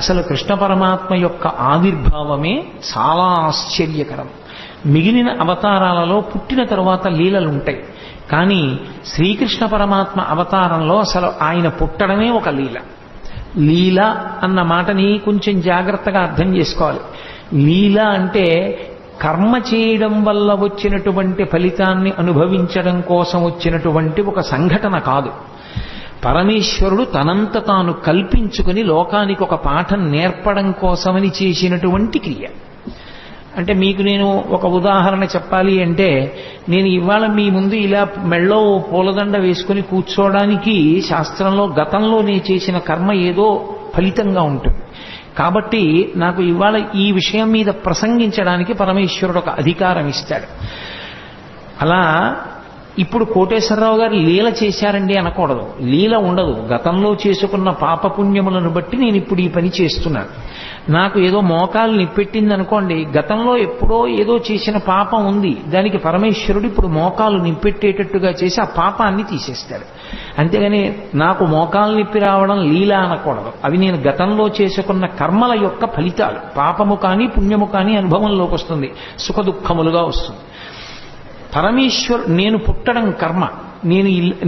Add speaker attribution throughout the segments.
Speaker 1: అసలు కృష్ణ పరమాత్మ యొక్క ఆవిర్భావమే చాలా ఆశ్చర్యకరం. మిగిలిన అవతారాలలో పుట్టిన తరువాత లీలలుంటాయి, కానీ శ్రీకృష్ణ పరమాత్మ అవతారంలో అసలు ఆయన పుట్టడమే ఒక లీల. లీల అన్న మాటని కొంచెం జాగ్రత్తగా అర్థం చేసుకోవాలి. లీల అంటే కర్మ చేయడం వల్ల వచ్చినటువంటి ఫలితాన్ని అనుభవించడం కోసం వచ్చినటువంటి ఒక సంఘటన కాదు. పరమేశ్వరుడు తనంత తాను కల్పించుకుని లోకానికి ఒక పాఠం నేర్పడం కోసమని చేసినటువంటి క్రియ. అంటే మీకు నేను ఒక ఉదాహరణ చెప్పాలి అంటే, నేను ఇవాళ మీ ముందు ఇలా మెళ్ళో పూలదండ వేసుకుని కూర్చోవడానికి శాస్త్రంలో గతంలో నేను చేసిన కర్మ ఏదో ఫలితంగా ఉంటుంది. కాబట్టి నాకు ఇవాళ ఈ విషయం మీద ప్రసంగించడానికి పరమేశ్వరుడు ఒక అధికారం ఇస్తాడు. అలా ఇప్పుడు కోటేశ్వరరావు గారు లీల చేశారండి అనకూడదు. లీల ఉండదు. గతంలో చేసుకున్న పాపపుణ్యములను బట్టి నేను ఇప్పుడు ఈ పని చేస్తున్నాను. నాకు ఏదో మోకాలు నిప్పెట్టింది అనుకోండి, గతంలో ఎప్పుడో ఏదో చేసిన పాపం ఉంది, దానికి పరమేశ్వరుడు ఇప్పుడు మోకాలు నిప్పెట్టేటట్టుగా చేసి ఆ పాపాన్ని తీసేస్తాడు. అంతేగాని నాకు మోకాలు నిప్పి రావడం లీల అనకూడదు. అవి నేను గతంలో చేసుకున్న కర్మల యొక్క ఫలితాలు. పాపము కానీ పుణ్యము కానీ అనుభవంలోకి వస్తుంది, సుఖ దుఃఖములుగా వస్తుంది. నేను పుట్టడం కర్మ.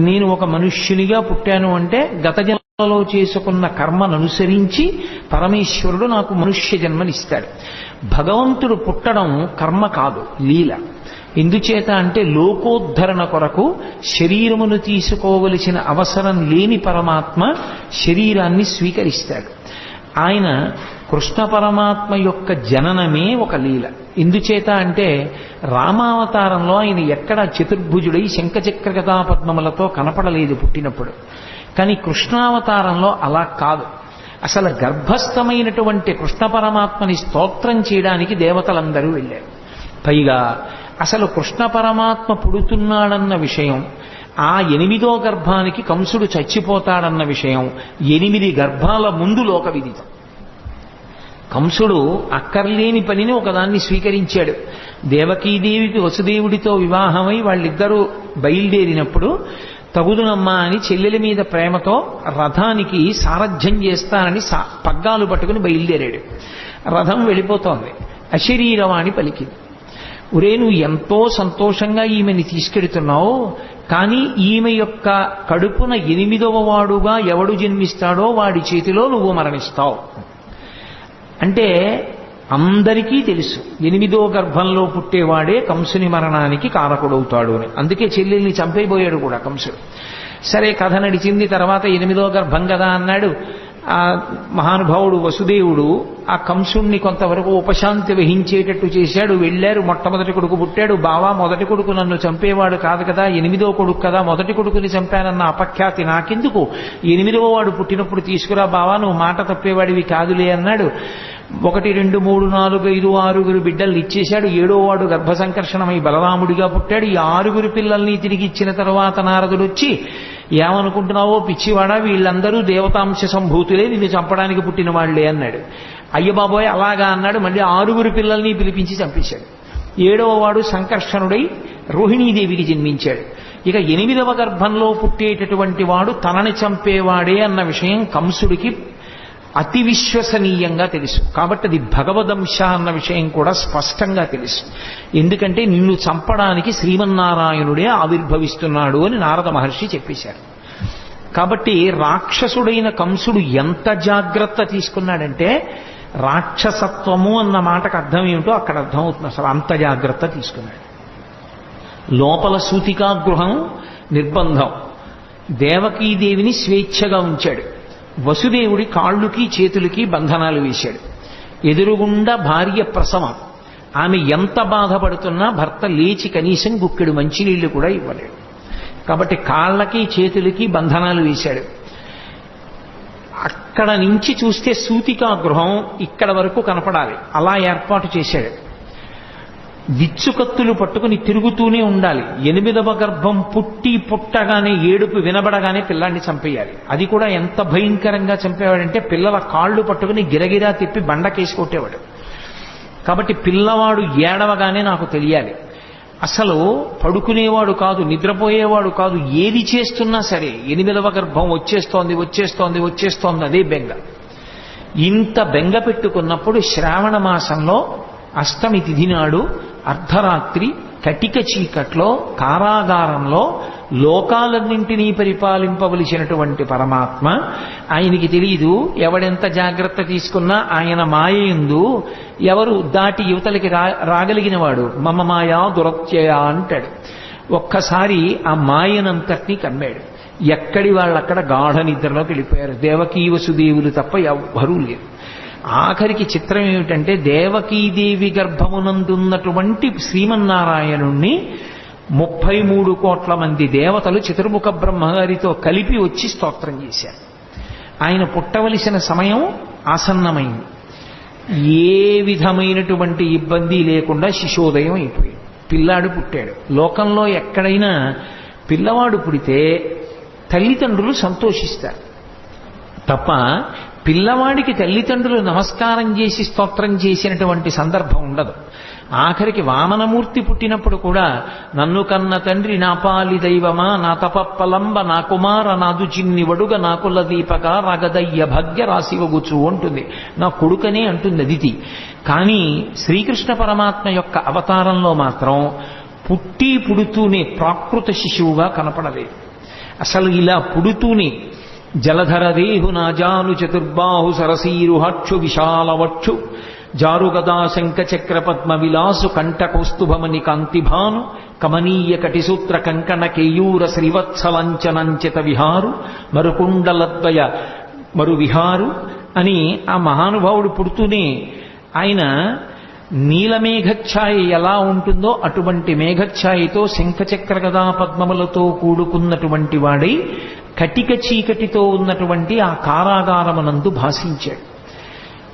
Speaker 1: నేను ఒక మనుష్యునిగా పుట్టాను అంటే గత జన్మలో చేసుకున్న కర్మను అనుసరించి పరమేశ్వరుడు నాకు మనుష్య జన్మనిస్తాడు. భగవంతుడు పుట్టడం కర్మ కాదు, లీల. ఎందుచేత అంటే లోకోద్ధరణ కొరకు శరీరమును తీసుకోవలసిన అవసరం లేని పరమాత్మ శరీరాన్ని స్వీకరిస్తాడు. ఆయన కృష్ణ పరమాత్మ యొక్క జననమే ఒక లీల. ఎందుచేత అంటే రామావతారంలో ఆయన ఎక్కడ చతుర్భుజుడై శంఖచక్ర గదా పద్మములతో కనపడలేదు పుట్టినప్పుడు. కానీ కృష్ణావతారంలో అలా కాదు. అసలు గర్భస్థమైనటువంటి కృష్ణ పరమాత్మని స్తోత్రం చేయడానికి దేవతలందరూ వెళ్ళారు. పైగా అసలు కృష్ణ పరమాత్మ పుడుతున్నాడన్న విషయం, ఆ 8వ గర్భానికి కంసుడు చచ్చిపోతాడన్న విషయం 8 గర్భాల ముందు లోక విదితం. కంసుడు అక్కర్లేని పనిని ఒకదాన్ని స్వీకరించాడు. దేవకీదేవికి వసుదేవుడితో వివాహమై వాళ్ళిద్దరూ బయలుదేరినప్పుడు తగుదునమ్మా అని చెల్లెలి మీద ప్రేమతో రథానికి సారథ్యం చేస్తానని పగ్గాలు పట్టుకుని బయలుదేరాడు. రథం వెళ్ళిపోతోంది. అశరీరవాణి పలికింది, ఒరే నువ్వు ఎంతో సంతోషంగా ఈమెని తీసుకెడుతున్నావు, కానీ ఈమె యొక్క కడుపున 8వ వాడుగా ఎవడు జన్మిస్తాడో వాడి చేతిలో నువ్వు మరణిస్తావు. అంటే అందరికీ తెలుసు 8వ గర్భంలో పుట్టేవాడే కంసుని మరణానికి కారకుడవుతాడు అని. అందుకే చెల్లెల్ని చంపైపోయాడు కూడా కంసుడు. సరే, కథ నడిచింది. తర్వాత 8వ గర్భం కదా అన్నాడు. ఆ మహానుభావుడు వసుదేవుడు ఆ కంసుణ్ణి కొంతవరకు ఉపశాంతి వహించేటట్టు చేశాడు. వెళ్ళారు. మొట్టమొదటి కొడుకు పుట్టాడు. బావా, మొదటి కొడుకు నన్ను చంపేవాడు కాదు కదా, 8వ కొడుకు కదా, మొదటి కొడుకుని చంపానన్న అపఖ్యాతి నాకెందుకు, 8వ వాడు పుట్టినప్పుడు తీసుకురా బావా, నువ్వు మాట తప్పేవాడివి కాదులే అన్నాడు. 1, 2, 3, 4, 5, 6 బిడ్డల్ని ఇచ్చేశాడు. 7వ వాడు గర్భ సంకర్షణమై బలరాముడిగా పుట్టాడు. ఈ 6 పిల్లల్ని తిరిగి ఇచ్చిన తర్వాత నారదుడు వచ్చి, ఏమనుకుంటున్నావో పిచ్చివాడా, వీళ్ళందరూ దేవతాంశ సంభూతులే, నిన్ను చంపడానికి పుట్టిన వాళ్లే అన్నాడు. అయ్య బాబోయ్ అలాగా అన్నాడు. మళ్ళీ 6 పిల్లల్ని పిలిపించి చంపేశాడు. 7వ వాడు సంకర్షణుడై రోహిణీదేవికి జన్మించాడు. ఇక 8వ గర్భంలో పుట్టేటటువంటి వాడు తనని చంపేవాడే అన్న విషయం కంసుడికి అతి విశ్వసనీయంగా తెలుసు. కాబట్టి అది భగవదంశ అన్న విషయం కూడా స్పష్టంగా తెలుసు. ఎందుకంటే నిన్ను చంపడానికి శ్రీమన్నారాయణుడే ఆవిర్భవిస్తున్నాడు అని నారద మహర్షి చెప్పేశారు. కాబట్టి రాక్షసుడైన కంసుడు ఎంత జాగ్రత్త తీసుకున్నాడంటే, రాక్షసత్వము అన్న మాటకు అర్థం ఏమిటో అక్కడ అర్థమవుతుంది. అసలు అంత జాగ్రత్త తీసుకున్నాడు. లోపల సూతికాగృహం నిర్బంధం, దేవకీదేవిని స్వేచ్ఛగా ఉంచాడు. వసుదేవుడి కాళ్ళుకి చేతులకి బంధనాలు వేశాడు. ఎదురుగుండా భార్య ప్రసవం. ఆమె ఎంత బాధపడుతున్నా భర్త లేచి కనీసం గుక్కెడు మంచినీళ్లు కూడా ఇవ్వలేడు. కాబట్టి కాళ్ళకి చేతులకి బంధనాలు వేశాడు. అక్కడ నుంచి చూస్తే సూతికాగృహం ఇక్కడ వరకు కనపడాలి, అలా ఏర్పాటు చేశాడు. విచ్చుకత్తులు పట్టుకుని తిరుగుతూనే ఉండాలి. 8వ గర్భం పుట్టగానే ఏడుపు వినబడగానే పిల్లాన్ని చంపేయాలి. అది కూడా ఎంత భయంకరంగా చంపేవాడంటే, పిల్లల కాళ్ళు పట్టుకుని గిరగిరా తిప్పి బండకేసి కొట్టేవాడు. కాబట్టి పిల్లవాడు ఏడవగానే నాకు తెలియాలి. అసలు పడుకునేవాడు కాదు, నిద్రపోయేవాడు కాదు, ఏది చేస్తున్నా సరే 8వ గర్భం వచ్చేస్తోంది అదే బెంగ. ఇంత బెంగ పెట్టుకున్నప్పుడు శ్రావణ మాసంలో అష్టమి తిథి నాడు అర్ధరాత్రి కటిక చీకట్లో కారాగారంలో లోకాలన్నింటినీ పరిపాలింపవలసినటువంటి పరమాత్మ, ఆయనకి తెలియదు ఎవడెంత జాగ్రత్త తీసుకున్నా ఆయన మాయందు ఎవరు దాటి యువతలకి రాగలిగిన వాడు. మమ మాయా దురత్యయ అంటాడు. ఒక్కసారి ఆ మాయనంతటినీ కమ్మాడు. ఎక్కడి వాళ్ళక్కడ గాఢ నిద్రలోకి వెళ్ళిపోయారు. దేవకీ వసుదేవులు తప్ప ఎవ్వరూ లేరు. ఆఖరికి చిత్రం ఏమిటంటే దేవకీదేవి గర్భమునందున్నటువంటి శ్రీమన్నారాయణుణ్ణి 33 కోట్ల మంది దేవతలు చతుర్ముఖ బ్రహ్మగారితో కలిపి వచ్చి స్తోత్రం చేశారు. ఆయన పుట్టవలసిన సమయం ఆసన్నమైంది. ఏ విధమైనటువంటి ఇబ్బంది లేకుండా శిశోదయం అయిపోయింది. పిల్లాడు పుట్టాడు. లోకంలో ఎక్కడైనా పిల్లవాడు పుడితే తల్లిదండ్రులు సంతోషిస్తారు తప్ప పిల్లవాడికి తల్లిదండ్రులు నమస్కారం చేసి స్తోత్రం చేసినటువంటి సందర్భం ఉండదు. ఆఖరికి వామనమూర్తి పుట్టినప్పుడు కూడా నన్ను కన్న తండ్రి నా పాలి దైవమా నా తపప్పలంబ నా కుమార నాదు చిన్ని వడుగ నాకుల దీపక రగదయ్య భాగ్య రాశివగుచు అంటుంది. నా కొడుకనే అంటుంది అదితి. కానీ శ్రీకృష్ణ పరమాత్మ యొక్క అవతారంలో మాత్రం పుడుతూనే ప్రాకృత శిశువుగా కనపడలేదు. అసలు ఇలా పుడుతూనే జలధరదేహు నాజాను చతుర్బాహు సరసీరుహక్షు విశాలవక్షు జారుగదా శంఖచక్ర పద్మ విలాసు కంఠ కౌస్తుభమణి కాంతిభాను కమనీయ కటిసూత్ర కంకణ కేయూర శ్రీవత్సలంచనంచిత విహారు మరుకుండలద్వయ మరు విహారు అని ఆ మహానుభావుడు పుడుతూనే ఆయన నీలమేఘఛాయ ఎలా ఉంటుందో అటువంటి మేఘఛాయతో శంఖచక్ర గదా పద్మములతో కూడుకున్నటువంటి వాడై కటిక చీకటితో ఉన్నటువంటి ఆ కారాగారమునందు భాషించాడు.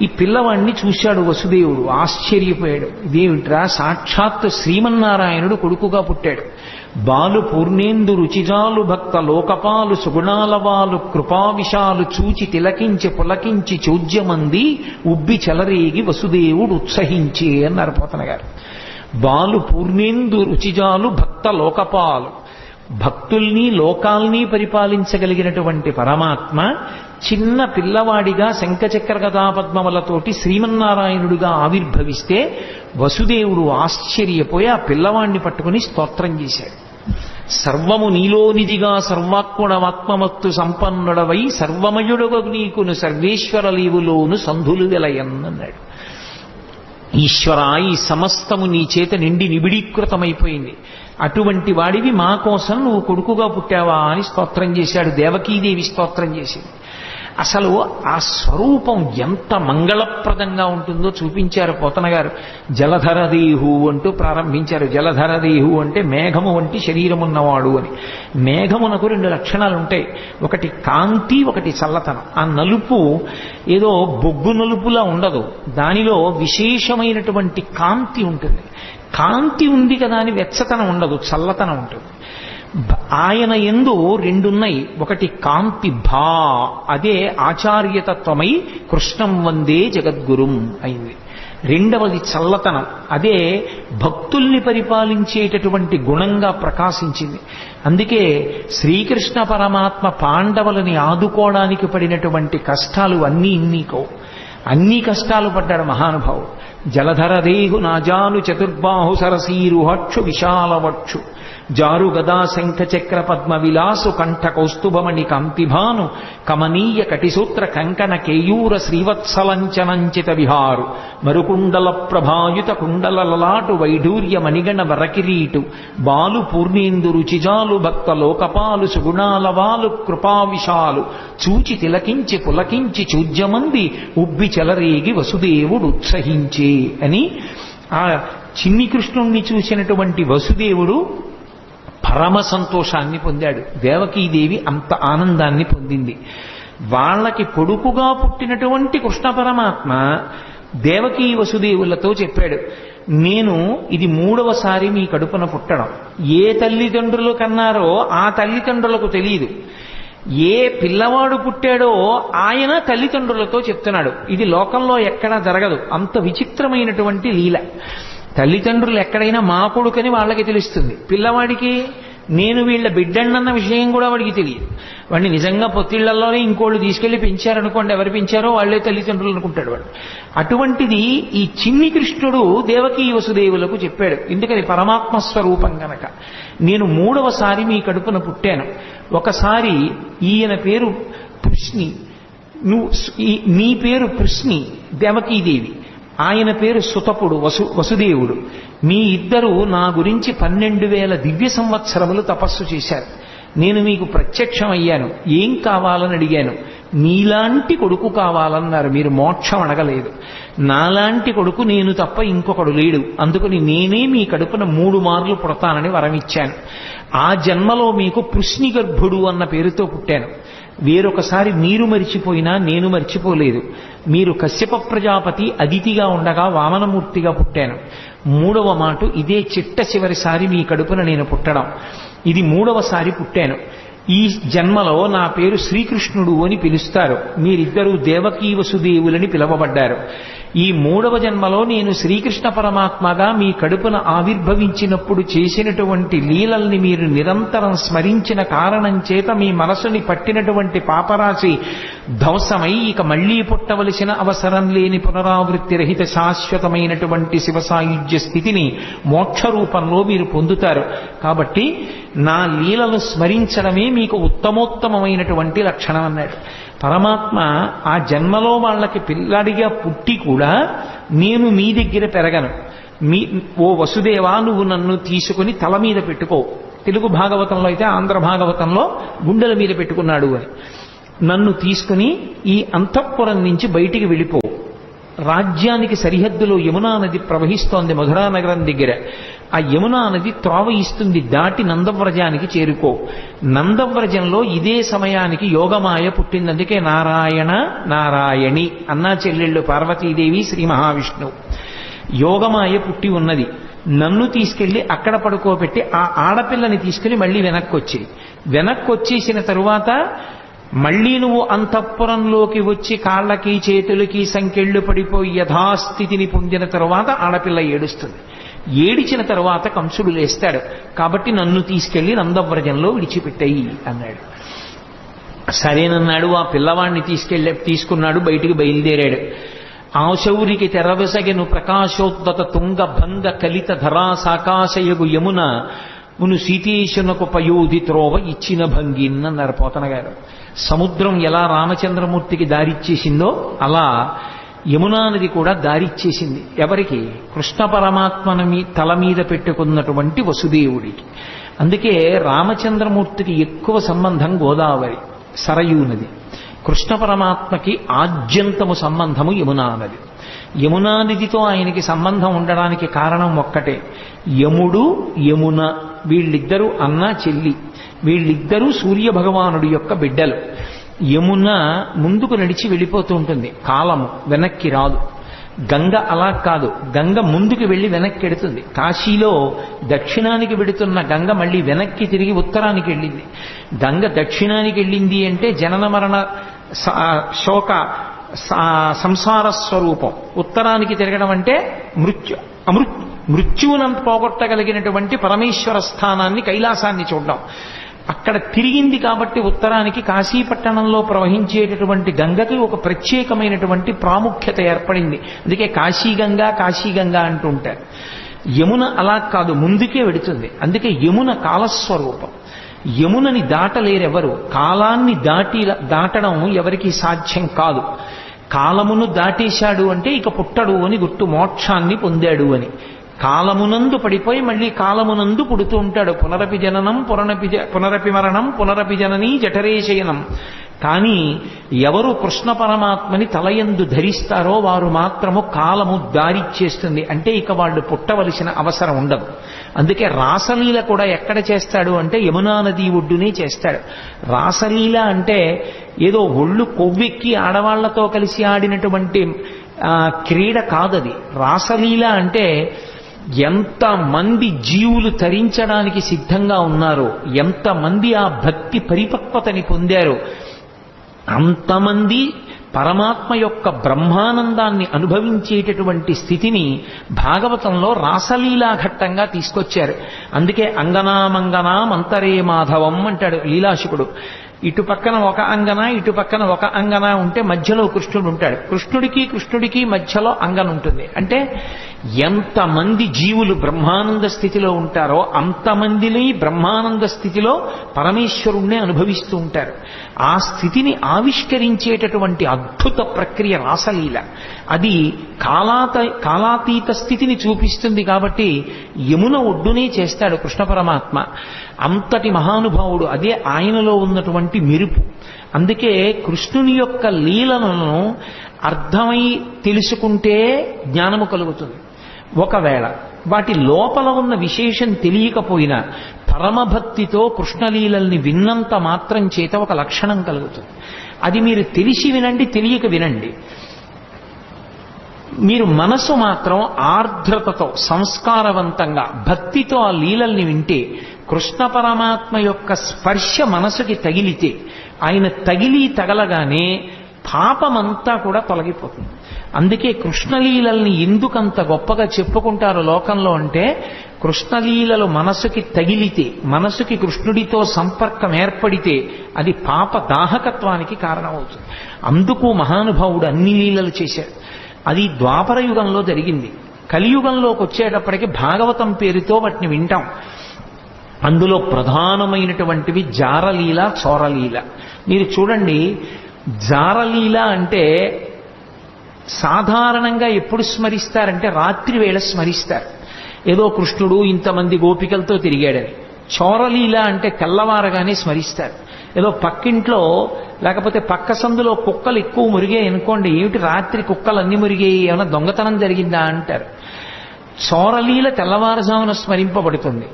Speaker 1: ఈ పిల్లవాడిని చూశాడు వసుదేవుడు, ఆశ్చర్యపోయాడు. ఇదేమిట్రా, సాక్షాత్ శ్రీమన్నారాయణుడు కొడుకుగా పుట్టాడు. బాలు పూర్ణేందు రుచిజాలు భక్త లోకపాలు సుగుణాలవాలు కృపావిశాలు చూచి తిలకించి పులకించి చోద్యమంది ఉబ్బి చెలరేగి వసుదేవుడు ఉత్సహించే అన్నారు పోతన గారు. బాలు పూర్ణేందు రుచిజాలు భక్త లోకపాలు, భక్తుల్ని లోకాల్ని పరిపాలించగలిగినటువంటి పరమాత్మ చిన్న పిల్లవాడిగా శంఖచక్ర గదా పద్మములతోటి శ్రీమన్నారాయణుడిగా ఆవిర్భవిస్తే వసుదేవుడు ఆశ్చర్యపోయి ఆ పిల్లవాడిని పట్టుకుని స్తోత్రం చేశాడు. సర్వము నీలోనిదిగా సర్వాత్మడవాత్మమత్తు సంపన్నుడవై సర్వమయుడవ నీకును సర్వేశ్వర లీవులోను సంధులు వెలయన్నన్నాడు. ఈశ్వరా, ఈ సమస్తము నీ చేత నిండి నిబిడీకృతమైపోయింది. అటువంటి వాడివి మా కోసం నువ్వు కొడుకుగా పుట్టావా అని స్తోత్రం చేశాడు. దేవకీదేవి స్తోత్రం చేసింది. అసలు ఆ స్వరూపం ఎంత మంగళప్రదంగా ఉంటుందో చూపించారు పోతన గారు. జలధరదేహు అంటూ ప్రారంభించారు. జలధరదేహు అంటే మేఘము వంటి శరీరమున్నవాడు అని. మేఘమునకు 2 లక్షణాలు ఉంటాయి. ఒకటి కాంతి, ఒకటి చల్లతనం. ఆ నలుపు ఏదో బొగ్గు నలుపులా ఉండదు, దానిలో విశేషమైనటువంటి కాంతి ఉంటుంది. కాంతి ఉంది కదా అని వెచ్చతనం ఉండదు, చల్లతనం ఉంటుంది. ఆయన యందు 2 ఉన్నాయి. ఒకటి కాంతి భా, అదే ఆచార్యతత్వమై కృష్ణం వందే జగద్గురుం అయింది. రెండవది చల్లతనం, అదే భక్తుల్ని పరిపాలించేటటువంటి గుణంగా ప్రకాశించింది. అందుకే శ్రీకృష్ణ పరమాత్మ పాండవులని ఆదుకోవడానికి పడినటువంటి కష్టాలు అన్నీ ఇన్నీకో, అన్ని కష్టాలు పడ్డాడు మహానుభావుడు. జలధరదేహు నాజాను చతుర్బాహు సరసీరుహక్షు విశాలవక్షు జారు గదా శంఖచక్ర పద్మ విలాసు కంఠ కౌస్తుభమణి కాంతిభాను కమనీయ కటిసూత్ర కంకణ కేయూర శ్రీవత్సలంచనంచిత విహారు మరుకుండల ప్రభాయుత కుండల లలాటు వైఢూర్య మణిగణ వరకిరీటు బాలు పూర్ణేందు రుచిజాలు భక్త లోకపాలు సుగుణాలవాలు కృపావిశాలు చూచి తిలకించి పులకించి చూజ్యమంది ఉబ్బి చెలరేగి వసుదేవుడు ఉత్సహించే అని ఆ చిన్ని కృష్ణుణ్ణి చూసినటువంటి వసుదేవుడు పరమ సంతోషాన్ని పొందాడు. దేవకీదేవి అంత ఆనందాన్ని పొందింది. వాళ్ళకి కొడుకుగా పుట్టినటువంటి కృష్ణ పరమాత్మ దేవకీ వసుదేవులతో చెప్పాడు, నేను ఇది 3వసారి మీ కడుపున పుట్టడం. ఏ తల్లిదండ్రులు కన్నారో ఆ తల్లిదండ్రులకు తెలియదు. ఏ పిల్లవాడు పుట్టాడో ఆయన తల్లిదండ్రులతో చెప్తున్నాడు. ఇది లోకంలో ఎక్కడా జరగదు. అంత విచిత్రమైనటువంటి లీల. తల్లిదండ్రులు ఎక్కడైనా మా కొడుకని వాళ్ళకి తెలుస్తుంది, పిల్లవాడికి నేను వీళ్ళ బిడ్డన్నన్న విషయం కూడా వాడికి తెలియదు. వాడిని నిజంగా పొత్తిళ్లలోనే ఇంకోళ్ళు తీసుకెళ్లి పెంచారనుకోండి, ఎవరు పెంచారో వాళ్లే తల్లిదండ్రులు అనుకుంటాడు వాడు. అటువంటిది ఈ చిన్ని కృష్ణుడు దేవకీ వసుదేవులకు చెప్పాడు. ఎందుకని? పరమాత్మ స్వరూపం గనక. నేను 3వసారి మీ కడుపున పుట్టాను. ఒకసారి ఈయన పేరు పృష్ణి, నీ పేరు పృష్ణి దేవకీదేవి, ఆయన పేరు సుతపుడు వసుదేవుడు. మీ ఇద్దరు నా గురించి 12,000 దివ్య సంవత్సరములు తపస్సు చేశారు. నేను మీకు ప్రత్యక్షమయ్యాను. ఏం కావాలని అడిగాను. నీలాంటి కొడుకు కావాలన్నారు. మీరు మోక్షం అడగలేదు. నాలాంటి కొడుకు నేను తప్ప ఇంకొకడు లేడు, అందుకని నేనే మీ కడుపున 3 మార్లు పుడతానని వరమిచ్చాను. ఆ జన్మలో మీకు పృష్ణి గర్భుడు అన్న పేరుతో పుట్టాను. వేరొకసారి మీరు మరిచిపోయినా నేను మరిచిపోలేదు. మీరు కశ్యప ప్రజాపతి అదితిగా ఉండగా వామనమూర్తిగా పుట్టాను. 3వ మాట ఇదే చిట్ట చివరిసారి మీ కడుపున నేను పుట్టడం. ఇది 3వసారి పుట్టాను. ఈ జన్మలో నా పేరు శ్రీకృష్ణుడు అని పిలుస్తారు. మీరిద్దరూ దేవకీ వసుదేవులని పిలవబడ్డారు. ఈ 3వ జన్మలో నేను శ్రీకృష్ణ పరమాత్మగా మీ కడుపున ఆవిర్భవించినప్పుడు చేసినటువంటి లీలల్ని మీరు నిరంతరం స్మరించిన కారణం చేత మీ మనసుని పట్టినటువంటి పాపరాశి ధ్వంసమై ఇక మళ్లీ పుట్టవలసిన అవసరం లేని పునరావృత్తి రహిత శాశ్వతమైనటువంటి శివసాయుజ్య స్థితిని మోక్ష రూపంలో మీరు పొందుతారు. కాబట్టి నా లీలను స్మరించడమే మీకు ఉత్తమోత్తమైనటువంటి లక్షణం అన్నాడు. పరమాత్మ ఆ జన్మలో వాళ్ళకి పిల్లాడిగా పుట్టి కూడా నేను మీ దగ్గర పెరగను. ఓ వసుదేవా, నువ్వు నన్ను తీసుకుని తల మీద పెట్టుకో. తెలుగు భాగవతంలో అయితే ఆంధ్ర భాగవతంలో గుండెల మీద పెట్టుకున్నాడు అని. నన్ను తీసుకుని ఈ అంతఃపురం నుంచి బయటికి వెళ్ళిపో. రాజ్యానికి సరిహద్దులో యమునా నది ప్రవహిస్తోంది మధురా నగరం దగ్గర. ఆ యమునా నది త్రోవ ఇస్తుంది, దాటి నందవ్రజానికి చేరుకో. నందవ్రజంలో ఇదే సమయానికి యోగమాయ పుట్టింది. అందుకే నారాయణ నారాయణి అన్నా చెల్లెళ్ళు పార్వతీదేవి శ్రీ మహావిష్ణువు. యోగమాయ పుట్టి ఉన్నది. నన్ను తీసుకెళ్లి అక్కడ పడుకోబెట్టి ఆ ఆడపిల్లని తీసుకుని మళ్ళీ వెనక్కి వచ్చేసిన తరువాత మళ్లీ నువ్వు అంతఃపురంలోకి వచ్చి కాళ్ళకి చేతులకి సంకెళ్ళు పడిపోయి యథాస్థితిని పొందిన తరువాత ఆడపిల్ల ఏడుస్తుంది. ఏడిచిన తరువాత కంసుడు లేస్తాడు. కాబట్టి నన్ను తీసుకెళ్లి నందవ్రజంలో విడిచిపెట్టాయి అన్నాడు. సరేనన్నాడు. ఆ పిల్లవాడిని తీసుకున్నాడు, బయటికి బయలుదేరాడు. ఆశౌరికి తెరవెసగెను ప్రకాశోద్దత తుంగ భంగ కలిత ధరా సాకాశయగు యమున మును సీతేశునకు పయోధి త్రోవ ఇచ్చిన భంగిన్ అన్నారు పోతన గారు. సముద్రం ఎలా రామచంద్రమూర్తికి దారిచ్చేసిందో అలా యమునా నది కూడా దారిచ్చేసింది. ఎవరికి? కృష్ణ పరమాత్మని తల మీద పెట్టుకున్నటువంటి వసుదేవుడికి. అందుకే రామచంద్రమూర్తికి ఎక్కువ సంబంధం గోదావరి సరయూ నది. కృష్ణ పరమాత్మకి ఆద్యంతము సంబంధము యమునా నది. యమునా నదితో ఆయనకి సంబంధం ఉండడానికి కారణం ఒక్కటే. యముడు యమున వీళ్ళిద్దరూ అన్న చెల్లి. వీళ్ళిద్దరూ సూర్య భగవానుడి యొక్క బిడ్డలు. యమున ముందుకు నడిచి వెళ్ళిపోతూ ఉంటుంది, కాలము వెనక్కి రాదు. గంగ అలా కాదు, గంగ ముందుకు వెళ్ళి వెనక్కి వెడుతుంది. కాశీలో దక్షిణానికి వెడుతున్న గంగ మళ్ళీ వెనక్కి తిరిగి ఉత్తరానికి వెళ్ళింది. గంగ దక్షిణానికి వెళ్ళింది అంటే జనన మరణ శోక సంసార స్వరూపం. ఉత్తరానికి తిరగడం అంటే మృత్యువునంత పోగొట్టగలిగినటువంటి పరమేశ్వర స్థానాన్ని, కైలాసాన్ని చూడడం. అక్కడ తిరిగింది కాబట్టి ఉత్తరానికి కాశీపట్టణంలో ప్రవహించేటటువంటి గంగకి ఒక ప్రత్యేకమైనటువంటి ప్రాముఖ్యత ఏర్పడింది. అందుకే కాశీగంగా అంటూ ఉంటారు. యమున అలా కాదు, ముందుకే వెడుతుంది. అందుకే యమున కాలస్వరూపం. యమునని దాటలేరెవరు. కాలాన్ని దాటడం ఎవరికి సాధ్యం కాదు. కాలమును దాటేశాడు అంటే ఇక పుట్టడు అని గుర్తు, మోక్షాన్ని పొందాడు అని. కాలమునందు పడిపోయి మళ్ళీ కాలమునందు పుడుతూ ఉంటాడు. పునరపి జననం పునరపి మరణం పునరపి జననీ జఠరేశయనం. కానీ ఎవరు కృష్ణ పరమాత్మని తలయందు ధరిస్తారో వారు మాత్రము కాలము దారిచ్చేస్తుంది. అంటే ఇక వాళ్ళు పుట్టవలసిన అవసరం ఉండదు. అందుకే రాసలీల కూడా ఎక్కడ చేస్తాడు అంటే యమునా నది ఒడ్డునే చేస్తాడు. రాసలీల అంటే ఏదో ఒళ్ళు కొవ్వెక్కి ఆడవాళ్లతో కలిసి ఆడినటువంటి క్రీడ కాదది. రాసలీల అంటే ఎంతమంది జీవులు తరించడానికి సిద్ధంగా ఉన్నారో, ఎంతమంది ఆ భక్తి పరిపక్వతని పొందారో అంతమంది పరమాత్మ యొక్క బ్రహ్మానందాన్ని అనుభవించేటటువంటి స్థితిని భాగవతంలో రాసలీలా ఘట్టంగా తీసుకొచ్చారు. అందుకే అంగనామంగనా మంతరే మాధవం అంటాడు లీలాశుకుడు. ఇటు పక్కన ఒక అంగన, ఇటు పక్కన ఒక అంగన ఉంటే మధ్యలో కృష్ణుడు ఉంటాడు. కృష్ణుడికి మధ్యలో అంగన ఉంటుంది. అంటే ఎంతమంది జీవులు బ్రహ్మానంద స్థితిలో ఉంటారో అంతమందిని బ్రహ్మానంద స్థితిలో పరమేశ్వరుణ్ణి అనుభవిస్తూ ఉంటారు. ఆ స్థితిని ఆవిష్కరించేటటువంటి అద్భుత ప్రక్రియ రాసలీల. అది కాలాతీత స్థితిని చూపిస్తుంది. కాబట్టి యమున ఒడ్డునే చేస్తాడు కృష్ణ పరమాత్మ. అంతటి మహానుభావుడు. అదే ఆయనలో ఉన్నటువంటి మెరుపు. అందుకే కృష్ణుని యొక్క లీలలను అర్థమై తెలుసుకుంటే జ్ఞానము కలుగుతుంది. ఒకవేళ వాటి లోపల ఉన్న విశేషం తెలియకపోయినా పరమభక్తితో కృష్ణలీలల్ని విన్నంత మాత్రం చేత ఒక లక్షణం కలుగుతుంది. అది మీరు తెలిసి వినండి, తెలియక వినండి. మీరు మనసు మాత్రం ఆర్ద్రతతో సంస్కారవంతంగా భక్తితో ఆ లీలల్ని వింటే, కృష్ణ పరమాత్మ యొక్క స్పర్శ మనసుకి తగిలితే, ఆయన తగలగానే పాపమంతా కూడా తొలగిపోతుంది. అందుకే కృష్ణలీలల్ని ఎందుకంత గొప్పగా చెప్పుకుంటారు లోకంలో అంటే, కృష్ణలీలలు మనసుకి తగిలితే, మనసుకి కృష్ణుడితో సంపర్కం ఏర్పడితే అది పాప దాహకత్వానికి కారణమవుతుంది. అందుకు మహానుభావుడు అన్ని లీలలు చేశాడు. అది ద్వాపర యుగంలో జరిగింది. కలియుగంలోకి వచ్చేటప్పటికి భాగవతం పేరుతో వాటిని వింటాం. అందులో ప్రధానమైనటువంటివి జారలీల, చోరలీల. మీరు చూడండి, జారలీల అంటే సాధారణంగా ఎప్పుడు స్మరిస్తారంటే రాత్రి వేళ స్మరిస్తారు. ఏదో కృష్ణుడు ఇంతమంది గోపికలతో తిరిగాడని. చోరలీల అంటే తెల్లవారగానే స్మరిస్తారు. ఏదో పక్కింట్లో లేకపోతే పక్క సందులో కుక్కలు ఎక్కువ మురిగాయి అనుకోండి, ఏమిటి రాత్రి కుక్కలు అన్ని మురిగాయి, ఏమైనా దొంగతనం జరిగిందా అంటారు. చోరలీల తెల్లవారుజామున స్మరింపబడుతుంది,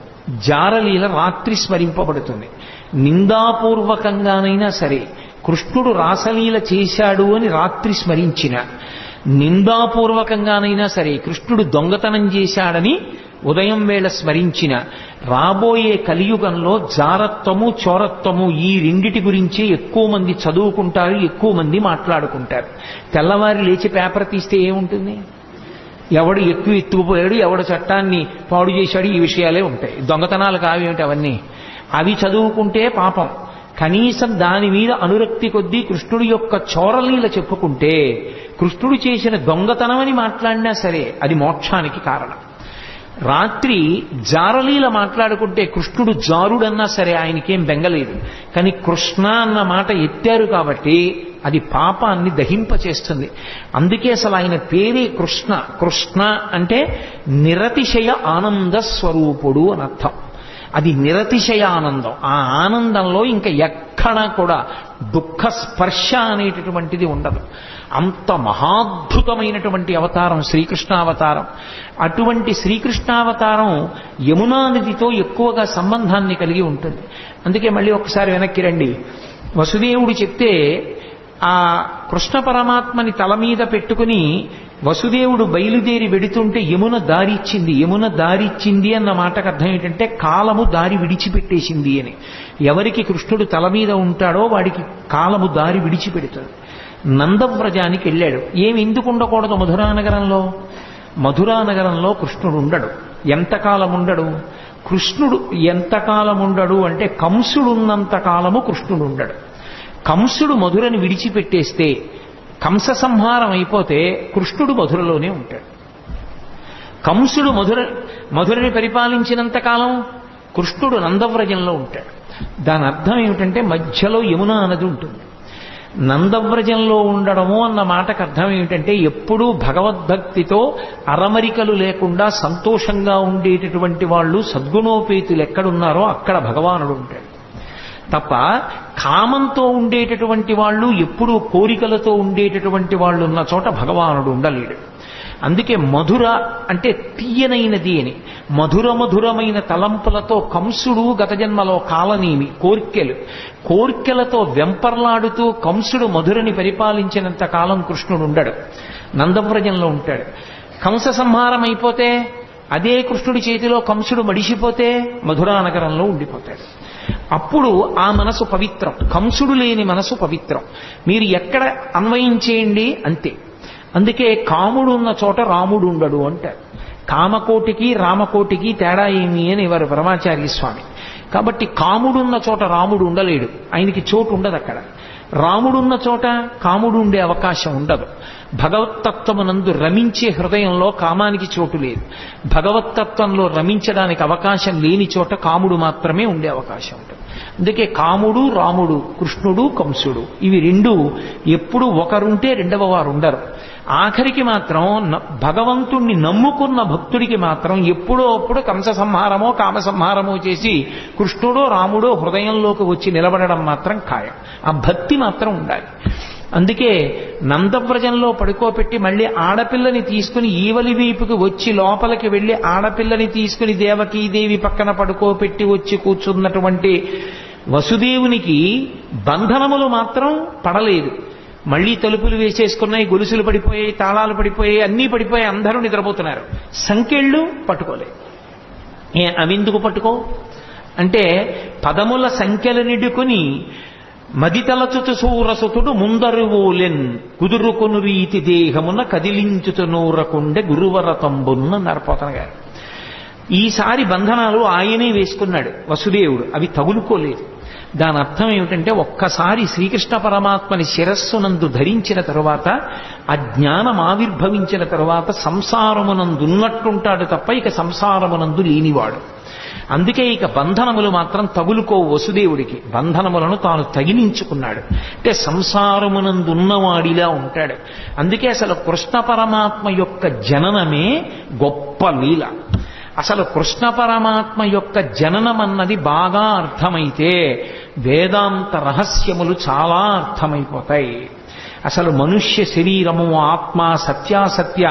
Speaker 1: జారలీల రాత్రి స్మరింపబడుతుంది. నిందాపూర్వకంగానైనా సరే కృష్ణుడు రాసలీల చేశాడు అని రాత్రి స్మరించిన, నిందాపూర్వకంగానైనా సరే కృష్ణుడు దొంగతనం చేశాడని ఉదయం వేళ స్మరించిన, రాబోయే కలియుగంలో జారత్వము, చోరత్వము ఈ రెండిటి గురించే ఎక్కువ మంది చదువుకుంటారు, ఎక్కువ మంది మాట్లాడుకుంటారు. తెల్లవారి లేచి పేపర్ తీస్తే ఏముంటుంది? ఎవడు ఎత్తుకుపోయాడు, ఎవడు చట్టాన్ని పాడు చేశాడు, ఈ విషయాలే ఉంటాయి. దొంగతనాలు కావేమిటి అవన్నీ? అవి చదువుకుంటే పాపం. కనీసం దాని మీద అనురక్తి కొద్దీ కృష్ణుడి యొక్క చోరలీల చెప్పుకుంటే, కృష్ణుడు చేసిన దొంగతనమని మాట్లాడినా సరే అది మోక్షానికి కారణం. రాత్రి జారలీల మాట్లాడుకుంటే కృష్ణుడు జారుడన్నా సరే ఆయనకేం బెంగలేదు. కానీ కృష్ణ అన్న మాట ఎత్తారు కాబట్టి అది పాపాన్ని దహింపచేస్తుంది. అందుకే అసలు ఆయన పేరే కృష్ణ. కృష్ణ అంటే నిరతిశయ ఆనంద స్వరూపుడు అని అర్థం. అది నిరతిశయ ఆనందం. ఆ ఆనందంలో ఇంకా ఎక్కడా కూడా దుఃఖ స్పర్శ అనేటటువంటిది ఉండదు. అంత మహాద్భుతమైనటువంటి అవతారం శ్రీకృష్ణావతారం. అటువంటి శ్రీకృష్ణావతారం యమునా నదితో ఎక్కువగా సంబంధాన్ని కలిగి ఉంటుంది. అందుకే మళ్ళీ ఒకసారి వెనక్కి రండి. వసుదేవుడు చెప్తే ఆ కృష్ణ పరమాత్మని తల మీద పెట్టుకుని వసుదేవుడు బయలుదేరి వెడుతుంటే యమున దారిచ్చింది. యమున దారిచ్చింది అన్న మాటకు అర్థం ఏంటంటే కాలము దారి విడిచిపెట్టేసింది అని. ఎవరికి కృష్ణుడు తల మీద ఉంటాడో వాడికి కాలము దారి విడిచిపెడుతుంది. నందవ్రజానికి వెళ్ళాడు. ఏమి ఎందుకు ఉండకూడదు మధురానగరంలో? మధురానగరంలో కృష్ణుడు ఉండడు. ఎంతకాలం ఉండడు? కృష్ణుడు ఎంతకాలం ఉండడు అంటే కంసుడు ఉన్నంత కాలము కృష్ణుడు ఉండడు. కంసుడు మధురని విడిచిపెట్టేస్తే, కంస సంహారం అయిపోతే కృష్ణుడు మధురలోనే ఉంటాడు. కంసుడు మధురని పరిపాలించినంత కాలం కృష్ణుడు నందవ్రజంలో ఉంటాడు. దాని అర్థం ఏమిటంటే మధ్యలో యమునా నది ఉంటుంది. నందవ్రజంలో ఉండడము అన్న మాటకు అర్థం ఏమిటంటే ఎప్పుడూ భగవద్భక్తితో అరమరికలు లేకుండా సంతోషంగా ఉండేటటువంటి వాళ్ళు సద్గుణోపేతులు ఎక్కడున్నారో అక్కడ భగవానుడు ఉంటాడు తప్ప, కామంతో ఉండేటటువంటి వాళ్ళు, ఎప్పుడూ కోరికలతో ఉండేటటువంటి వాళ్ళు ఉన్న చోట భగవానుడు ఉండలేడు. అందుకే మధుర అంటే తీయనైనది అని. మధురమైన తలంపులతో కంసుడు గత జన్మలో కాలనేమి కోర్కెలతో వెంపర్లాడుతూ కంసుడు మధురని పరిపాలించినంత కాలం కృష్ణుడు ఉండడు, నందవ్రజంలో ఉంటాడు. కంస సంహారం అయిపోతే అదే కృష్ణుడి చేతిలో కంసుడు మడిసిపోతే మధురానగరంలో ఉండిపోతాడు. అప్పుడు ఆ మనసు పవిత్రం. కంసుడు లేని మనసు పవిత్రం. మీరు ఎక్కడ అన్వయం చేయండి అంతే. అందుకే కాముడు ఉన్న చోట రాముడు ఉండడు అంటారు. కామకోటికి రామకోటికి తేడా ఏమి అని వారు పరమాచార్య స్వామి. కాబట్టి కాముడున్న చోట రాముడు ఉండలేడు, ఆయనకి చోటు ఉండదు అక్కడ. రాముడున్న చోట కాముడు ఉండే అవకాశం ఉండదు. భగవత్తత్వమునందు రమించే హృదయంలో కామానికి చోటు లేదు. భగవత్తత్వంలో రమించడానికి అవకాశం లేని చోట కాముడు మాత్రమే ఉండే అవకాశం ఉంటుంది. అందుకే కాముడు రాముడు, కృష్ణుడు కంసుడు, ఇవి రెండు ఎప్పుడు ఒకరుంటే రెండవ వారు ఉండరు. ఆఖరికి మాత్రం భగవంతుణ్ణి నమ్ముకున్న భక్తుడికి మాత్రం ఎప్పుడో అప్పుడు కంస సంహారమో కామ సంహారమో చేసి కృష్ణుడో రాముడో హృదయంలోకి వచ్చి నిలబడడం మాత్రం ఖాయం. ఆ భక్తి మాత్రం ఉండాలి. అందుకే నందవ్రజంలో పడుకోబెట్టి మళ్ళీ ఆడపిల్లని తీసుకుని ఈవలి వైపుకి వచ్చి లోపలికి వెళ్ళి ఆడపిల్లని తీసుకుని దేవకీదేవి పక్కన పడుకోబెట్టి వచ్చి కూర్చున్నటువంటి వసుదేవునికి బంధనములు మాత్రం పడలేదు. మళ్లీ తలుపులు వేసేసుకున్నాయి, గొలుసులు పడిపోయాయి, తాళాలు పడిపోయాయి, అన్నీ పడిపోయాయి, అందరూ నిద్రపోతున్నారు. సంకెళ్ళు పట్టుకోలేదు. అవెందుకు పట్టుకో అంటే పదముల సంఖ్యలు నిడుకుని మదితలచుచు సూరసుతుడు ముందరువోలెన్ కుదురుకొను రీతి దేహమున కదిలించుతు నూరకుండె గురువరతంబున్న నరపోతన గారు. ఈసారి బంధనాలు ఆయనే వేసుకున్నాడు వసుదేవుడు, అవి తగులుకోలేదు. దాని అర్థం ఏమిటంటే ఒక్కసారి శ్రీకృష్ణ పరమాత్మని శిరస్సునందు ధరించిన తరువాత, ఆ జ్ఞానం ఆవిర్భవించిన తరువాత సంసారమునందున్నట్టుంటాడు తప్ప ఇక సంసారమునందు లేనివాడు. అందుకే ఇక బంధనములు మాత్రం తగులుకో వసుదేవుడికి. బంధనములను తాను తగిలించుకున్నాడు. అంటే సంసారమునందున్నవాడిలా ఉంటాడు. అందుకే అసలు కృష్ణ పరమాత్మ యొక్క జననమే గొప్ప లీల. అసలు కృష్ణ పరమాత్మ యొక్క జననం అన్నది బాగా అర్థమైతే వేదాంత రహస్యములు చాలా అర్థమైపోతాయి. అసలు మనుష్య శరీరము, ఆత్మ, సత్యాసత్య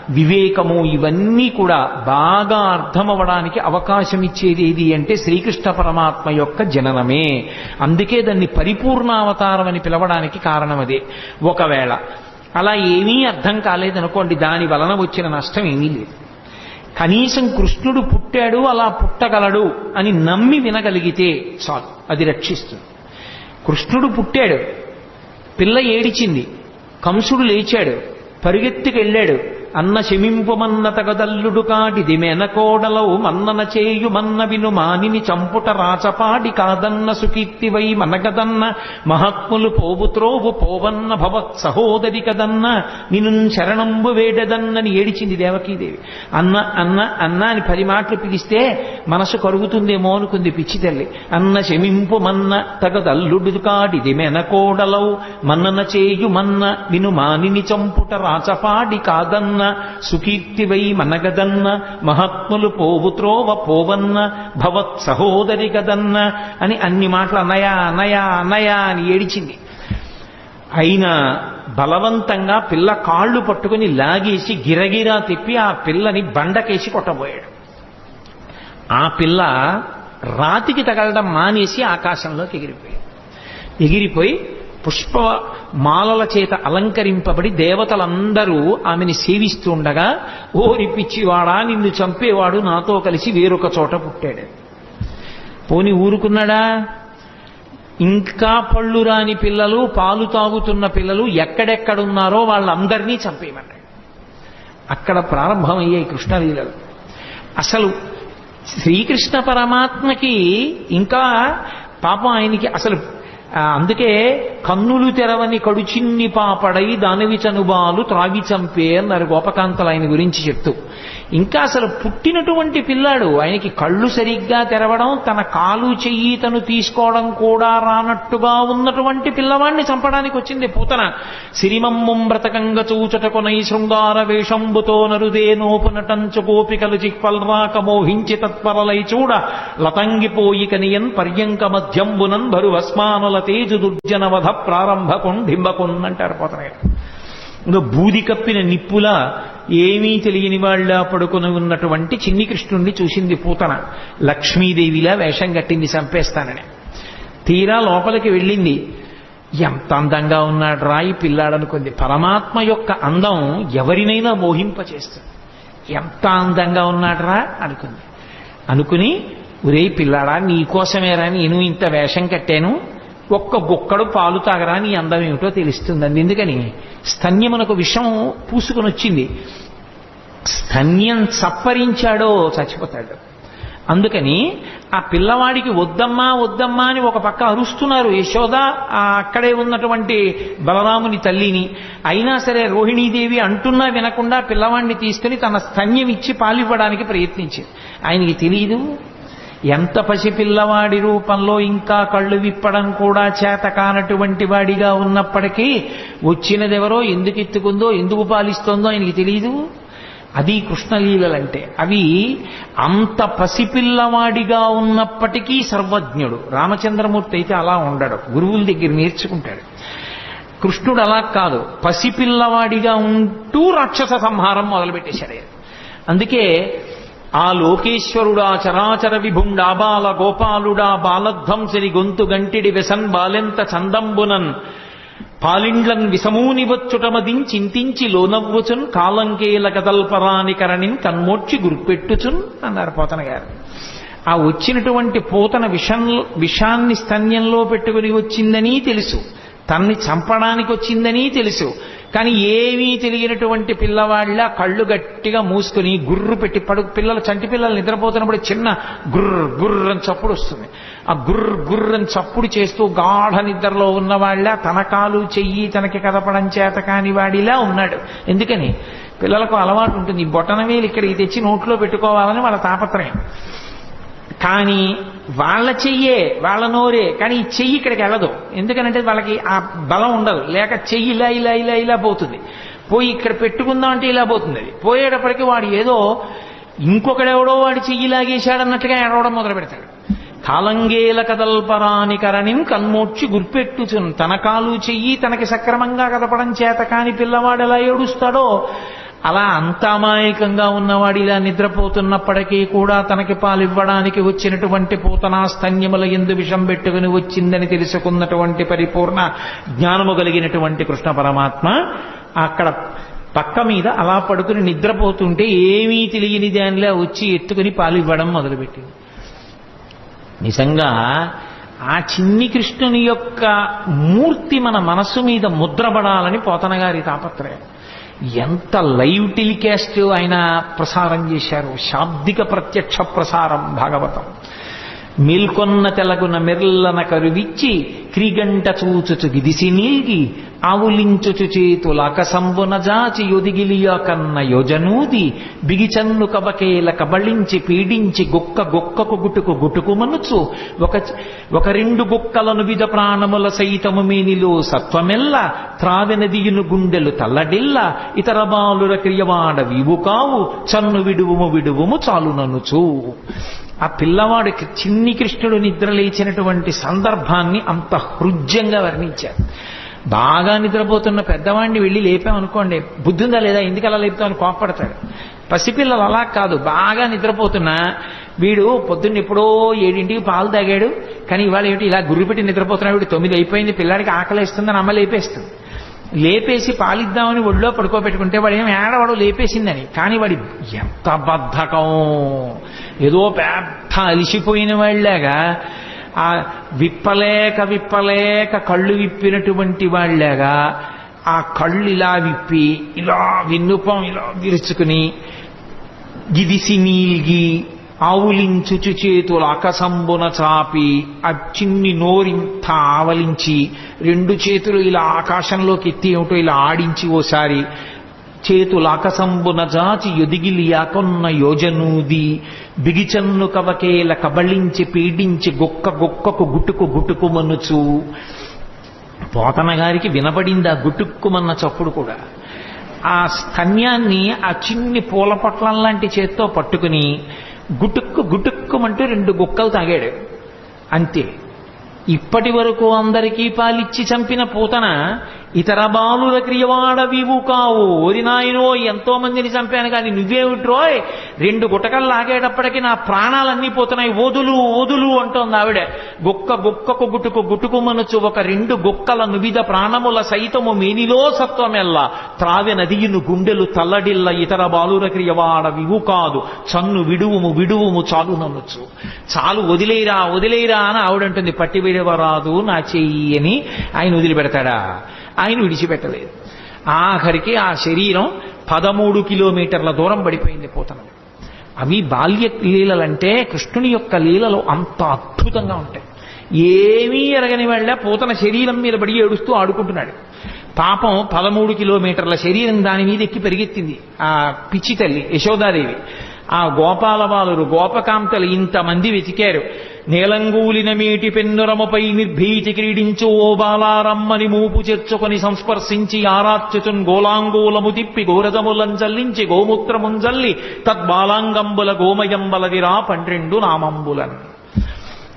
Speaker 1: వివేకము ఇవన్నీ కూడా బాగా అర్థమవడానికి అవకాశం ఇచ్చేది ఏది అంటే శ్రీకృష్ణ పరమాత్మ యొక్క జననమే. అందుకే దాన్ని పరిపూర్ణావతారం అని పిలవడానికి కారణం అదే. ఒకవేళ అలా ఏమీ అర్థం కాలేదనుకోండి, దాని వలన వచ్చిన నష్టం ఏమీ లేదు. కనీసం కృష్ణుడు పుట్టాడు, అలా పుట్టగలడు అని నమ్మి వినగలిగితే చాలు, అది రక్షిస్తుంది. కృష్ణుడు పుట్టాడు, పిల్ల ఏడిచింది, కంసుడు లేచాడు, పరిగెత్తుకెళ్ళాడు. అన్న శమింపుమన్న తగదల్లుడు కాడిది మెనకోడలవు మన్నన చేయు మన్న విను మానిని చంపుట రాచపాడి కాదన్న సుకీర్తివై మనగదన్న మహాత్ములు పోవుత్రోవు పోవన్న భవత్ సహోదరి కదన్న నిను శరణంబు వేడదన్నని ఏడిచింది దేవకీదేవి. అన్న అన్న అన్న అని 10 మాటలు పిలిస్తే మనసు కరుగుతుందేమో అనుకుంది పిచ్చి తల్లి. అన్న శమింపు మన్న తగదల్లుడు కాడిది మెనకోడలవు మన్నన చేయు మన్న విను మానిని చంపుట రాచపాడి కాదన్న సుకీర్తివై మనగదన్న మహాత్ములు పోవుత్రోవ పోవన్న భవత్ సహోదరి గదన్న అని అన్ని మాటలు అన్నయా అన్నయా అన్నయా అని ఏడిచింది. అయినా బలవంతంగా పిల్ల కాళ్ళు పట్టుకుని లాగేసి గిరగిరా తిప్పి ఆ పిల్లని బండకేసి కొట్టబోయాడు. ఆ పిల్ల రాతికి తగలడం మానేసి ఆకాశంలోకి ఎగిరిపోయి పుష్ప మాలల చేత అలంకరింపబడి దేవతలందరూ ఆమెని సేవిస్తుండగా, ఓరి పిచ్చివాడా, నిన్ను చంపేవాడు నాతో కలిసి వేరొక చోట పుట్టాడు. పోని ఊరుకున్నాడా? ఇంకా పళ్ళు రాని పిల్లలు, పాలు తాగుతున్న పిల్లలు ఎక్కడెక్కడున్నారో వాళ్ళందరినీ చంపేయమన్నాడు. అక్కడ ప్రారంభమయ్యాయి కృష్ణలీలలు. అసలు శ్రీకృష్ణ పరమాత్మకి ఇంకా పాపం ఆయనకి అసలు అందుకే కన్నులు తెరవని కడుచిన్ని పాపడై దానవి చనుబాలు త్రాగి చంపే అన్నారు గోపకాంతలు ఆయన గురించి చెప్తూ. ఇంకా అసలు పుట్టినటువంటి పిల్లాడు, ఆయనకి కళ్ళు సరిగ్గా తెరవడం, తన కాలు చెయ్యి తను తీసుకోవడం కూడా రానట్టుగా ఉన్నటువంటి పిల్లవాడిని చంపడానికి వచ్చింది పూతన. సిరిమమ్మం బ్రతకంగ చూచటకొనై శృంగార వేషంబుతో నరుదే నోపునటంచు గోపికలు చిక్పల్రాక మోహించి తత్పరలై చూడ లతంగిపోయి కనియన్ పర్యంక మధ్యంబునన్ భరు వస్మానుల తేజు దుర్జనవధ ప్రారంభ కొండింబకొన్నంటారు పోతన. ఇంకా బూది కప్పిన నిప్పులా ఏమీ తెలియని వాళ్ళ పడుకుని ఉన్నటువంటి చిన్ని కృష్ణుణ్ణి చూసింది పూతన. లక్ష్మీదేవిలా వేషం కట్టింది చంపేస్తానని. తీరా లోపలికి వెళ్ళింది. ఎంత అందంగా ఉన్నాడు రాయి పిల్లాడనుకుంది. పరమాత్మ యొక్క అందం ఎవరినైనా మోహింపచేస్తుంది. ఎంత అందంగా ఉన్నాడు రా అనుకుంది. అనుకుని ఒరే పిల్లాడా నీకోసమేరా నేను ఇంత వేషం కట్టాను, ఒక్క గుక్కడు పాలు తాగరా నీ అందం ఏమిటో తెలుస్తుందండి. ఎందుకని స్తన్యమునకు విషం పూసుకొని వచ్చింది, స్తన్యం చప్పరించాడో చచ్చిపోతాడు. అందుకని ఆ పిల్లవాడికి వద్దమ్మా వద్దమ్మా అని ఒక పక్క అరుస్తున్నారు యశోద, అక్కడే ఉన్నటువంటి బలరాముని తల్లిని. అయినా సరే రోహిణీదేవి అంటున్నా వినకుండా పిల్లవాడిని తీసుకుని తన స్తన్యం ఇచ్చి పాలివ్వడానికి ప్రయత్నించింది. ఆయనకి తెలియదు ఎంత పసిపిల్లవాడి రూపంలో ఇంకా కళ్ళు విప్పడం కూడా చేత కానటువంటి వాడిగా ఉన్నప్పటికీ వచ్చినదెవరో, ఎందుకు ఎత్తుకుందో, ఎందుకు పాలిస్తోందో ఆయనకి తెలియదు. అది కృష్ణలీలలంటే. అవి అంత పసిపిల్లవాడిగా ఉన్నప్పటికీ సర్వజ్ఞుడు. రామచంద్రమూర్తి అయితే అలా ఉండడు, గురువుల దగ్గర నేర్చుకుంటాడు. కృష్ణుడు అలా కాదు, పసిపిల్లవాడిగా ఉంటూ రాక్షస సంహారం మొదలుపెట్టేశాడు. అందుకే ఆ లోకేశ్వరుడా చరాచర విభుండా బాల గోపాలుడా బాలధ్వంసరి గొంతు గంటిడి వెసన్ బాలెంత చందంబునన్ పాలిండ్లన్ విసమూని వచ్చుటమదించింతించి లోనవ్వుచున్ కాలంకేల కదల్పరాని కరణిన్ కన్మోడ్చి గుర్పెట్టుచున్ అన్నారు పోతన గారు. ఆ వచ్చినటువంటి పూతన విషాన్ని స్తన్యంలో పెట్టుకుని వచ్చిందని తెలుసు, తన్ని చంపడానికి వచ్చిందని తెలుసు. కానీ ఏమీ తెలియనటువంటి పిల్లవాళ్ళ కళ్ళు గట్టిగా మూసుకుని గుర్రు పెట్టి పిల్లలు, చంటి పిల్లలు నిద్రపోతున్నప్పుడు చిన్న గుర్ర గుర్రని చప్పుడు వస్తుంది. ఆ గుర్రని చప్పుడు చేస్తూ గాఢ నిద్రలో ఉన్నవాళ్ళ తన కాలు చెయ్యి తనకి కదపడం చేత కాని వాడిలా ఉన్నాడు. ఎందుకని పిల్లలకు అలవాటు ఉంటుంది, ఈ బొటనవేలు ఇక్కడికి తెచ్చి నోట్లో పెట్టుకోవాలని వాళ్ళ తాపత్రయం. కానీ వాళ్ళ చెయ్యే వాళ్ళ నోరే, కానీ ఈ చెయ్యి ఇక్కడికి వెళ్ళదు. ఎందుకనంటే వాళ్ళకి ఆ బలం ఉండదు, లేక చెయ్యి ఇలా ఇలా ఇలా ఇలా పోతుంది. పోయి ఇక్కడ పెట్టుకుందాం అంటే ఇలా పోతుంది. అది పోయేటప్పటికి వాడు ఏదో ఇంకొకడెవడో వాడి చెయ్యి లాగేశాడన్నట్టుగా ఏడవడం మొదలు పెడతాడు. కాలంగేల కదల్పరాని కరణిం కన్మోడ్చి గుర్పెట్టుచున్. తన కాలు చెయ్యి తనకి సక్రమంగా కదపడం చేత కాని పిల్లవాడు ఎలా ఏడుస్తాడో అలా అంత అమాయకంగా ఉన్నవాడు ఇలా నిద్రపోతున్నప్పటికీ కూడా తనకి పాలివ్వడానికి వచ్చినటువంటి పూతనా స్తన్యముల యందు విషం పెట్టుకుని వచ్చిందని తెలుసుకున్నటువంటి పరిపూర్ణ జ్ఞానము కలిగినటువంటి కృష్ణ పరమాత్మ అక్కడ పక్క మీద అలా పడుకుని నిద్రపోతుంటే ఏమీ తెలియని దానిలా వచ్చి ఎత్తుకుని పాలివ్వడం మొదలుపెట్టింది. నిజంగా ఆ చిన్ని కృష్ణుని యొక్క మూర్తి మన మనస్సు మీద ముద్రపడాలని పోతన గారి తాపత్రయం. ఎంత లైవ్ టెలికాస్ట్ ఆయన ప్రసారం చేశారు, శాబ్దిక ప్రత్యక్ష ప్రసారం భాగవతం. మేల్కొన్న తెలగున మెర్లన కరువిచ్చి క్రీగంట చూచుచు గిదిసి నీల్గి ఆవులించుచు చేతులాకసంబున జాచి యొదిగిలియ కన్న యోజనూది బిగిచన్ను కబకేల కబళించి పీడించి గొక్కకు గుటుకు గుటుకు మనుచు ఒక రెండు గుక్కలను విధ ప్రాణముల సైతము మేనిలో సత్వమెల్ల త్రావెనదియును గుండెలు తల్లడిల్ల ఇతర బాలుర క్రియవాడ వీవు కావు చన్ను విడువుము చాలుననుచు. ఆ పిల్లవాడు చిన్ని కృష్ణుడు నిద్రలేచినటువంటి సందర్భాన్ని అంత హృద్యంగా వర్ణించారు. బాగా నిద్రపోతున్న పెద్దవాడిని వెళ్ళి లేపామనుకోండి, బుద్ధి ఉందా లేదా, ఎందుకు అలా లేపుతామని కోప్పడతాడు. పసిపిల్లలు అలా కాదు, బాగా నిద్రపోతున్నా వీడు పొద్దున్న ఎప్పుడో 7ంటికి పాలు తాగాడు, కానీ ఇవాళ ఏమిటి ఇలా గుర్రు పెట్టి నిద్రపోతున్నాడు, వీడు 9 అయిపోయింది, పిల్లాడికి ఆకలేస్తుందని అమ్మ లేపేస్తుంది. లేపేసి పాలిద్దామని ఒళ్ళో పడుకోబెట్టుకుంటే వాడు ఏం ఏడవాడు లేపేసిందని. కానీ వాడి ఎంత బద్ధకం, ఏదో పెద్ద అలిసిపోయిన వాళ్ళలాగా ఆ విప్పలేక కళ్ళు విప్పినటువంటి వాళ్ళలాగా ఆ కళ్ళు ఇలా విప్పి ఇలా విన్నుపం ఇలా విరుచుకుని గిదిసి నీల్గి ఆవులించుచు చేతులు అకసంబున చాపి ఆ చిన్ని నోరింత ఆవలించి 2 చేతులు ఇలా ఆకాశంలోకి ఎత్తి ఏమిటో ఇలా ఆడించి ఓసారి చేతులు ఆకసంబున జాచి యొదిగిలియాకొన్న యోజనూది బిగిచన్ను కవకేల కబళించి పీడించి గొక్కకు గుటుకు మనుచు. పోతన గారికి వినపడింది ఆ గుటుక్కుమన్న చప్పుడు కూడా. ఆ స్తన్యాన్ని ఆ చిన్ని పూల పొట్లం లాంటి చేత్తో పట్టుకుని గుటుక్కుమంటూ 2 గుక్కలు తాగాడు అంతే. ఇప్పటి వరకు అందరికీ పాలిచ్చి చంపిన పూతన ఇతర బాలుల క్రియవాడవివు కావు. ఓరి నాయనో, ఎంతో మందిని చంపాను కానీ నువ్వేమిట్రోయ్ 2 గుటకలు లాగేటప్పటికీ నా ప్రాణాలన్నీ పోతున్నాయి, వదులు వదులు అంటోంది ఆవిడ. గుక్కకు గుటుకు మనచు ఒక 2 గుక్కల నువిద ప్రాణముల సైతము మేనిలో సత్వమెల్ల త్రావె నదియును గుండెలు తల్లడిల్ల ఇతర బాలుల క్రియవాడవివు కాదు. చన్ను విడువుము చాలు నన్నొచ్చు. చాలు, వదిలేరా వదిలేరా అని ఆవిడంటుంది. పట్టి విడవరాదు నా చెయ్యి అని ఆయన వదిలిపెడతాడా? ఆయన విడిచిపెట్టలేదు. ఆఖరికి ఆ శరీరం 13 కిలోమీటర్ల దూరం పడిపోయింది పూతనది. అవి బాల్య లీలలంటే కృష్ణుని యొక్క లీలలు అంత అద్భుతంగా ఉంటాయి. ఏమీ ఎరగని వాళ్ళ పూతన శరీరం మీద పడి ఏడుస్తూ ఆడుకుంటున్నాడు. పాపం 13 కిలోమీటర్ల శరీరం దాని మీద ఎక్కి పెరిగెత్తింది ఆ పిచ్చి తల్లి యశోదాదేవి. ఆ గోపాల బాలురు గోపకాంతలు ఇంతమంది వెతికారు. నేలంగూలిన మేటి పెన్నురమపై నిర్భీతి క్రీడించు ఓ బాలారమ్మని మూపు చేర్చుకొని సంస్పర్శించి ఆరాత్యుచున్ గోలాంగూలము తిప్పి గోరజములంజల్లించి గోమూత్రముంజల్లి తద్బాలాంగంబుల గోమయంబలదిరా 12 నామంబులన్.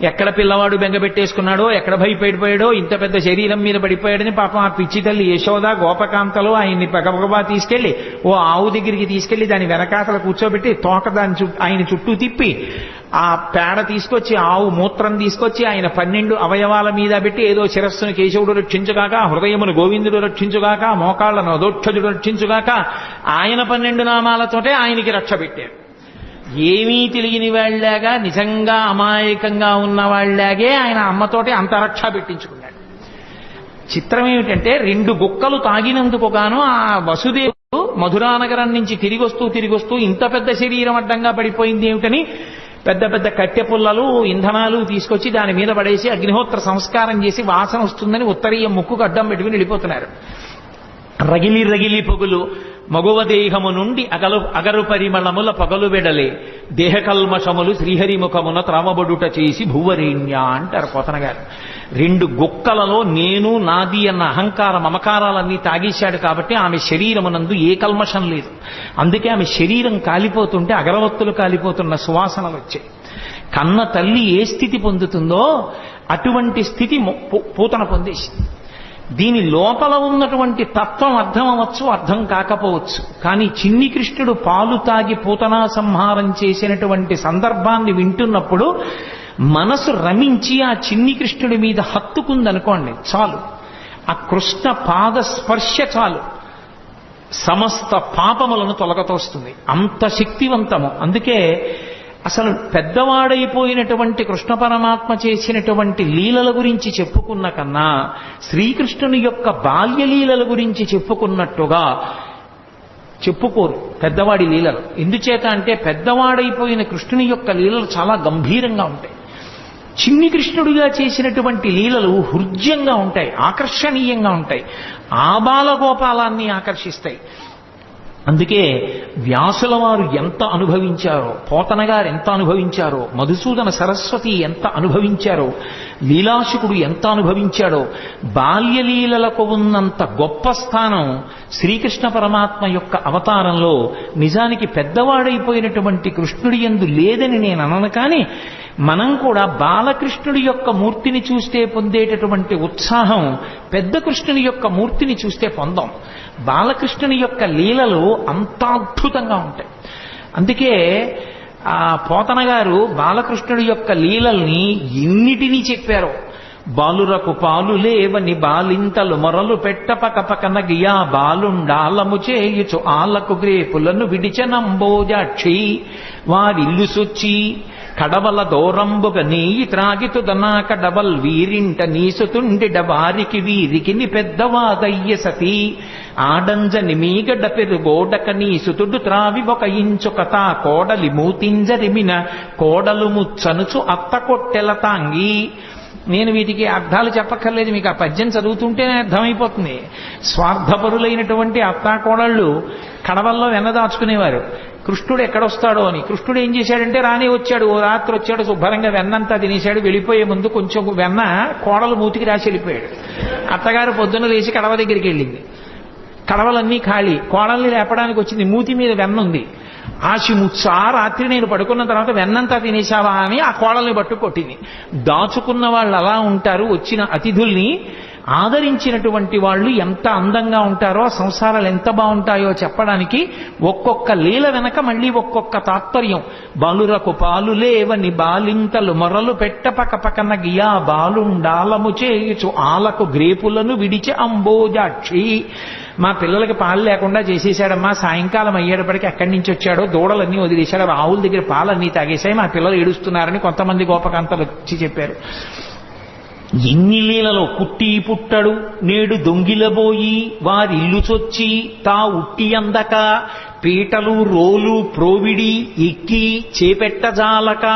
Speaker 1: ఎక్కడ పిల్లవాడు బెంగపెట్టేసుకున్నాడో, ఎక్కడ భయపడిపోయాడో, ఇంత పెద్ద శరీరం మీద పడిపోయాడని పాపం ఆ పిచ్చి తల్లి యశోద గోపకాంతలో ఆయన్ని గబగబా తీసుకెళ్లి ఓ ఆవు దగ్గరికి తీసుకెళ్లి దాని వెనకాతల కూర్చోబెట్టి తోక దాని ఆయన చుట్టూ తిప్పి ఆ పేడ తీసుకొచ్చి ఆవు మూత్రం తీసుకొచ్చి ఆయన 12 అవయవాల మీద పెట్టి ఏదో శిరస్సును కేశవుడు రక్షించుగాక, హృదయమును గోవిందుడు రక్షించుగాక, మోకాళ్లను అదోక్షజుడు రక్షించుగాక, ఆయన 12 నామాలతోటే ఆయనకి రక్ష పెట్టారు. ఏమీ తెలియని వాళ్ళగా, నిజంగా అమాయకంగా ఉన్న వాళ్ళలాగే ఆయన అమ్మతోటి అంత రక్ష పెట్టించుకున్నాడు. చిత్రం ఏమిటంటే 2 గుక్కలు తాగినందుకు గాను ఆ వసుదేవుడు మధురానగరం నుంచి తిరిగొస్తూ ఇంత పెద్ద శరీరం అడ్డంగా పడిపోయింది ఏమిటని పెద్ద పెద్ద కట్టె పుల్లలు ఇంధనాలు తీసుకొచ్చి దాని మీద పడేసి అగ్నిహోత్ర సంస్కారం చేసి వాసన వస్తుందని ఉత్తరీయ ముక్కుకు అడ్డం పెట్టుకుని వెళ్ళిపోతున్నారు. రగిలి పొగులు మగువ దేహము నుండి అగరు పరిమళముల పగలు వెడలే దేహకల్మషములు శ్రీహరిముఖమున త్రామబడుట చేసి భూవరేణ్య అంటారు పోతన గారు. 2 గుక్కలలో నేను నాది అన్న అహంకార మమకారాలన్నీ తాగేశాడు కాబట్టి ఆమె శరీరమునందు ఏ కల్మషం లేదు. అందుకే ఆమె శరీరం కాలిపోతుంటే అగరవత్తులు కాలిపోతున్న సువాసనలు వచ్చాయి. కన్న తల్లి ఏ స్థితి పొందుతుందో అటువంటి స్థితి పూతన పొందేసింది. దీని లోపల ఉన్నటువంటి తత్వం అర్థం అవ్వచ్చు, అర్థం కాకపోవచ్చు. కానీ చిన్ని కృష్ణుడు పాలు తాగి పూతనా సంహారం చేసినటువంటి సందర్భాన్ని వింటున్నప్పుడు మనసు రమించి ఆ చిన్ని కృష్ణుడి మీద హత్తుకుందనుకోండి, చాలు. ఆ కృష్ణ పాద స్పర్శ చాలు సమస్త పాపములను తొలగతోస్తుంది. అంత శక్తివంతము. అందుకే అసలు పెద్దవాడైపోయినటువంటి కృష్ణ పరమాత్మ చేసినటువంటి లీలల గురించి చెప్పుకున్న కన్నా శ్రీకృష్ణుని యొక్క బాల్యలీలల గురించి చెప్పుకున్నట్టుగా చెప్పుకోరు పెద్దవాడి లీలలు. ఎందుచేత అంటే పెద్దవాడైపోయిన కృష్ణుని యొక్క లీలలు చాలా గంభీరంగా ఉంటాయి. చిన్ని కృష్ణుడిగా చేసినటువంటి లీలలు హృద్యంగా ఉంటాయి, ఆకర్షణీయంగా ఉంటాయి, ఆబాలగోపాలాన్ని ఆకర్షిస్తాయి. అందుకే వ్యాసుల వారు ఎంత అనుభవించారో, పోతన గారు ఎంత అనుభవించారో, మధుసూదన సరస్వతి ఎంత అనుభవించారో, లీలాశుకుడు ఎంత అనుభవించాడో, బాల్యలీలలకు ఉన్నంత గొప్ప స్థానం శ్రీకృష్ణ పరమాత్మ యొక్క అవతారంలో నిజానికి పెద్దవాడైపోయినటువంటి కృష్ణుడి యందు లేదని నేను అనను. కానీ మనం కూడా బాలకృష్ణుడి యొక్క మూర్తిని చూస్తే పొందేటటువంటి ఉత్సాహం పెద్ద కృష్ణుని యొక్క మూర్తిని చూస్తే పొందాం. బాలకృష్ణుని యొక్క లీలలు అంత అద్భుతంగా ఉంటాయి. అందుకే ఆ పోతన గారు బాలకృష్ణుడి యొక్క లీలల్ని ఎన్నిటినీ చెప్పారో. బాలురకు పాలు లేవని బాలింతలు మొరలు పెట్టపకపకన గియా బాలుండాలము చేయుచు ఆలకు గ్రేపులను విడిచనంబోజాక్షి వారిల్లు సొచ్చి కడవల దూరంబుగ నీయి త్రాగితుదనా కడవల్ వీరింట నీసుతుండిడ వారికి వీరికి ని పెద్దవాదయ్య సతీ ఆడంజని మీగడ పెరుగోడక నీసుతుడు త్రావి ఒక ఇంచుకత కోడలి మూతింజరిమిన కోడలు ముచ్చనుచు అత్త కొట్టెల తాంగి. నేను వీటికి అర్థాలు చెప్పక్కర్లేదు, మీకు ఆ పద్యం చదువుతుంటేనే అర్థమైపోతుంది. స్వార్థపరులైనటువంటి అత్తాకోడళ్ళు కడవల్లో వెన్నదాచుకునేవారు. కృష్ణుడు ఎక్కడొస్తాడో అని. కృష్ణుడు ఏం చేశాడంటే రానే వచ్చాడు, ఓ రాత్రి వచ్చాడు, శుభ్రంగా వెన్నంతా తినేశాడు. వెళ్ళిపోయే ముందు కొంచెం వెన్న కోడలు మూతికి రాసి వెళ్ళిపోయాడు. అత్తగారు పొద్దున్న లేచి కడవ దగ్గరికి వెళ్ళింది. కడవలన్నీ ఖాళీ. కోడల్ని లేపడానికి వచ్చింది, మూతి మీద వెన్న ఉంది. ఆశిముత్సా రాత్రి నేను పడుకున్న తర్వాత వెన్నంతా తినేశావా అని ఆ కోడల్ని పట్టు కొట్టింది. దాచుకున్న వాళ్ళు అలా ఉంటారు. వచ్చిన అతిథుల్ని ఆదరించినటువంటి వాళ్ళు ఎంత అందంగా ఉంటారో, ఆ సంసారాలు ఎంత బాగుంటాయో చెప్పడానికి ఒక్కొక్క లీల వెనక మళ్ళీ ఒక్కొక్క తాత్పర్యం. బాలురకు పాలు లేవని బాలింతలు మొరలు పెట్ట పక పక్కన గియా బాలుండాలము చేయుచు ఆలకు గ్రేపులను విడిచి అంబోజాక్షి. మా పిల్లలకి పాలు లేకుండా చేసేసాడమ్మా, సాయంకాలం అయ్యేటప్పటికి ఎక్కడి నుంచి వచ్చాడో దూడలన్నీ వదిలేశాడు, ఆవుల దగ్గర పాలన్నీ తాగేశాయి, మా పిల్లలు ఏడుస్తున్నారని కొంతమంది గోపకాంతలు వచ్చి చెప్పారు. ఎన్ని లీలలో పుట్టి పుట్టడు నేడు దొంగిలబోయి వారిల్లు చొచ్చి తా ఉట్టి అందక పీటలు రోలు ప్రోవిడి ఎక్కి చేపెట్టజాలక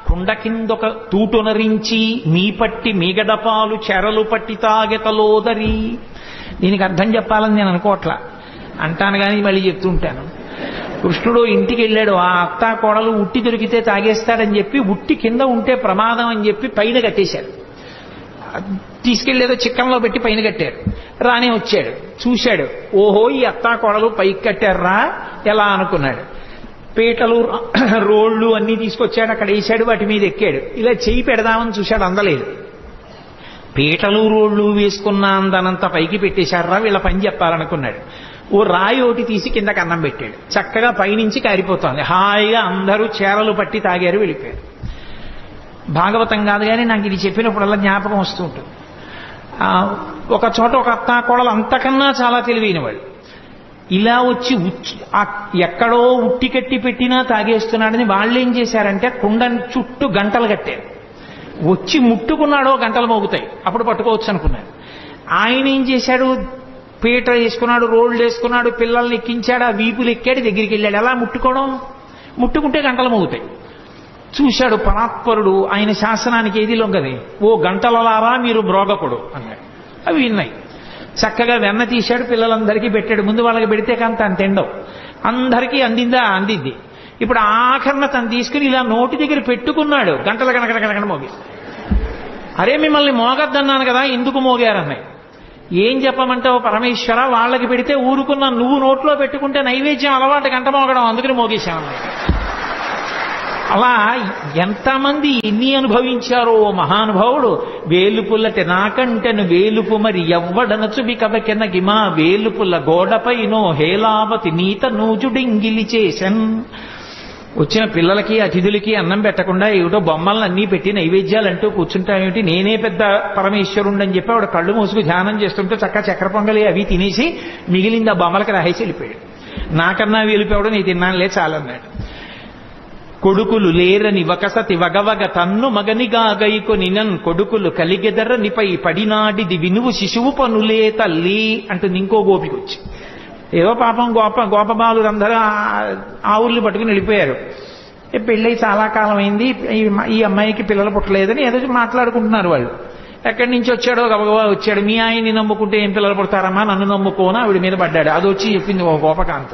Speaker 1: కుండ కిందొక తూటునరించి మీ పట్టి మీగడపాలు చెరలు పట్టి తాగెతలోదరి. దీనికి అర్థం చెప్పాలని నేను అనుకోవట్లా, అంటాను కానీ మళ్ళీ చెప్తుంటాను. కృష్ణుడు ఇంటికి వెళ్ళాడు, ఆ అత్తా కోడలు ఉట్టి దొరికితే తాగేస్తాడని చెప్పి ఉట్టి కింద ఉంటే ప్రమాదం అని చెప్పి పైన కట్టేశాడు. తీసుకెళ్లేదో చిక్కంలో పెట్టి పైన కట్టారు. రానే వచ్చాడు, చూశాడు, ఓహో ఈ అత్తా కోడలు పైకి కట్టారా ఎలా అనుకున్నాడు. పీటలు రోళ్లు అన్నీ తీసుకొచ్చాడు, అక్కడ వేసాడు, వాటి మీద ఎక్కాడు. ఇలా చెయ్యి పెడదామని చూశాడు, అందలేదు. పీటలు రోళ్లు వేసుకున్న అందనంత పైకి పెట్టేశారా, వీళ్ళ పని చెప్పాలనుకున్నాడు. ఓ రాయి ఒకటి తీసి కిందకి అన్నం పెట్టాడు, చక్కగా పైనుంచి కారిపోతోంది. హాయిగా అందరూ చేరలు పట్టి తాగారు, వెళ్ళిపోయారు. భాగవతం కాదు కానీ నాకు ఇది చెప్పినప్పుడల్లా జ్ఞాపకం వస్తూ ఉంటుంది. ఒక చోట ఒక అత్తా కోడలు అంతకన్నా చాలా తెలివైన వాళ్ళు ఇలా వచ్చి ఎక్కడో ఉట్టి కట్టి పెట్టినా తాగేస్తున్నాడని వాళ్ళు ఏం చేశారంటే కుండ చుట్టూ గంటలు కట్టారు. వచ్చి ముట్టుకున్నాడో గంటలు మోగుతాయి, అప్పుడు పట్టుకోవచ్చు అనుకున్నాడు. ఆయన ఏం చేశాడు, పీట వేసుకున్నాడు, రోడ్లు వేసుకున్నాడు, పిల్లల్ని ఎక్కించాడు, ఆ వీపులు ఎక్కాడు, దగ్గరికి వెళ్ళాడు. ఎలా ముట్టుకోవడం, ముట్టుకుంటే గంటలు మోగుతాయి. చూశాడు పరాత్పరుడు, ఆయన శాసనానికి ఏది లొంగది. ఓ గంటలలారా మీరు మ్రోగకుడు అన్నాడు. అవి విన్నాయి. చక్కగా వెన్న తీశాడు, పిల్లలందరికీ పెట్టాడు. ముందు వాళ్ళకి పెడితే కాంత అంత ఎండవు, అందరికీ అందిందా, అందింది. ఇప్పుడు ఆఖరణ తను తీసుకుని ఇలా నోటి దగ్గర పెట్టుకున్నాడు, గంటల గనకన మోగి. అరే మిమ్మల్ని మోగద్దన్నాను కదా, ఎందుకు మోగారన్నాయి. ఏం చెప్పమంటావు పరమేశ్వర, వాళ్ళకి పెడితే ఊరుకున్నా, నువ్వు నోట్లో పెట్టుకుంటే నైవేద్యం అలవాటు గంట మోగడం, అందుకని మోగేశామన్నాయి. అలా ఎంతమంది ఎన్ని అనుభవించారో మహానుభావుడు. వేలుపుల్లటి నాకంటెను వేలుపు మరి ఎవ్వడనచు బికబకెన గిమా వేలుపుల్ల గోడపైనో హేలావతి నీత నూజుడింగిలి చేసన్. వచ్చిన పిల్లలకి అతిథులకి అన్నం పెట్టకుండా ఏమిటో బొమ్మలను అన్నీ పెట్టి నైవేద్యాలంటూ కూర్చుంటామేమిటి, నేనే పెద్ద పరమేశ్వరుండని చెప్పి ఆవిడ కళ్ళు మూసుకు ధ్యానం చేస్తుంటే చక్క చక్కెర పొంగలి అవి తినేసి మిగిలింది ఆ బొమ్మలకి రాహేసి వెళ్ళిపోయాడు. నాకన్నా వెళ్ళిపోవడం నీ తిన్నానులే చాలన్నాడు. కొడుకులు లేరని వకసతి వగవగ తన్ను మగనిగా గైకొనినన్ కొడుకులు కలిగెదర నిపై పడినాడిది వినువు శిశువు పనులే తల్లి అంటుంది ఇంకో గోపికొచ్చి. ఏదో పాపం గోపబాలురందరూ ఆవుల్ని పట్టుకుని వెళ్ళిపోయారు. పెళ్ళై చాలా కాలం అయింది, ఈ అమ్మాయికి పిల్లలు పుట్టలేదని ఏదో మాట్లాడుకుంటున్నారు వాళ్ళు. ఎక్కడి నుంచి వచ్చాడో గబగబా వచ్చాడు. మీ ఆయన్ని నమ్ముకుంటే ఏం పిల్లలు పుడతారమ్మా, నన్ను నమ్ముకోనా ఆవిడ మీద పడ్డాడు. అది వచ్చి చెప్పింది ఓ గోపకాంత.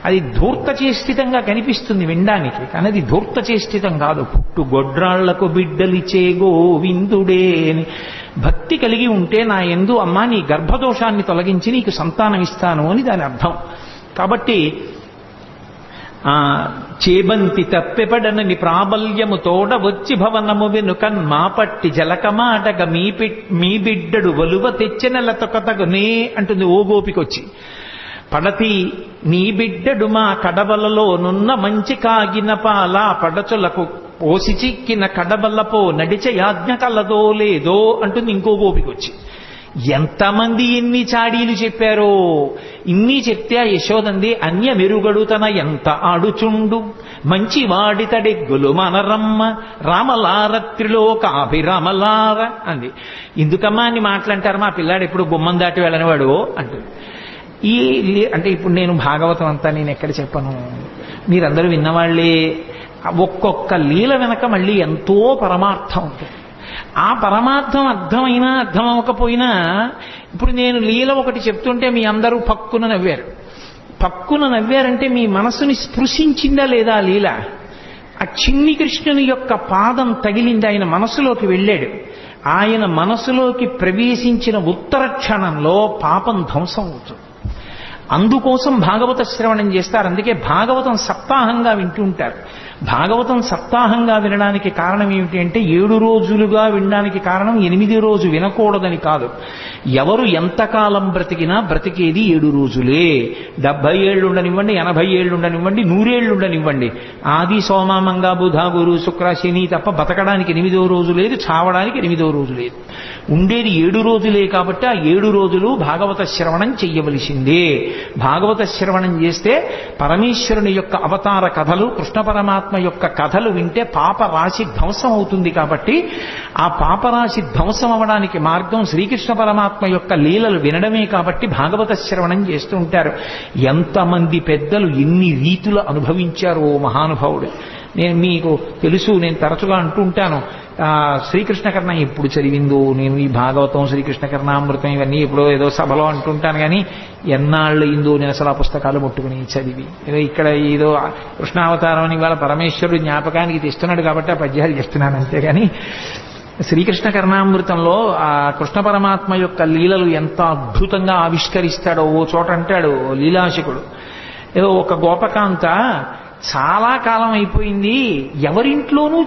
Speaker 1: అది ధూర్తచేష్టితంగా కనిపిస్తుంది వినడానికి, కానీ అది ధూర్తచేష్టితం కాదు. పుట్టు గొడ్రాళ్లకు బిడ్డలిచే గోవిందుడే అని భక్తి కలిగి ఉంటే నా యందు అమ్మా నీ గర్భదోషాన్ని తొలగించి నీకు సంతానం ఇస్తాను అని దాని అర్థం. కాబట్టి చేబంతి తప్పెపడనని ప్రాబల్యము తోడ వచ్చి భవనము వెనుకన్ మా పట్టి జలకమాటగ మీ బిడ్డడు వలువ తెచ్చెనలతొకతగునే అంటుంది ఓ గోపికొచ్చి. పడతి నీ బిడ్డడు మా కడవలలో నున్న మంచి కాగిన పాల పడచులకు పోసి చిక్కిన కడవలపో నడిచ యాజ్ఞ కలదో లేదో అంటుంది ఇంకో గోపికొచ్చి. ఎంతమంది ఎన్ని చాడీలు చెప్పారో. ఇన్ని చెప్తే ఆ యశోదంది అన్య మెరుగడు తన ఎంత ఆడుచుండు మంచి వాడితడెగ్గులు మనరమ్మ రామలారత్రిలోకాభిరామలార అంది. ఎందుకమ్మా అని మాట్లాంటారు, మా పిల్లాడు ఎప్పుడు గుమ్మం దాటి వెళ్ళనివాడు అంటుంది. అంటే ఇప్పుడు నేను భాగవతం అంతా నేను ఎక్కడ చెప్పను, మీరందరూ విన్నవాళ్లే. ఒక్కొక్క లీల వెనక మళ్ళీ ఎంతో పరమార్థం ఉంటుంది. ఆ పరమార్థం అర్థమైనా అర్థం అవ్వకపోయినా ఇప్పుడు నేను లీల ఒకటి చెప్తుంటే మీ అందరూ పక్కున నవ్వారు. పక్కున నవ్వారంటే మీ మనసుని స్పృశించిందా లేదా లీల? ఆ చిన్ని కృష్ణుని యొక్క పాదం తగిలింది, ఆయన మనసులోకి వెళ్ళాడు. ఆయన మనసులోకి ప్రవేశించిన ఉత్తర క్షణంలో పాపం ధ్వంసం అవుతుంది. అందుకోసం భాగవత శ్రవణం చేస్తారు. అందుకే భాగవతం సప్తాహంగా వింటూ ఉంటారు. భాగవతం సప్తాహంగా వినడానికి కారణం ఏమిటి అంటే 7 రోజులుగా వినడానికి కారణం 8 రోజు వినకూడదని కాదు. ఎవరు ఎంతకాలం బ్రతికినా బ్రతికేది 7 రోజులే. 70 ఏళ్ళు ఉండనివ్వండి, 80 ఏళ్ళు ఉండనివ్వండి, 100 ఏళ్ళు ఉండనివ్వండి. ఆది సోమ మంగ బుధ గురు శుక్ర శని తప్ప బతకడానికి 8వ రోజు లేదు, చావడానికి 8వ రోజు లేదు. ఉండేది 7 రోజులే. కాబట్టి ఆ 7 రోజులు భాగవత శ్రవణం చెయ్యవలసిందే. భాగవత శ్రవణం చేస్తే పరమేశ్వరుని యొక్క అవతార కథలు, కృష్ణ పరమాత్మ యొక్క కథలు వింటే పాపరాశి ధ్వంసం అవుతుంది. కాబట్టి ఆ పాపరాశి ధ్వంసం అవడానికి మార్గం శ్రీకృష్ణ పరమాత్మ యొక్క లీలలు వినడమే. కాబట్టి భాగవత శ్రవణం చేస్తూ ఉంటారు. ఎంతమంది పెద్దలు ఎన్ని రీతులు అనుభవించారు ఓ మహానుభావుడు. నేను మీకు తెలుసు, నేను తరచుగా అంటూ ఉంటాను, శ్రీకృష్ణ కర్ణ ఎప్పుడు చదివిందో నేను ఈ భాగవతం, శ్రీకృష్ణ కర్ణామృతం ఇవన్నీ ఎప్పుడో ఏదో సభలో అంటుంటాను. కానీ ఎన్నాళ్ళు అయిందో నేను అసలు ఆ పుస్తకాలు ముట్టుకుని చదివి. ఏదో ఇక్కడ ఏదో కృష్ణావతారం అని ఇవాళ పరమేశ్వరుడు జ్ఞాపకానికి తెస్తున్నాడు కాబట్టి ఆ పద్యాలు చేస్తున్నాను. అంతేగాని శ్రీకృష్ణ కర్ణామృతంలో ఆ కృష్ణ పరమాత్మ యొక్క లీలలు ఎంత అద్భుతంగా ఆవిష్కరిస్తాడో. ఓ చోట అంటాడు లీలాశకుడు, ఏదో ఒక గోపకాంత చాలా కాలం అయిపోయింది, ఎవరింట్లోనూ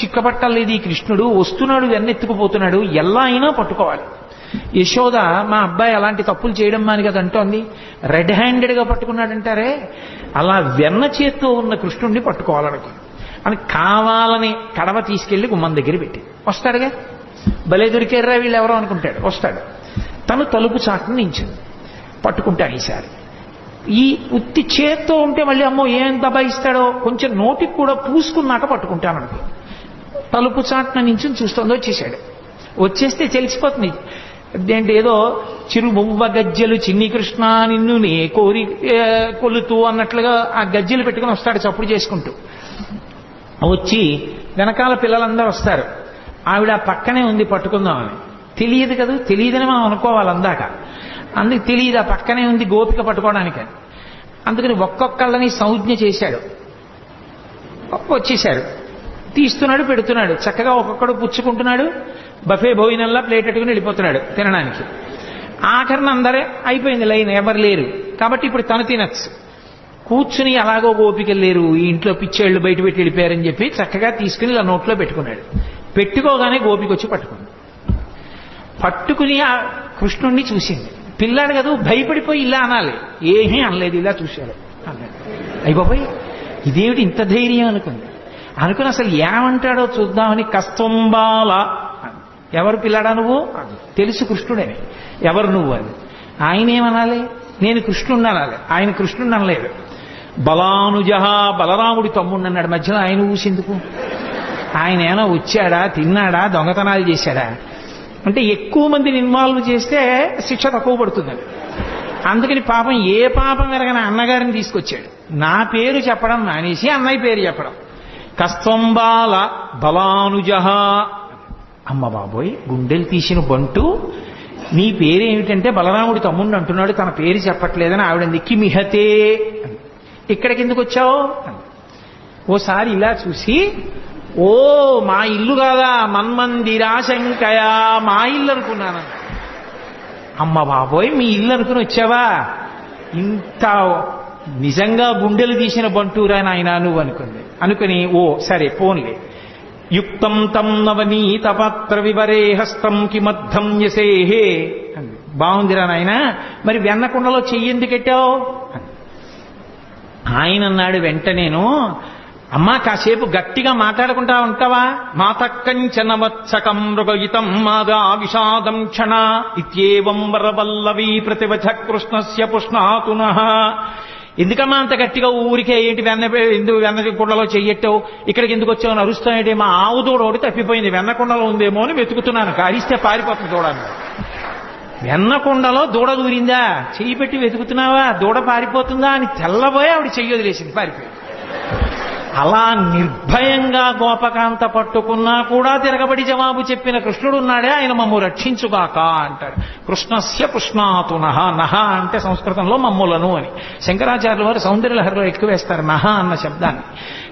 Speaker 1: చిక్కపట్టలేదు ఈ కృష్ణుడు, వస్తున్నాడు వెన్నెత్తుకుపోతున్నాడు, ఎలా అయినా పట్టుకోవాలి. యశోద మా అబ్బాయి అలాంటి తప్పులు చేయడం మాని కదా అంటోంది. రెడ్ హ్యాండెడ్గా పట్టుకున్నాడంటారే, అలా వెన్న చేత్తో ఉన్న కృష్ణుడిని పట్టుకోవాలనుకో అని కావాలని కడవ తీసుకెళ్లి గుమ్మం దగ్గర పెట్టి వస్తాడుగా. భలే దొరికారా వీళ్ళు ఎవరో అనుకుంటాడు. వస్తాడు, తను తలుపు చాటును నించుంది, పట్టుకుంటాను ఈసారి. ఈ ఉత్తి చేత్తో ఉంటే మళ్ళీ అమ్మో ఏం దబాయిస్తాడో, కొంచెం నోటికి కూడా పూసుకున్నాక పట్టుకుంటాననుకో. తలుపు చాటున నించుని చూస్తుందో వచ్చేసాడు. వచ్చేస్తే తెలిసిపోతుంది. అదేంటి ఏదో చిరుమువ్వ గజ్జెలు చిన్ని కృష్ణ నిన్ను నే కోరి కొలుతూ అన్నట్లుగా ఆ గజ్జెలు పెట్టుకుని వస్తాడు చప్పుడు చేసుకుంటూ. వచ్చి వెనకాల పిల్లలందరూ వస్తారు. ఆవిడ పక్కనే ఉంది పట్టుకుందామని. తెలియదు కదా, తెలియదని మనం అనుకోవాలి అందాక. అందుకు తెలియదు ఆ పక్కనే ఉంది గోపిక పట్టుకోవడానికి. అందుకని ఒక్కొక్కళ్ళని సంజ్ఞ చేశాడు. వచ్చేశాడు, తీస్తున్నాడు, పెడుతున్నాడు, చక్కగా ఒక్కొక్కడు పుచ్చుకుంటున్నాడు. బఫే భోజనంలా ప్లేట్ పెట్టుకుని వెళ్ళిపోతున్నాడు తినడానికి. ఆఖరణ అందరే అయిపోయింది లైన్, ఎవరు లేరు కాబట్టి ఇప్పుడు తను తినచ్చు. కూర్చుని అలాగో గోపికలు లేరు, ఈ ఇంట్లో పిచ్చేళ్లు బయట పెట్టి వెళ్ళిపోయారని చెప్పి చక్కగా తీసుకుని ఇలా నోట్లో పెట్టుకున్నాడు. పెట్టుకోగానే గోపిక వచ్చి పట్టుకుంది. పట్టుకుని ఆ కృష్ణుణ్ణి చూసింది. పిల్లాడు కదా, భయపడిపోయి ఇలా అనాలి, ఏమీ అనలేదు, ఇలా చూశాడు అన్నాడు. అయిపోయి ఇదేమిటి ఇంత ధైర్యం అనుకుంది. అనుకుని అసలు ఏమంటాడో చూద్దామని కస్తంబాల, ఎవరు పిల్లాడా నువ్వు, తెలుసు కృష్ణుడని, ఎవరు నువ్వు అని. ఆయన ఏమనాలి, నేను కృష్ణుణ్ణి అనాలి. ఆయన కృష్ణుణ్ణి అనలేదు. బలానుజ, బలరాముడి తమ్ముడు అన్నాడు. మధ్యలో ఆయన ఊసేందుకు? ఆయన ఏమైనా వచ్చాడా, తిన్నాడా, దొంగతనాలు చేశాడా? అంటే ఎక్కువ మందిని ఇన్వాల్వ్ చేస్తే శిక్ష తక్కువ పడుతుందని. అందుకని పాపం ఏ పాపం ఎరగని అన్నగారిని తీసుకొచ్చాడు. నా పేరు చెప్పడం మానేసి అన్నయ్య పేరు చెప్పడం. కస్తంబాల బలానుజ. అమ్మ బాబోయ్, గుండెలు తీసిన బంటు, నీ పేరేమిటంటే బలరాముడి తమ్ముడిని అంటున్నాడు, తన పేరు చెప్పట్లేదని ఆవిడంది. కిమిహతే, ఇక్కడికి ఎందుకు వచ్చావు? ఓసారి ఇలా చూసి, ఓ మా ఇల్లు కాదా, మన్మందిరాశంకయా, మా ఇల్లు అనుకున్నాను. అమ్మ బాబోయ్, మీ ఇల్లు అనుకుని వచ్చావా? ఇంత నిజంగా గుండెలు తీసిన బంటూరా నాయనా నువ్వు అనుకుంది. అనుకుని ఓ సరే పోన్లే. యుక్తం తం నవనీత పాత్ర వివరే హస్తం కిమర్థం యసేహే. బాగుందిరా నాయన, మరి వెన్నకుండలో చెయ్యెందుకు పెట్టావు? ఆయన అన్నాడు వెంటనేను, అమ్మా కాసేపు గట్టిగా మాట్లాడుకుంటా ఉంటావా? మాతకంచనవత్సకం మృగయితం మాదా విషాదం క్షణ ఇత్యేవం వరవల్లవీ ప్రతివచ కృష్ణస్య పుష్ణాతునః. ఎందుకమ్మా అంత గట్టిగా ఊరికే ఏంటి వెన్న కుండలో చెయ్యట్టావు, ఇక్కడికి ఎందుకు వచ్చావు అని అరుస్తానంటే, మా ఆవు దూడ ఒకటి తప్పిపోయింది, వెన్నకుండలో ఉందేమో అని వెతుకుతున్నాను, కారిస్తే పారిపోతుంది దూడని. వెన్నకుండలో దూడ దూరిందా, చెయ్యి పెట్టి వెతుకుతున్నావా, దూడ పారిపోతుందా అని తెల్లబోయి ఆవిడ చెయ్యి వదిలేసింది, పారిపోయింది. అలా నిర్భయంగా గోపకాంత పట్టుకున్నా కూడా తిరగబడి జవాబు చెప్పిన కృష్ణుడు ఉన్నాడే, ఆయన మమ్ము రక్షించుగాక అంటాడు. కృష్ణస్య పుష్ణాతునః. నహ అంటే సంస్కృతంలో మమ్ములను అని. శంకరాచార్యుల వారు సౌందర్యలహరిలో ఎక్కువ వేస్తారు నహ అన్న శబ్దాన్ని.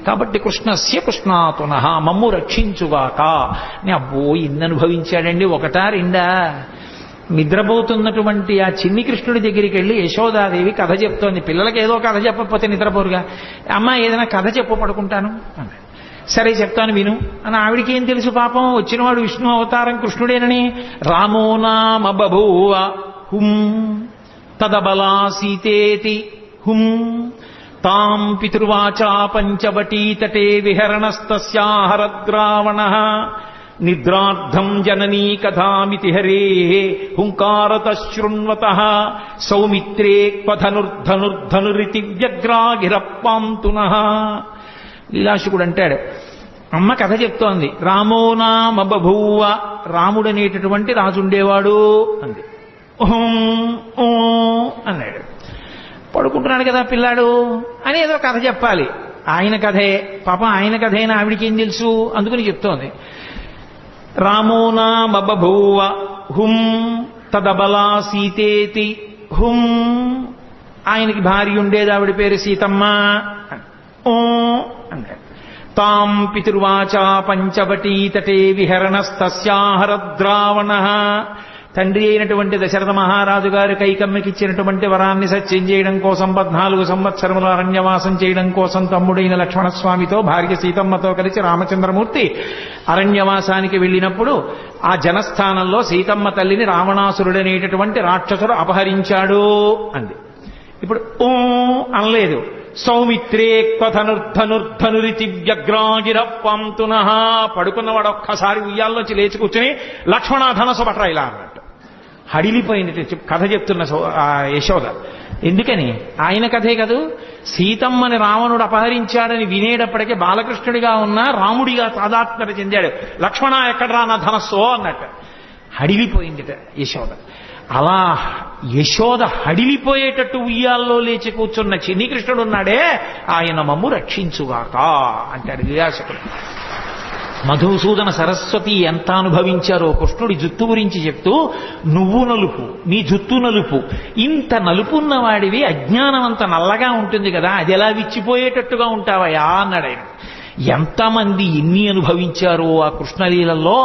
Speaker 1: కాబట్టి కృష్ణస్య పుష్ణాతునః, మమ్ము రక్షించుగాక. అబ్బో ఇన్ని అనుభవించాడండి, ఒకటా రెండా? నిద్రపోతున్నటువంటి ఆ చిన్ని కృష్ణుడి దగ్గరికి వెళ్ళి యశోదాదేవి కథ చెప్తోంది. పిల్లలకి ఏదో కథ చెప్పకపోతే నిద్రపోరుగా. అమ్మ ఏదైనా కథ చెప్పు పడుకుంటాను అన్నాడు. సరే చెప్తాను విను అని. ఆవిడికి ఏం తెలుసు పాపం, వచ్చినవాడు విష్ణు అవతారం కృష్ణుడేనని. రామో నామ బభూవ హుం తదబలా సీతేతి హుం తాం పితృవాచా పంచవటీతటే విహరణస్తస్యాహరద్రావణః నిద్రార్థం జననీ కథామితి హరే హుంకారతః శృణ్వతః సౌమిత్రే క్వధనుర్ధనుర్ధనురితి వ్యగ్రాగిరప్పాంతునః. లీలాశుకుడు అంటాడు, అమ్మ కథ చెప్తోంది. రామో నామ బభూవ, రాముడనేటటువంటి రాజుండేవాడు అంది. అన్నాడు. పడుకుంటున్నాడు కదా పిల్లాడు అని ఏదో కథ చెప్పాలి. ఆయన కథే పాపం, ఆయన కథేనా ఆవిడికి ఏం తెలుసు, అందుకని చెప్తోంది. రామో నామ బభూవ హుం తదబలా సీతేతి హుం, ఆయనకి భార్య ఉండేది, ఆవిడ పేరు సీతమ్మ అన్నాడు. తాం పితృవాచా పంచవటీతటే విహరణస్తస్యాహరద్రావణః, తండ్రి అయినటువంటి దశరథ మహారాజు గారు కైకమ్మకి ఇచ్చినటువంటి వరాన్ని సత్యం చేయడం కోసం 14 సంవత్సరముల అరణ్యవాసం చేయడం కోసం తమ్ముడైన లక్ష్మణస్వామితో భార్య సీతమ్మతో కలిసి రామచంద్రమూర్తి అరణ్యవాసానికి వెళ్ళినప్పుడు ఆ జనస్థానంలో సీతమ్మ తల్లిని రావణాసురుడనేటటువంటి రాక్షసుడు అపహరించాడు అంది. ఇప్పుడు అనలేదు. సౌమిత్రే క్వధనుర్ధనుర్ధనురితి వ్యగ్రాగిరప్పాంతునః, పడుకున్నవాడు ఒక్కసారి ఉయ్యాల్లోంచి లేచి కూర్చుని లక్ష్మణ ధనసు పట్రా ఇలా అన్నట్టు హడిలిపోయింది కథ చెప్తున్న యశోద. ఎందుకని? ఆయన కథే కదూ. సీతమ్మని రావణుడు అపహరించాడని వినేటప్పటికే బాలకృష్ణుడిగా ఉన్న రాముడిగా తాదాత్మ్యత చెందాడు. లక్ష్మణ ఎక్కడరా నా ధనస్సో అన్నట్టు హడిలిపోయిందిట యశోద. అలా యశోద హడిలిపోయేటట్టు ఉయ్యాల్లో లేచి కూర్చున్న చిన్ని కృష్ణుడు ఉన్నాడే, ఆయన మమ్ము రక్షించుగాక అంటాడు లీలాశకుడు. మధుసూదన సరస్వతి ఎంత అనుభవించారో కృష్ణుడి జుత్తు గురించి చెప్తూ, నువ్వు నలుపు, నీ జుత్తు నలుపు, ఇంత నలుపున్న వాడివి అజ్ఞానం అంత నల్లగా ఉంటుంది కదా, అది ఎలా విచ్చిపోయేటట్టుగా ఉంటావయా అన్నాడు ఆయన. ఎంతమంది ఎన్ని అనుభవించారో ఆ కృష్ణలీలలో.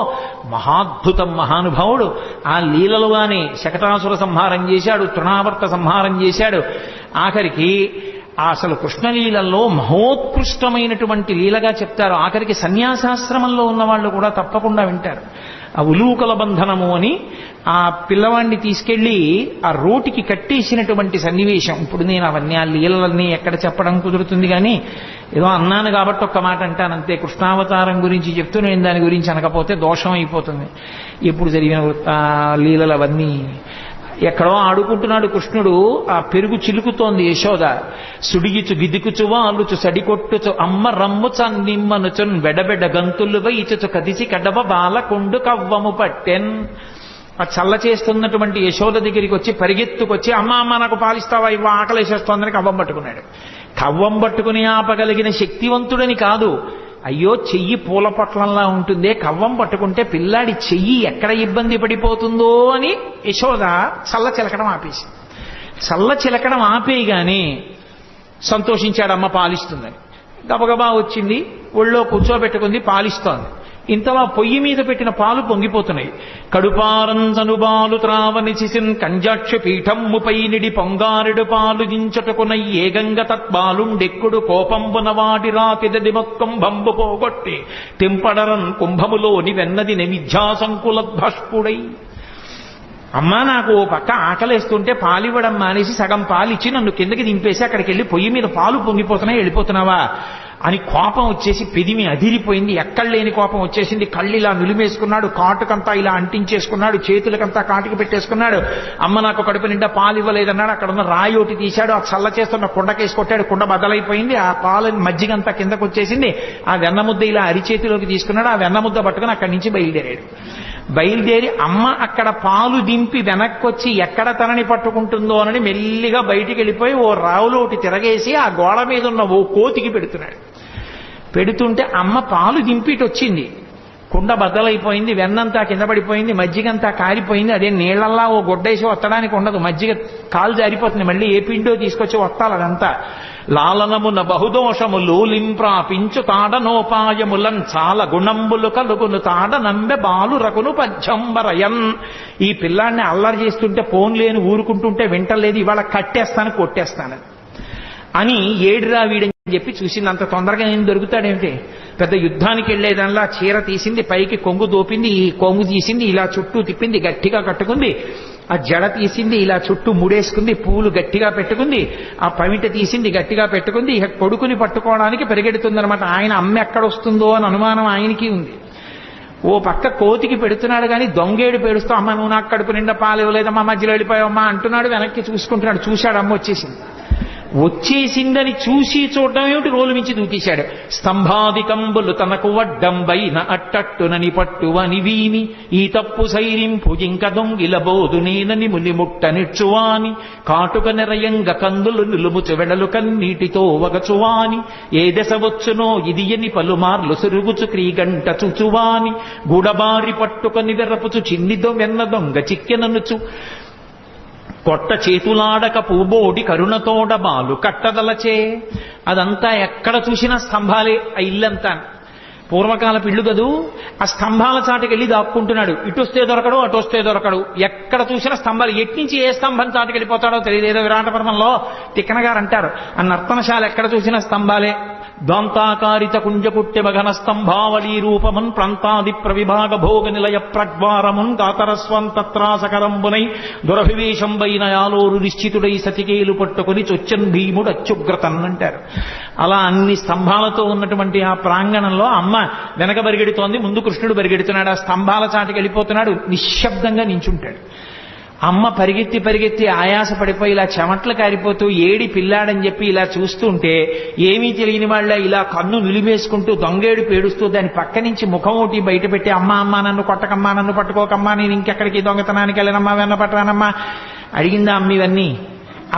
Speaker 1: మహాద్భుతం మహానుభావుడు. ఆ లీలలుగానే శకటాసుర సంహారం చేశాడు, తృణావర్త సంహారం చేశాడు. ఆఖరికి అసలు కృష్ణలీలలో మహోత్కృష్టమైనటువంటి లీలగా చెప్తారు. ఆఖరికి సన్యాసాశ్రమంలో ఉన్న వాళ్ళు కూడా తప్పకుండా వింటారు. ఆ ఉలూకల బంధనము అని ఆ పిల్లవాడిని తీసుకెళ్లి ఆ రోటికి కట్టేసినటువంటి సన్నివేశం. ఇప్పుడు నేను అవన్నీ ఆ లీలలన్నీ ఎక్కడ చెప్పడం కుదురుతుంది, కానీ ఏదో అన్నాను కాబట్టి ఒక్క మాట అంటానంతే. కృష్ణావతారం గురించి చెప్తూ నేను దాని గురించి అనకపోతే దోషం అయిపోతుంది. ఎప్పుడు జరిగిన లీలలు అవన్నీ. ఎక్కడో ఆడుకుంటున్నాడు కృష్ణుడు, ఆ పెరుగు చిలుకుతోంది యశోద. సుడిగిచు గిదికుచు వాలుచు సడికొట్టుచు అమ్మ రమ్ముచ నిమ్మనుచున్ వెడబెడ గంతులు వైచుచు కదిసి కడవ బాల కొండు కవ్వము పట్టెన్. ఆ చల్ల చేస్తున్నటువంటి యశోద దగ్గరికి వచ్చి పరిగెత్తుకొచ్చి, అమ్మ అమ్మ నాకు పాలిస్తావా, ఇవ్వ ఆకలేసేస్తోందని కవ్వం పట్టుకున్నాడు. కవ్వం పట్టుకుని ఆపగలిగిన శక్తివంతుడని కాదు, అయ్యో చెయ్యి పూల పొట్లంలా ఉంటుందే, కవ్వం పట్టుకుంటే పిల్లాడి చెయ్యి ఎక్కడ ఇబ్బంది పడిపోతుందో అని యశోద చల్ల చిలకడం ఆపేసి. చల్ల చిలకడం ఆపేయగానే సంతోషించాడు అమ్మ పాలిస్తుందని. గబగబా వచ్చింది, ఒళ్ళో కూర్చోబెట్టుకుంది, పాలిస్తోంది. ఇంతలా పొయ్యి మీద పెట్టిన పాలు పొంగిపోతున్నాయి. కడుపారంజనుబాలు త్రావనిచిసిన్ కంజాక్ష పీఠమ్ముపై నిడి పొంగారెడు పాలు దించటకున ఏగంగ తత్బాలుండెక్కుడు కోపంబున వాడి రాతిదది మొక్కం బంబు పోగొట్టి తెంపడరన్ కుంభములోని వెన్నది నివిధ్యాసంకులద్భష్పుడై. అమ్మా నాకు ఓ పక్క ఆకలేస్తుంటే పాలివ్వడం మానేసి సగం పాలిచ్చి నన్ను కిందకి దింపేసి అక్కడికి వెళ్ళి పొయ్యి మీద పాలు పొంగిపోతున్నాయి, వెళ్ళిపోతున్నావా అని కోపం వచ్చేసి పెదిమి అదిరిపోయింది. ఎక్కడ లేని కోపం వచ్చేసింది. కళ్ళు ఇలా నిలిమేసుకున్నాడు, కాటుకంతా ఇలా అంటించేసుకున్నాడు, చేతులకంతా కాటుకు పెట్టేసుకున్నాడు. అమ్మ నాకు కడుపు నిండా పాలు ఇవ్వలేదన్నాడు. అక్కడ ఉన్న రాయోటి తీశాడు, ఆ చల్ల చేస్తున్న కుండకేసి కొట్టాడు, కుండ బద్దలైపోయింది. ఆ పాలని మజ్జిగంతా కిందకు వచ్చేసింది. ఆ వెన్నముద్ద ఇలా అరిచేతిలోకి తీసుకున్నాడు. ఆ వెన్నముద్ద పట్టుకుని అక్కడి నుంచి బయలుదేరాడు. బయలుదేరి అమ్మ అక్కడ పాలు దింపి వెనక్కొచ్చి ఎక్కడ తనని పట్టుకుంటుందో అని మెల్లిగా బయటికి వెళ్ళిపోయి ఓ రావులోటి తిరగేసి ఆ గోడ మీద ఉన్న ఓ కోతికి పెడుతున్నాడు. పెడుతుంటే అమ్మ పాలు దింపిటి వచ్చింది. కుండ బద్దలైపోయింది, వెన్నంతా కింద పడిపోయింది, మజ్జిగంతా కారిపోయింది. అదే నీళ్లల్లా ఓ గుడ్డేసి వత్తడానికి ఉండదు, మజ్జిగ కాలు జారిపోతుంది, మళ్ళీ ఏ పిండో తీసుకొచ్చి వత్తాలి. అదంతా లాలనమున బహుదోషములు లింప్రాపించు తాడనోపాయములన్ చాలా గుణంబులు కలుగును తాడ నంబె బాలు రకును పద్యంబరయన్. ఈ పిల్లాడిని అల్లరి చేస్తుంటే పోన్లేని ఊరుకుంటుంటే వింటలేదు, ఇవాళ కట్టేస్తాను కొట్టేస్తాను అని ఏడురా వీడని చెప్పి చూసింది. అంత తొందరగా నేను దొరుకుతాడేమిటి? పెద్ద యుద్ధానికి వెళ్లేదల్లా చీర తీసింది, పైకి కొంగు దోపింది, ఈ కొంగు తీసింది, ఇలా చుట్టూ తిప్పింది, గట్టిగా కట్టుకుంది. ఆ జడ తీసింది, ఇలా చుట్టూ ముడేసుకుంది, పూలు గట్టిగా పెట్టుకుంది, ఆ పమిట తీసింది, గట్టిగా పెట్టుకుంది. ఇక కొడుకుని పట్టుకోవడానికి పరిగెడుతుందనమాట. ఆయన అమ్మ ఎక్కడొస్తుందో అని అనుమానం ఆయనకి ఉంది. ఓ పక్క కోతికి పెడుతున్నాడు కానీ దొంగేడు పేడుస్తూ, అమ్మ నువ్వు నాకు కడుపు నిండా పాలు ఇవ్వలేదమ్మా, మధ్యలో వెళ్ళిపోయావమ్మా అంటున్నాడు. వెనక్కి చూసుకుంటున్నాడు, చూశాడు అమ్మ వచ్చేసింది. వచ్చేసిందని చూసి చూడడం ఏమిటి, రోలు మించి దూకేశాడు. స్తంభాదికంబులు తనకు వడ్డంబైన అట్టట్టునని పట్టువని వీని ఈ తప్పు సైరింపు ఇంక దొంగిల బోధు నేనని ముని ముట్ట నిచ్చువాని కాటుక నెరయంగ కందులు నిలుముచు వెడలు కన్నీటితో వగచువాని ఏ దశ వచ్చునో ఇది ఎని పలుమార్లు సురుగుచు క్రీగంట చుచువాని గూడబారి పట్టుకొని వెర్రపుచు చిన్నిదో వెన్న దొంగ చిక్కెననుచు కొట్ట చేతులాడక పూబోడి కరుణతోడ బాలు కట్టదలచే. అదంతా ఎక్కడ చూసినా స్తంభాలే, ఆ ఇల్లంతా పూర్వకాలపు ఇల్లు కదూ. ఆ స్తంభాల చాటుకి వెళ్ళి దాక్కుంటున్నాడు. ఇటొస్తే దొరకడు, అటొస్తే దొరకడు, ఎక్కడ చూసినా స్తంభాలు. ఎట్నుంచి ఏ స్తంభం చాటుకి వెళ్ళిపోతాడో తెలియదు. ఏదో విరాటపర్వంలో తిక్కన గారు అంటారు, ఆ నర్తనశాల ఎక్కడ చూసినా స్తంభాలే. దాంతాకారిత కుంజపుట్టె మఘన స్తంభావళీ రూపమున్ ప్రాంతాది ప్రవిభాగ భోగ నిలయ ప్రద్వారమున్ కాతరస్వం తత్రాసకరంబునై దురభివేశంబైన యాలోరు నిశ్చితుడై సతికేలు పట్టుకుని చొచ్చన్ భీముడు అత్యుగ్రతన్ అంటారు. అలా అన్ని స్తంభాలతో ఉన్నటువంటి ఆ ప్రాంగణంలో అమ్మ వెనక పరిగెడుతోంది, ముందు కృష్ణుడు పరిగెడుతున్నాడు. ఆ స్తంభాల చాటుకి వెళ్ళిపోతున్నాడు, నిశ్శబ్దంగా నించుంటాడు. అమ్మ పరిగెత్తి పరిగెత్తి ఆయాస పడిపోయి ఇలా చెమట్లు కారిపోతూ ఏడి పిల్లాడని చెప్పి ఇలా చూస్తుంటే ఏమీ తెలియని వాళ్ళ ఇలా కన్ను నిలిమేసుకుంటూ దొంగేడు పేడుస్తూ దాని పక్క నుంచి ముఖం ఒకటి బయట పెట్టి, అమ్మ అమ్మ నన్ను కొట్టకమ్మా, నన్ను పట్టుకోకమ్మా, నేను ఇంకెక్కడికి దొంగతనానికి వెళ్ళనమ్మా, వెన్న పట్టరానమ్మా అడిగిందా అమ్మ ఇవన్నీ.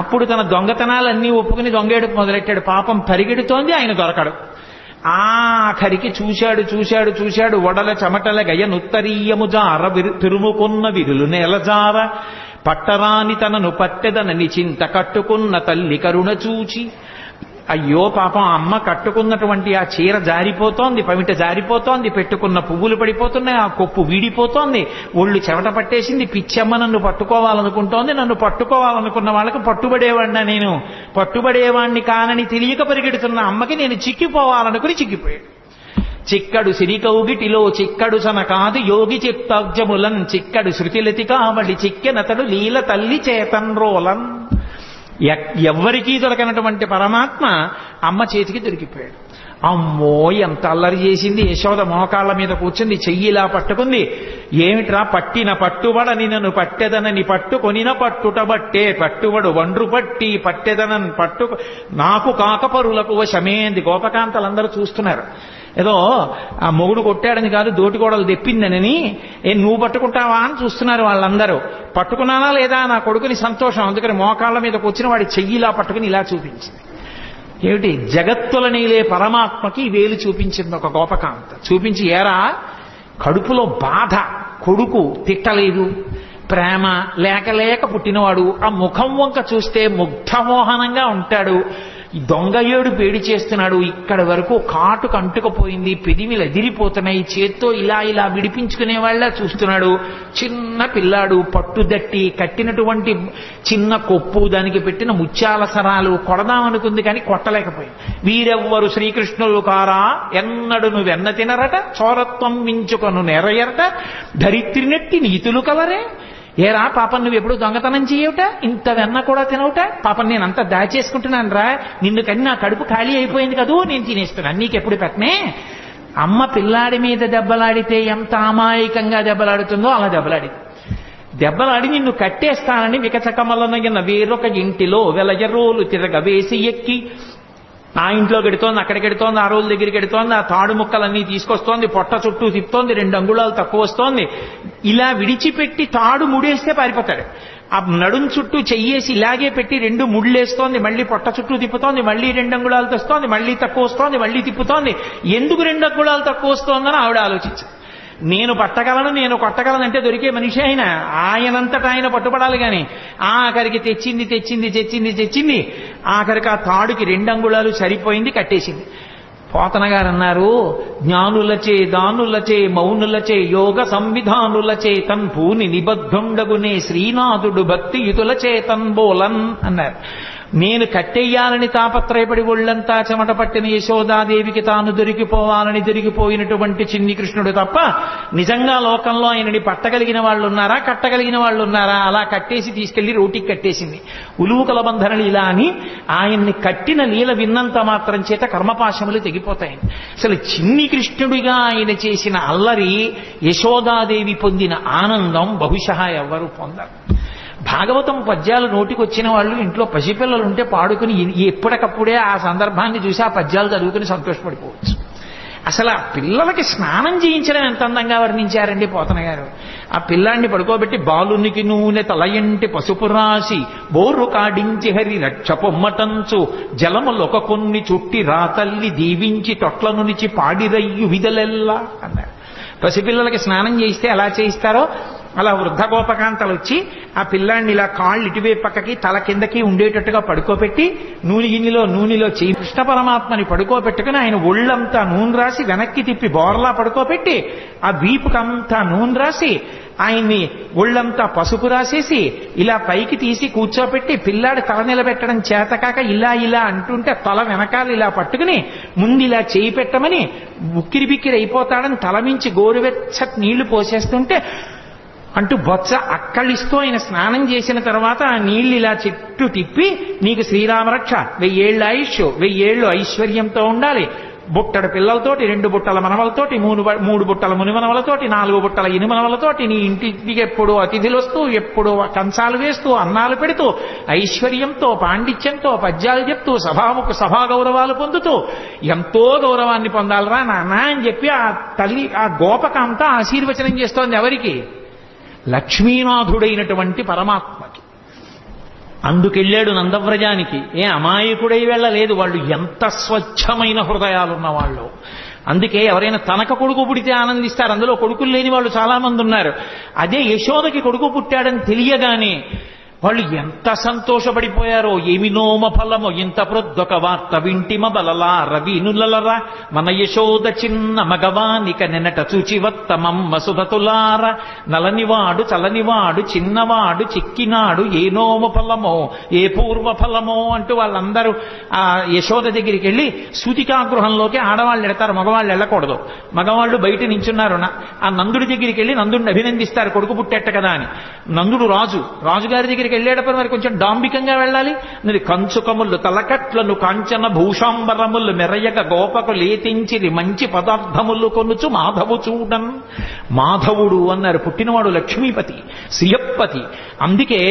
Speaker 1: అప్పుడు తన దొంగతనాలన్నీ ఒప్పుకుని దొంగేడుకు మొదలెట్టాడు. పాపం పరిగెడుతోంది, ఆయన దొరకడు. ఆఖరికి చూశాడు చూశాడు చూశాడు వడల చెమటల గయనుత్తరీయము జార తిరుముకున్న విరులు నేలజార పట్టరాని తనను పట్టెదనని చింత కట్టుకున్న తల్లి కరుణ చూచి. అయ్యో పాపం అమ్మ కట్టుకున్నటువంటి ఆ చీర జారిపోతోంది, పమిట జారిపోతోంది, పెట్టుకున్న పువ్వులు పడిపోతున్నాయి, ఆ కొప్పు వీడిపోతోంది, ఒళ్ళు చెమట పట్టేసింది. పిచ్చమ్మ నన్ను పట్టుకోవాలనుకుంటోంది, నన్ను పట్టుకోవాలనుకున్న వాళ్ళకి పట్టుబడేవాడినా, నేను పట్టుబడేవాణ్ణి కానని తెలియక పరిగెడుతున్న అమ్మకి నేను చిక్కిపోవాలనుకుని చిక్కిపోయాడు. చిక్కడు సిరికౌగిటిలో చిక్కడు సన కాదు యోగి చిత్తాబ్జములన్ చిక్కడు శృతిలతి కావడి చిక్కెనతడు లీల తల్లి చేతన్రోలన్. ఎవ్వరికీ దొరకనటువంటి పరమాత్మ అమ్మ చేతికి దొరికిపోయాడు. అమ్మో ఎంత అల్లరి చేసింది. యశోద మోకాళ్ళ మీద కూర్చుంది, చెయ్యిలా పట్టుకుంది. ఏమిట్రా పట్టిన పట్టుబడని నన్ను పట్టెదనని పట్టుకొనిన పట్టుటబట్టే పట్టుబడు వండ్రు పట్టి పట్టెదనని పట్టు నాకు కాకపరులకు వశమేంది. గోపకాంతలందరూ చూస్తున్నారు. ఏదో ఆ మొగుడు కొట్టాడని కాదు, దోటికోడలు తెప్పిందనని నువ్వు పట్టుకుంటావా అని చూస్తున్నారు వాళ్ళందరూ. పట్టుకున్నానా లేదా నా కొడుకుని సంతోషం, అందుకని మోకాళ్ళ మీద కూర్చుని వాడి చెయ్యిలా పట్టుకుని ఇలా చూపించింది. ఏమిటి, జగత్తుల నీలే పరమాత్మకి వేలు చూపించింది ఒక గోపకాంత. చూపించి, ఏరా కడుపులో బాధ, కొడుకు తిట్టలేదు, ప్రేమ లేక లేక పుట్టినవాడు, ఆ ముఖం వంక చూస్తే ముగ్ధమోహనంగా ఉంటాడు, ఈ దొంగ ఏడు పేడి చేస్తున్నాడు, ఇక్కడ వరకు కాటు కంటుకుపోయింది, పెదిమిలు ఎదిరిపోతున్నాయి, చేత్తో ఇలా ఇలా విడిపించుకునే వాళ్ళ చూస్తున్నాడు. చిన్న పిల్లాడు, పట్టుదట్టి కట్టినటువంటి చిన్న కొప్పు, దానికి పెట్టిన ముత్యాల సరాలు కొడదామనుకుంది కానీ కొట్టలేకపోయింది. వీరెవ్వరు శ్రీకృష్ణులు కారా ఎన్నడును వెన్న తినరట చోరత్వం మించుకొను నెరయరట ధరిత్రినెట్టి నీతులు కలరే. ఏరా పాపం నువ్వు ఎప్పుడు దొంగతనం చేయవుట, ఇంత వెన్న కూడా తినవుట, పాపం నేనంతా దాచేసుకుంటున్నాను రా, నిన్ను కని నా కడుపు ఖాళీ అయిపోయింది కదూ, నేను తినేస్తున్నాను, నీకెప్పుడు పెట్టనే. అమ్మ పిల్లాడి మీద దెబ్బలాడితే ఎంత అమాయకంగా దెబ్బలాడుతుందో అలా దెబ్బలాడి నిన్ను కట్టేస్తానని వికచకమలనగిన వేరొక ఇంటిలో వెలయరోలు తిరగవేసి ఎక్కి ఆ ఇంట్లో గెడుతోంది, అక్కడ గెడుతోంది, ఆ రోజు దగ్గరికి గెడుతోంది, ఆ తాడు ముక్కలన్నీ తీసుకొస్తోంది, పొట్ట చుట్టూ తిప్పుతోంది, 2 అంగుళాలు తక్కువ వస్తోంది. ఇలా విడిచిపెట్టి తాడు ముడేస్తే పారిపోతాడు. ఆ నడుం చుట్టూ చెయ్యేసి ఇలాగే పెట్టి 2 ముళ్ళేస్తోంది, మళ్ళీ పొట్ట చుట్టూ తిప్పుతోంది, మళ్ళీ 2 అంగుళాలు తెస్తోంది, మళ్ళీ తక్కువ వస్తోంది, మళ్ళీ తిప్పుతోంది. ఎందుకు 2 అంగుళాలు తక్కువ వస్తోందని ఆవిడ ఆలోచించారు. నేను పట్టగలను, నేను కొట్టగలను అంటే దొరికే మనిషి ఆయనంతటా ఆయన పట్టుబడాలి. కానీ ఆఖరికి తెచ్చింది ఆఖరికి ఆ తాడుకి 2 అంగుళాలు సరిపోయింది, కట్టేసింది. పోతన గారు అన్నారు, జ్ఞానులచే దానులచే మౌనులచే యోగ సంవిధానులచే తన్ పూని నిబద్ధుండగునే శ్రీనాథుడు భక్తియుతుల చేతన్ బోలన్ అన్నారు. నేను కట్టెయ్యాలని తాపత్రయపడి ఒళ్ళంతా చెమట పట్టిన యశోదాదేవికి తాను దొరికిపోవాలని దొరికిపోయినటువంటి చిన్ని కృష్ణుడు తప్ప నిజంగా లోకంలో ఆయనని పట్టగలిగిన వాళ్ళు ఉన్నారా, కట్టగలిగిన వాళ్ళు ఉన్నారా? అలా కట్టేసి తీసుకెళ్లి రోటికి కట్టేసింది. ఉలూకల బంధనలు ఇలా అని ఆయన్ని కట్టిన లీల విన్నంత మాత్రం చేత కర్మపాశములు తెగిపోతాయి. అసలు చిన్ని కృష్ణుడిగా ఆయన చేసిన అల్లరి, యశోదాదేవి పొందిన ఆనందం బహుశಃ ఎవ్వరూ పొందరు. భాగవతం పద్యాలు నోటికి వచ్చిన వాళ్ళు ఇంట్లో పసిపిల్లలు ఉంటే పాడుకుని ఎప్పటికప్పుడే ఆ సందర్భాన్ని చూసి ఆ పద్యాలు చదువుకుని సంతోషపడిపోవచ్చు. అసలు ఆ పిల్లలకి స్నానం చేయించడం ఎంత అందంగా వర్ణించారండి పోతన గారు. ఆ పిల్లాన్ని పడుకోబెట్టి బాలునికి నూనె తలయంటి పసుపు రాసి బోర్రు కాడించి హరి రక్ష పొమ్మటంచు జలములొక కొన్ని చుట్టి రాతల్లి దీవించి తొట్ల నుంచి పాడిరయ్యు విదలెల్లా అన్నారు. పసిపిల్లలకి స్నానం చేయిస్తే ఎలా చేయిస్తారో అలా వృద్ధ గోపకాంతలు వచ్చి ఆ పిల్లాన్ని ఇలా కాళ్ళు ఇటువైపు పక్కకి తల కిందకి ఉండేటట్టుగా పడుకోబెట్టి నూనెలో చేయి కృష్ణ పరమాత్మని పడుకోబెట్టుకుని ఆయన ఒళ్ళంతా నూనె రాసి వెనక్కి తిప్పి బోర్లా పడుకోబెట్టి ఆ వీపుకంతా నూనె రాసి ఆయన్ని ఒళ్ళంతా పసుపు రాసేసి ఇలా పైకి తీసి కూర్చోబెట్టి పిల్లాడు తల నిలబెట్టడం చేతకాక ఇలా అంటుంటే తల వెనకాల ఇలా పట్టుకుని ముందు ఇలా చేయి పెట్టమని ఉక్కిరి బిక్కిరి అయిపోతాడని తలమించి గోరువెచ్చటి నీళ్లు పోసేస్తుంటే అంటూ బొత్స అక్కళ్ళిస్తూ ఆయన స్నానం చేసిన తర్వాత ఆ నీళ్లు ఇలా చుట్టూ తిప్పి నీకు శ్రీరామరక్ష 1000 ఏళ్ల ఆయుష్ 1000 ఏళ్లు ఐశ్వర్యంతో ఉండాలి, బుట్టడు పిల్లలతోటి 2 బుట్టల మనవలతోటి 3 బుట్టల మునిమనవలతోటి 4 బుట్టల ఇనుమనవలతోటి నీ ఇంటికి ఎప్పుడు అతిథులు వస్తూ ఎప్పుడు కంచాలు వేస్తూ అన్నాలు పెడుతూ ఐశ్వర్యంతో పాండిత్యంతో పద్యాలు చెప్తూ సభా గౌరవాలు పొందుతూ ఎంతో గౌరవాన్ని పొందాలరా నాన్న అని చెప్పి ఆ తల్లి ఆ గోపకంతా ఆశీర్వచనం చేస్తోంది. ఎవరికి? లక్ష్మీనాథుడైనటువంటి పరమాత్మకి. అందుకెళ్ళాడు నందవ్రజానికి. అమాయకుడై వెళ్ళలేదు. వాళ్ళు ఎంత స్వచ్ఛమైన హృదయాలున్న వాళ్ళు. అందుకే ఎవరైనా తనక కొడుకు పుడితే ఆనందిస్తారు. అందులో కొడుకులు లేని వాళ్ళు చాలా మంది ఉన్నారు. అదే యశోదకి కొడుకు పుట్టాడని తెలియగానే వాళ్ళు ఎంత సంతోషపడిపోయారో. ఏమినోమ ఫలమో ఇంత ప్రొద్దొక వార్త వింటిమ బలలా రవినులరా మన యశోద చిన్న మగవానిక నిన్నట చూచివత్తమమ్మ సుధతులార నలనివాడు చలనివాడు చిన్నవాడు చిక్కినాడు ఏ నోమ ఫలమో ఏ పూర్వ ఫలమో అంటూ వాళ్ళందరూ ఆ యశోద దగ్గరికి వెళ్ళి సూతికాగృహంలోకి ఆడవాళ్ళు ఎడతారు, మగవాళ్ళు వెళ్ళకూడదు. మగవాళ్ళు బయట నించున్నారు. ఆ నందుడి దగ్గరికి వెళ్ళి నందుడిని అభినందిస్తారు, కొడుకు పుట్టేట కదా అని. నందుడు రాజుగారి దగ్గరికి వెళ్ళేటప్పుడు మరి కొంచెం డాంబికంగా వెళ్ళాలి. మరి కంచుకములు తలకట్లను కాంచన భూషాంబరములు మెరయగ గోపకు లేతించిరి మంచి పదార్థములు కొనుచు మాధవు చూడన్. మాధవుడు అన్నారు. పుట్టినవాడు లక్ష్మీపతి, శ్రీయప్పతి. అందుకే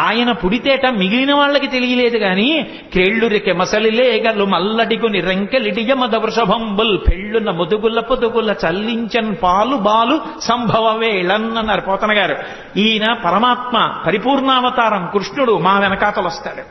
Speaker 1: ఆయన పుడితేట మిగిలిన వాళ్ళకి తెలియలేదు గాని కేళ్లురికె మసలిలేగలు మల్లడిగుని రెంకెలిడియమద వృషభంబుల్ పెళ్ళున ముదుగుల పొదుగుల చల్లించన్ పాలు బాలు సంభవ వేళన్ అన్నారు పోతన గారు. ఈయన పరమాత్మ పరిపూర్ణావతారం కృష్ణుడు మా వెనకాతలు వస్తాడు.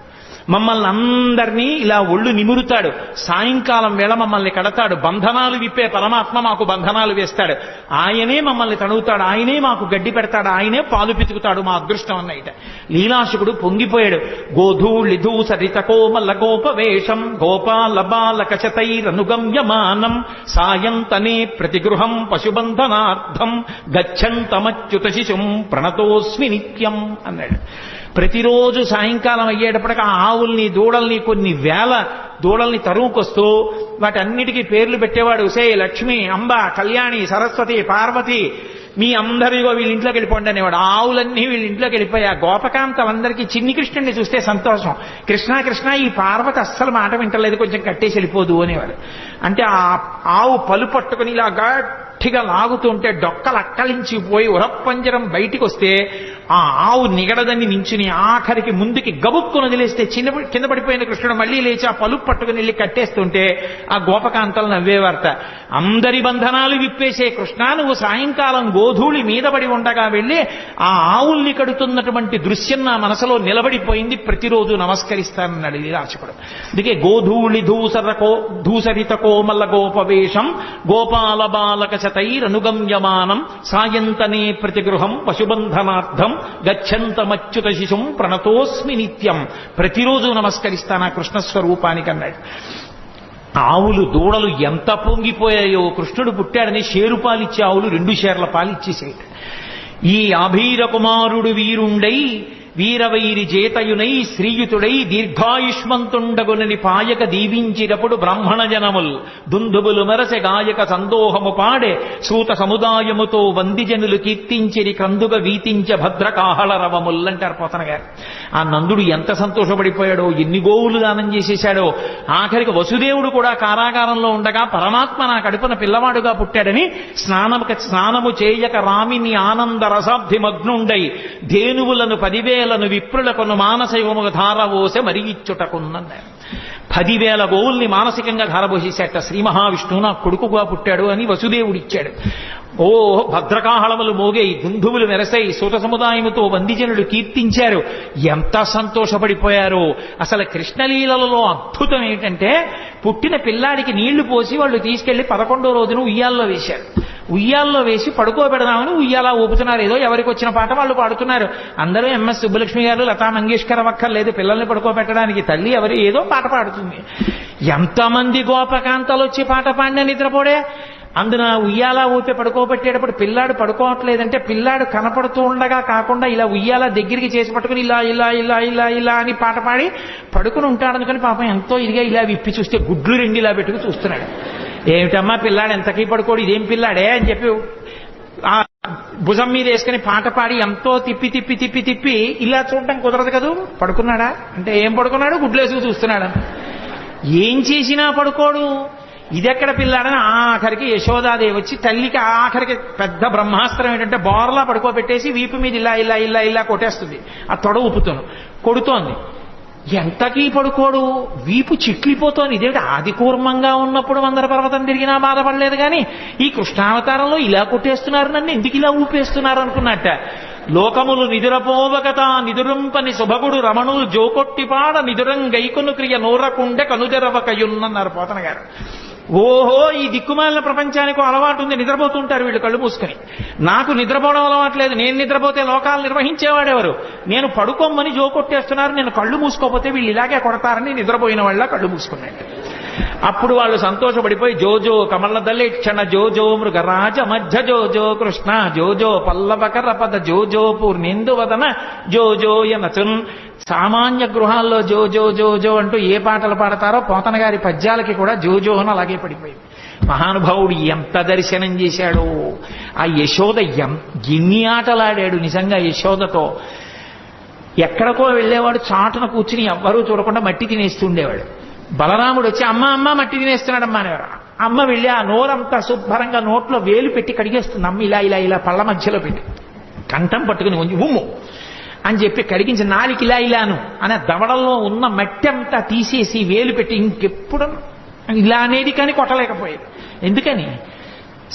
Speaker 1: మమ్మల్ని అందరినీ ఇలా ఒళ్ళు నిమురుతాడు. సాయంకాలం వేళ మమ్మల్ని కడతాడు. బంధనాలు విప్పే పరమాత్మ మాకు బంధనాలు వేస్తాడు. ఆయనే మమ్మల్ని తడుగుతాడు, ఆయనే మాకు గడ్డి పెడతాడు, ఆయనే పాలు పితుకుతాడు. మా అదృష్టం అన్నయిట. లీలాశుకుడు పొంగిపోయాడు. గోధూళిధూ సరిత కోమల గోపవేషం గోపాల బాలక శతైరనుగమ్యమానం సాయంతనే ప్రతిగృహం పశుబంధనార్థం గచ్చంతమచ్యుత శిశుం ప్రణతోస్మి నిత్యం అన్నాడు. ప్రతిరోజు సాయంకాలం అయ్యేటప్పటికి ఆ ఆవుల్ని దూడల్ని కొన్ని వేల దూడల్ని తరువుకొస్తూ వాటన్నిటికీ పేర్లు పెట్టేవాడు. సే లక్ష్మి, అంబ, కళ్యాణి, సరస్వతి, పార్వతి, మీ అందరిగో వీళ్ళ ఇంట్లోకి వెళ్ళిపోండి అనేవాడు. ఆవులన్నీ వీళ్ళ ఇంట్లోకి వెళ్ళిపోయి ఆ గోపకాంతలందరికీ చిన్ని కృష్ణుడిని చూస్తే సంతోషం. కృష్ణ ఈ పార్వతి అస్సలు మాట వింటలేదు, కొంచెం కట్టేసి వెళ్ళిపోదు అనేవాడు. అంటే ఆ ఆవు పలు పట్టుకుని ఇలా గట్టిగా లాగుతుంటే డొక్కలు అక్కలించిపోయి ఉరప్పంజరం బయటికి వస్తే ఆ ఆవు నిగడదని నించుని ఆఖరికి ముందుకి గబుక్కును వదిలేస్తే కింద పడిపోయిన కృష్ణుడు మళ్ళీ లేచి ఆ పలుపు పట్టుకుని వెళ్ళి కట్టేస్తుంటే ఆ గోపకాంతలు నవ్వేవార్త. అందరి బంధనాలు విప్పేసే కృష్ణ, నువ్వు సాయంకాలం గోధూళి మీద పడి ఉండగా వెళ్ళి ఆ ఆవుల్ని కడుతున్నటువంటి దృశ్యం నా మనసులో నిలబడిపోయింది, ప్రతిరోజు నమస్కరిస్తానన్నాడు లీలార్చకుడు. అందుకే గోధూళి ధూసరిత కోమల గోపవేషం గోపాల బాలక శతైరనుగమ్యమానం సాయంతనే ప్రతిగృహం పశుబంధనార్థం గచ్చంతమచ్యుత శిశుం ప్రణతోస్మి నిత్యం. ప్రతిరోజు నమస్కరిస్తాను ఆ కృష్ణస్వరూపానికి అన్నాడు. ఆవులు దూడలు ఎంత పొంగిపోయాయో, కృష్ణుడు పుట్టాడని షేరు పాలిచ్చే ఆవులు 2 షేర్ల పాలిచ్చేసాయి. ఈ అభీర కుమారుడు వీరుండై వీరవైరి జేతయునై శ్రీయుతుడై దీర్ఘాయుష్మంతుండగునని పాయక దీవించినప్పుడు బ్రాహ్మణ జనముల్ దుందుబులు మెరసె గాయక సందోహము పాడే సూత సముదాయముతో వందిజనులు కీర్తించిరి కందుగ వీతించ భద్రకాహళ రవముల్ అంటారు పోతన గారు. ఆ నందుడు ఎంత సంతోషపడిపోయాడో, ఎన్ని గోవులు దానం చేసేశాడో. ఆఖరికి వసుదేవుడు కూడా కారాగారంలో ఉండగా పరమాత్మ నా కడుపున పిల్లవాడుగా పుట్టాడని స్నానము చేయక రామిని ఆనంద రసాబ్ధిమగ్నుండై ధేనువులను 10,000 విప్రులకును మానసికముగా ధారవోసే మరి ఇచ్చుటకున్నన్నారు. 10,000 గోవుల్ని మానసికంగా ధారపోసేసేట. శ్రీ మహావిష్ణువు నా కొడుకుగా పుట్టాడు అని వసుదేవుడిచ్చాడు. ఓ భద్రకాహళములు మోగై, దుందువులు మెరసై, సూత సముదాయముతో వందిజనులు కీర్తించారు. ఎంత సంతోషపడిపోయారో. అసలు కృష్ణలీలలో అద్భుతం ఏంటంటే, పుట్టిన పిల్లాడికి నీళ్లు పోసి వాళ్ళు తీసుకెళ్లి 11వ రోజున ఉయ్యాల్లో వేశారు. ఉయ్యాల్లో వేసి పడుకోబెడదామని ఉయ్యాలా ఊపుతున్నారు. ఏదో ఎవరికి వచ్చిన పాట వాళ్ళు పాడుతున్నారు. అందరూ ఎంఎస్ సుబ్బలక్ష్మి గారు, లతా మంగేష్కర్ అక్కర్లేదు పిల్లల్ని పడుకోబెట్టడానికి. తల్లి ఎవరు ఏదో పాట పాడుతుంది. ఎంతమంది గోపకాంతలు వచ్చి పాట పాడిన నిద్రపోడే. అందున ఉయ్యాలా ఊపి పడుకోబెట్టేటప్పుడు పిల్లాడు పడుకోవట్లేదంటే పిల్లాడు కనపడుతూ ఉండగా కాకుండా ఇలా ఉయ్యాలా దగ్గరికి చేసి పట్టుకుని ఇలా ఇలా ఇలా ఇలా ఇలా అని పాట పాడి పడుకుని ఉంటాడనుకుని పాపం ఎంతో ఇదిగా ఇలా విప్పి చూస్తే గుడ్లు 2 ఇలా పెట్టుకుని చూస్తున్నాడు. ఏమిటమ్మా పిల్లాడు ఎంతకీ పడుకోడు, ఇదేం పిల్లాడే అని చెప్పి ఆ భుజం మీద వేసుకుని పాట పాడి ఎంతో తిప్పి తిప్పి తిప్పి తిప్పి ఇలా చూడటం కుదరదు కదూ. పడుకున్నాడా అంటే ఏం పడుకున్నాడు, గుడ్లేసుకు చూస్తున్నాడు. ఏం చేసినా పడుకోడు. ఇదెక్కడ పిల్లాడని ఆఖరికి యశోదాదేవి వచ్చి తల్లికి ఆఖరికి పెద్ద బ్రహ్మాస్త్రం ఏంటంటే బోర్లా పడుకోబెట్టేసి వీపు మీద ఇలా ఇలా ఇలా ఇలా కొట్టేస్తుంది. ఆ తొడ ఊపుతాను కొడుతోంది. ఎంతకీ పడుకోడు, వీపు చిట్లిపోతోంది. ఇదేమిటి ఆది కూర్మంగా ఉన్నప్పుడు మందర పర్వతం తిరిగినా బాధపడలేదు కానీ ఈ కృష్ణావతారంలో ఇలా కొట్టేస్తున్నారు, నన్ను ఎందుకు ఇలా ఊపేస్తున్నారు అనుకున్నట్ట. లోకములు నిదురపోవగత నిదురుంపని శుభగుడు రమణులు జోకొట్టిపాడ నిదురం గైకొను క్రియ నూరకుండె కనుజరవకయున్నన్నారు పోతన గారు. ఓహో, ఈ దిక్కుమాలిన ప్రపంచానికి అలవాటు ఉంది, నిద్రపోతుంటారు వీళ్ళు కళ్ళు మూసుకొని. నాకు నిద్రపోవడం అలవాట్లేదు. నేను నిద్రపోతే లోకాలు నిర్వహించేవాడెవరు? నేను పడుకోమని జోకొట్టేస్తున్నారు, నేను కళ్ళు మూసుకోపోతే వీళ్ళు ఇలాగే కొడతారని నిద్రపోయిన వాళ్ళ కళ్ళు మూసుకున్నాడు. అప్పుడు వాళ్ళు సంతోషపడిపోయి జోజో కమలదలే క్షణ జోజో మృగరాజ మధ్య జోజో కృష్ణ జోజో పల్లవకర పద జోజో పూర్ణేందువదన జోజో యనచున్. సామాన్య గృహాల్లో జోజో జోజో అంటూ ఏ పాటలు పాడతారో పోతన గారి పద్యాలకి కూడా జోజో అని అలాగే పడిపోయింది. మహానుభావుడు ఎంత దర్శనం చేశాడో. ఆ యశోద ఎన్ని ఆటలాడాడు నిజంగా యశోదతో. ఎక్కడికో వెళ్ళేవాడు చాటున కూర్చుని ఎవ్వరూ చూడకుండా మట్టి తినేస్తుండేవాడు. బలరాముడు వచ్చి అమ్మ అమ్మ మట్టి తినేస్తున్నాడమ్మా అనేవారు. అమ్మ వెళ్ళి ఆ నోరంతా శుభ్రంగా నోట్లో వేలు పెట్టి కడిగేస్తుంది. అమ్మ ఇలా ఇలా ఇలా పళ్ళ మధ్యలో పెట్టి కంఠం పట్టుకుని ఉంచి ఉమ్ము అని చెప్పి కడిగించి నాలికి ఇలా ఇలాను అనే దవడల్లో ఉన్న మట్టి అంతా తీసేసి వేలు పెట్టి ఇంకెప్పుడు ఇలా అనేది కానీ కొట్టలేకపోయేది. ఎందుకని?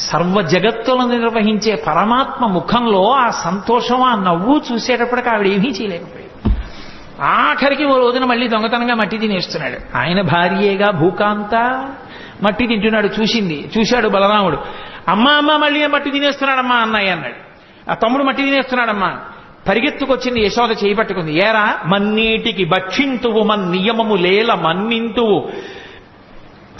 Speaker 1: సర్వ జగత్తులను నిర్వహించే పరమాత్మ ముఖంలో ఆ సంతోషం, ఆ నవ్వు చూసేటప్పటికి ఆవిడ ఏమీ చేయలేకపోయేది. ఆఖరికి ఓ రోజున మళ్ళీ దొంగతనంగా మట్టి తినేస్తున్నాడు. ఆయన భార్యేగా భూకాంత మట్టి తింటున్నాడు. చూశాడు బలరాముడు. అమ్మ అమ్మ మళ్ళీ మట్టి తినేస్తున్నాడమ్మా అన్నయ్య అన్నాడు. ఆ తమ్ముడు మట్టి తినేస్తున్నాడమ్మా. పరిగెత్తుకొచ్చింది యశోద చేయబట్టుకుంది. ఏరా మన్నీటికి భక్షింతువు మన్ నియమము లేల మన్నింతువు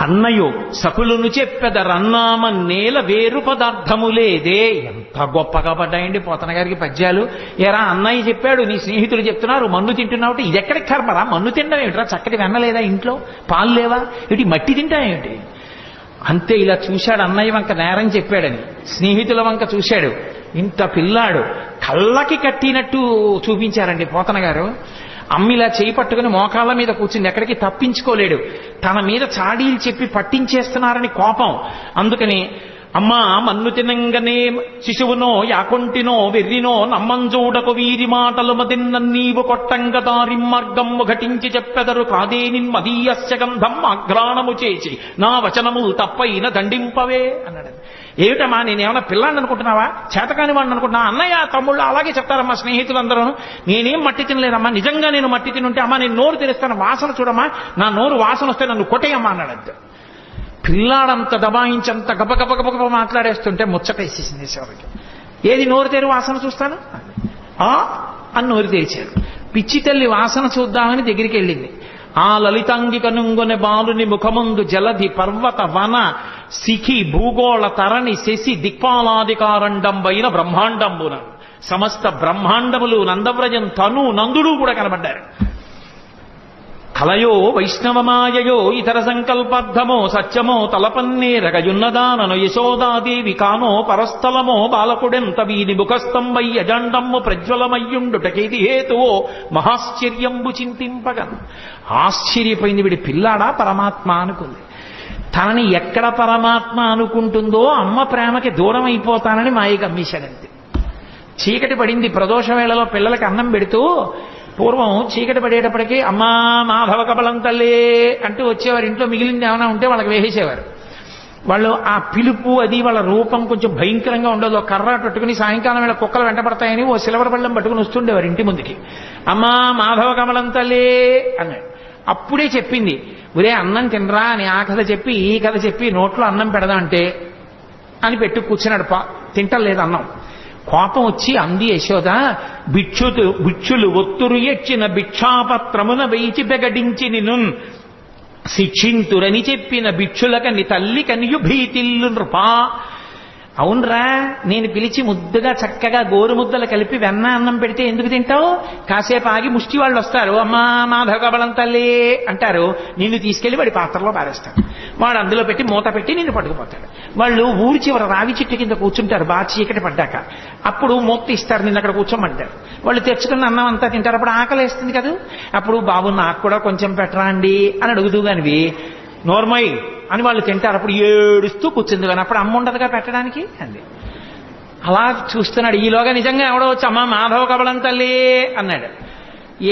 Speaker 1: అన్నయో సకులును చెప్పెదరన్నామ నేల వేరు పదార్థము లేదే. ఎంత గొప్పగా పడ్డాయండి పోతన గారికి పద్యాలు. ఎరా అన్నయ్య చెప్పాడు, నీ స్నేహితులు చెప్తున్నారు మన్ను తింటున్నావు. ఇది ఎక్కడికి కర్మరా? మన్ను తినడం ఏమిట్రా? చక్కటి వెన్నలేదా ఇంట్లో? పాలు లేవా? ఇటు మట్టి తింటాయేమిటి? అంతే ఇలా చూశాడు. అన్నయ్య వంక నేరం చెప్పాడని స్నేహితుల వంక చూశాడు. ఇంత పిల్లాడు కళ్ళకి కట్టినట్టు చూపించారండి పోతన గారు. అమ్మిలా చేయి పట్టుకుని మోకాళ్ళ మీద కూర్చుంది. ఎక్కడికి తప్పించుకోలేడు. తన మీద చాడీలు చెప్పి పట్టించేస్తున్నారని కోపం. అందుకని
Speaker 2: అమ్మా మన్ను తినంగనే శిశువునో యాకొంటినో వెర్రినో నమ్మంజూడకు వీరి మాటలు మదిన్న నీవు కొట్టంగ దారి మార్గము ఘటించి చెప్పెదరు కాదే నిన్మదీయస్య గంధం ఆఘ్రాణము చేసి నా వచనము తప్పైన దండింపవే అన్నాడు. ఏమిటమ్మా నేనేమన్నా పిల్లాన్ని అనుకుంటున్నావా, చేతకాని వాడిని అనుకుంటున్నా? అన్నయ్య తమ్ముళ్ళు అలాగే చెప్తారమ్మా స్నేహితులందరూ. నేనేం మట్టి తినలేదమ్మా, నిజంగా నేను మట్టి తినుంటే అమ్మా నేను నోరు తెరుస్తాను, వాసన చూడమ్మా, నా నోరు వాసన వస్తే నన్ను కొట్టేయమ్మా అన్నాడు. పిల్లాడంత దబాయించంత గబగబగబగబ మాట్లాడేస్తుంటే ముచ్చటేసేసింది శివరికి. ఏది నోరు తెరు వాసన చూస్తాను అని నోరు తెరిచాడు. పిచ్చి తల్లి వాసన చూద్దామని దగ్గరికి వెళ్ళింది. ఆ లలితాంగి కనుంగొనె బాలుని ముఖముందు జలధి పర్వత వన శిఖి భూగోళ తరణి శశి దిక్పాలాధికారండంబైన బ్రహ్మాండంబున సమస్త బ్రహ్మాండములు నందవ్రజం తను నందుడు కూడా కనబడ్డారు. కలయో వైష్ణవమాయయో ఇతర సంకల్పార్థమో సత్యమో తలపన్నేరగయున్నదానను యశోదాదేవి కానో పరస్థలమో బాలకుడెంత వీని ముఖస్థంబై అజాండమ్ము ప్రజ్వలమయ్యుండుటకేది హేతువో మహాశ్చర్యంబు చింతింపగన్. ఆశ్చర్యపోయింది. వీడి పిల్లాడా పరమాత్మ అనుకుంది. తనని ఎక్కడ పరమాత్మ అనుకుంటుందో అమ్మ ప్రేమకి దూరం అయిపోతానని మాయ గమ్మేశాడంతే. చీకటి పడింది. ప్రదోష వేళలో పిల్లలకి అన్నం పెడుతూ పూర్వం చీకటి పడేటప్పటికీ అమ్మా మాధవ కబలం తల్లే అంటూ వచ్చేవారు. ఇంట్లో మిగిలింది ఏమైనా ఉంటే వాళ్ళకి వేసేసేవారు. వాళ్ళు ఆ పిలుపు అది వాళ్ళ రూపం కొంచెం భయంకరంగా ఉండదు. కర్ర పట్టుకుని సాయంకాలం వేళ కుక్కలు వెంటపడతాయని ఓ సిలవర పళ్ళం పట్టుకుని వస్తుండేవారు ఇంటి ముందుకి. అమ్మా మాధవ కమలం తల్లే అన్నాడు. అప్పుడే చెప్పింది, ఒరే అన్నం తినరా అని. ఆ కథ చెప్పి ఈ కథ చెప్పి నోట్లో అన్నం పెడదా అంటే అని పెట్టు కూర్చున్నాడు. తింటలేదు అన్నం. కోపం వచ్చి అంది యశోద, బిచ్చులు ఒత్తురు ఎచ్చిన భిక్షాపత్రమున వేచి బెగడించి నిన్ను శిక్షింతురని చెప్పిన భిక్షులకని తల్లి కనియు భీతిల్లు నృపా. అవునరా, నేను పిలిచి ముద్దుగా చక్కగా గోరు ముద్దలు కలిపి వెన్న అన్నం పెడితే ఎందుకు తింటావు? కాసేపు ఆగి ముష్టి వాళ్ళు వస్తారు, అమ్మా మాధవ కబలం తల్లి అంటారు. నిన్ను తీసుకెళ్లి వాడి పాత్రలో పారేస్తాడు. వాడు అందులో పెట్టి మూత పెట్టి నిన్ను పట్టుకుపోతాడు. వాళ్ళు ఊరి చివర రావి చెట్టు కింద కూర్చుంటారు బాగా చీకటి పడ్డాక. అప్పుడు మూత ఇస్తారు, నిన్ను అక్కడ కూర్చోమంటారు. వాళ్ళు తెచ్చుకున్న అన్నం అంతా తింటారు. అప్పుడు ఆకలి వేస్తుంది కదా. అప్పుడు బాబు నాకు కూడా కొంచెం పెట్టరా అండి అని అడుగుతూ కానివి నోర్మై అని వాళ్ళు తింటారు. అప్పుడు ఏడుస్తూ కూర్చుంది. కానీ అప్పుడు అమ్మ ఉండదుగా పెట్టడానికి అంది. అలా చూస్తున్నాడు. ఈలోగా నిజంగా ఎవడో వచ్చి అమ్మ మాధవ కబలం తల్లి అన్నాడు.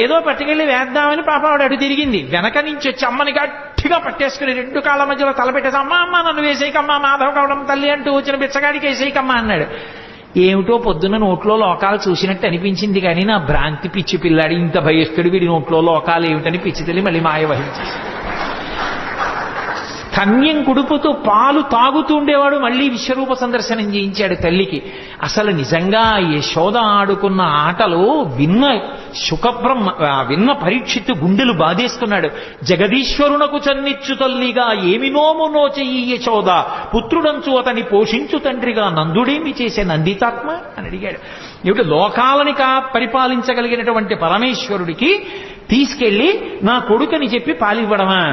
Speaker 2: ఏదో పట్టుకెళ్ళి వేద్దామని పాప ఆవిడ అటు తిరిగింది. వెనక నుంచి వచ్చి అమ్మని గట్టిగా పట్టేసుకుని రెండు కాళ్ళ మధ్యలో తలపెట్టేసి అమ్మ అమ్మ నన్ను వేసేయకమ్మా మాధవ కబలం తల్లి అంటూ వచ్చిన బిచ్చగాడికి వేసేయకమ్మా అన్నాడు. ఏమిటో పొద్దున్న నోట్లో లోకాలు చూసినట్టు అనిపించింది. కానీ నా భ్రాంతి పిచ్చి పిల్లాడి ఇంత భయస్తుడు వీడి నోట్లో లోకాలు ఏమిటని పిచ్చి తల్లి మళ్ళీ మాయ వహించేసి కన్యం కుడుపుతూ పాలు తాగుతూ ఉండేవాడు. మళ్ళీ విశ్వరూప సందర్శనం చేయించాడు తల్లికి. అసలు నిజంగా యశోద ఆడుకున్న ఆటలు విన్న పరీక్షిత్తు గుండెలు బాధేస్తున్నాడు. జగదీశ్వరునకు చన్నిచ్చు తల్లిగా ఏమి నోము నోచెయ్యి యశోద, పుత్రుడంచు అతని పోషించు తండ్రిగా నందుడేమి చేసే నందితాత్మ అని అడిగాడు. ఏమిటి లోకాలని పరిపాలించగలిగినటువంటి పరమేశ్వరుడికి తీసుకెళ్లి నా కొడుకని చెప్పి పాలివ్వడమా?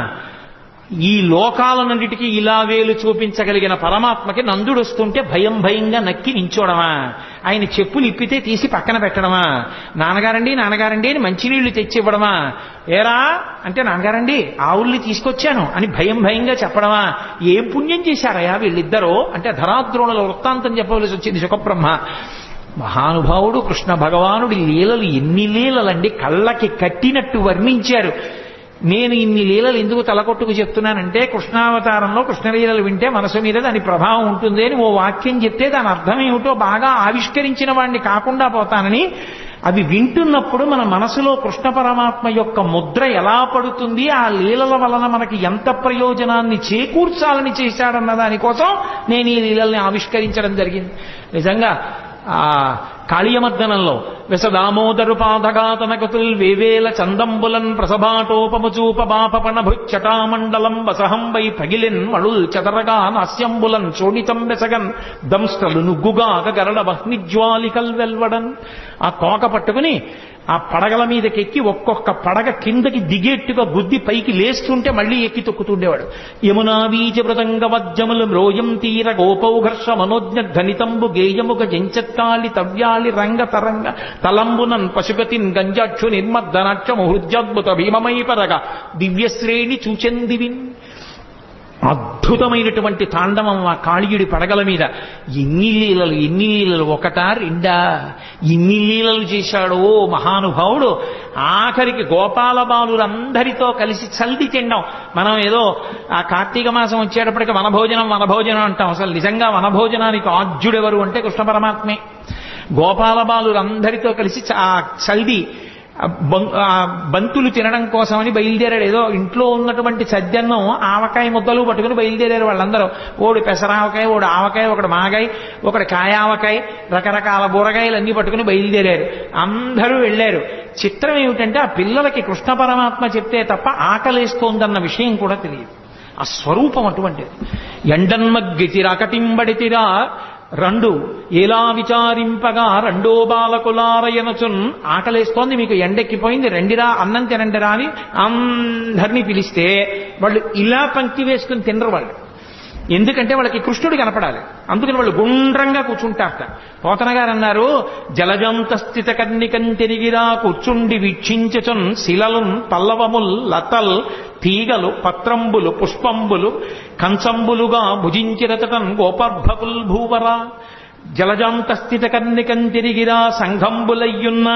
Speaker 2: ఈ లోకాలన్నిటికీ ఇలా వేలు చూపించగలిగిన పరమాత్మకి నందుడు వస్తుంటే భయం భయంగా నక్కి నించోడమా? ఆయన చెప్పులు ఇప్పితే తీసి పక్కన పెట్టడమా? నాన్నగారండి నాన్నగారండి అని మంచినీళ్లు తెచ్చివ్వడమా? ఏరా అంటే నాన్నగారండి ఆవుల్ని తీసుకొచ్చాను అని భయం భయంగా చెప్పడమా? ఏం పుణ్యం చేశారయా వీళ్ళిద్దరూ అంటే ధరాద్రోణుల వృత్తాంతం చెప్పవలసి వచ్చింది శుకబ్రహ్మ. మహానుభావుడు కృష్ణ భగవానుడి లీలలు ఎన్ని లీలలండి, కళ్ళకి కట్టినట్టు వర్ణించారు. నేను ఇన్ని లీలలు ఎందుకు తలకొట్టుకు చెప్తున్నానంటే కృష్ణావతారంలో కృష్ణలీలలు వింటే మనసు మీద దాని ప్రభావం ఉంటుంది అని ఓ వాక్యం చెప్తే దాని అర్థం ఏమిటో బాగా ఆవిష్కరించిన వాడిని కాకుండా పోతానని. అవి వింటున్నప్పుడు మన మనసులో కృష్ణ పరమాత్మ యొక్క ముద్ర ఎలా పడుతుంది, ఆ లీలల వలన మనకి ఎంత ప్రయోజనాన్ని చేకూర్చాలని చేశాడన్న దానికోసం నేను ఈ లీలల్ని ఆవిష్కరించడం జరిగింది. నిజంగా ఆ కాళీయమర్దనంలో విసదామోదరు పాదగాతనకతుల్ వేవేల చందంబులన్ ప్రసభాటోపముచూప బాపపణ భృచ్చటామండలం వసహం వై పగిలిన్ మళుల్ చదరగా నాస్యంబులన్ చోడితం వెసగన్ దంస్ట్రలు నుగ్గుగాక గరడ వహ్నిజ్వాలికల్ వెల్వడన్. ఆ తోక పట్టుకుని ఆ పడగల మీదకెక్కి ఒక్కొక్క పడగ కిందకి దిగేట్టుగా బుద్ధి పైకి లేస్తుంటే మళ్ళీ ఎక్కి తొక్కుతుండేవాడు. యమునా బీజ మృదంగ వజ్జములు మ్రోయం తీర గోపౌఘర్ష మనోజ్ఞ ధనితంబు గేయముగ జంచత్కాళి తవ్యాళి రంగ తరంగ తలంబునన్ పశుపతిన్ గంజాక్షు నిర్మద్దనాక్షము హృద్యాద్భుత భీమమై పరగ దివ్యశ్రేణి చూచెందివిన్.
Speaker 1: అద్భుతమైనటువంటి తాండవం ఆ కాళీయుడి పడగల మీద. ఎన్ని లీలలు ఒకటా రెండా, ఎన్ని లీలలు చేశాడో మహానుభావుడు. ఆఖరికి గోపాల బాలురందరితో కలిసి చల్ది తిండం. మనం ఏదో ఆ కార్తీక మాసం వచ్చేటప్పటికి వనభోజనం అంటాం. అసలు నిజంగా వనభోజనానికి ఆద్యుడెవరు అంటే కృష్ణ పరమాత్మే. గోపాల బాలురందరితో కలిసి ఆ చల్ది బంతులు తినడం కోసమని బయలుదేరాడు. ఏదో ఇంట్లో ఉన్నటువంటి సద్యన్నం ఆవకాయ ముద్దలు పట్టుకుని బయలుదేరారు వాళ్ళందరూ. ఓడి పెసరావకాయ, ఓడి ఆవకాయ, ఒకటి మాగాయ, ఒకటి కాయావకాయ, రకరకాల బూరగాయలు అన్ని పట్టుకుని బయలుదేరారు. అందరూ వెళ్ళారు. చిత్రం ఏమిటంటే ఆ పిల్లలకి కృష్ణ పరమాత్మ చెప్తే తప్ప ఆకలేస్తోందన్న విషయం కూడా తెలియదు. ఆ స్వరూపం అటువంటిది. ఎండన్మగ్గితిరకటింబడితిరా రెండు ఎలా విచారింపగా రెండో బాలకులారయనచున్. ఆకలేస్తోంది, మీకు ఎండెక్కిపోయింది, రెండిరా అన్నం తినండిరా అని అందరినీ పిలిస్తే వాళ్ళు ఇలా పంక్తి వేసుకుని తినరు వాళ్ళు. ఎందుకంటే వాళ్ళకి కృష్ణుడు కనపడాలి. అందుకని వాళ్ళు గుండ్రంగా కూర్చుంటారట. పోతన గారు అన్నారు, జలజంత స్థిత కన్నికం తిరిగిరా కూర్చుండి వీక్షించచున్ శిలలున్ పల్లవముల్ లతల్ తీగలు పత్రంబులు పుష్పంబులు కంచంబులుగా భుజించిరతటన్ గోపర్భకుల్ భూవరా. జలజాంత స్థిత కన్నికం తిరిగిరా సంఘంబులయ్యున్న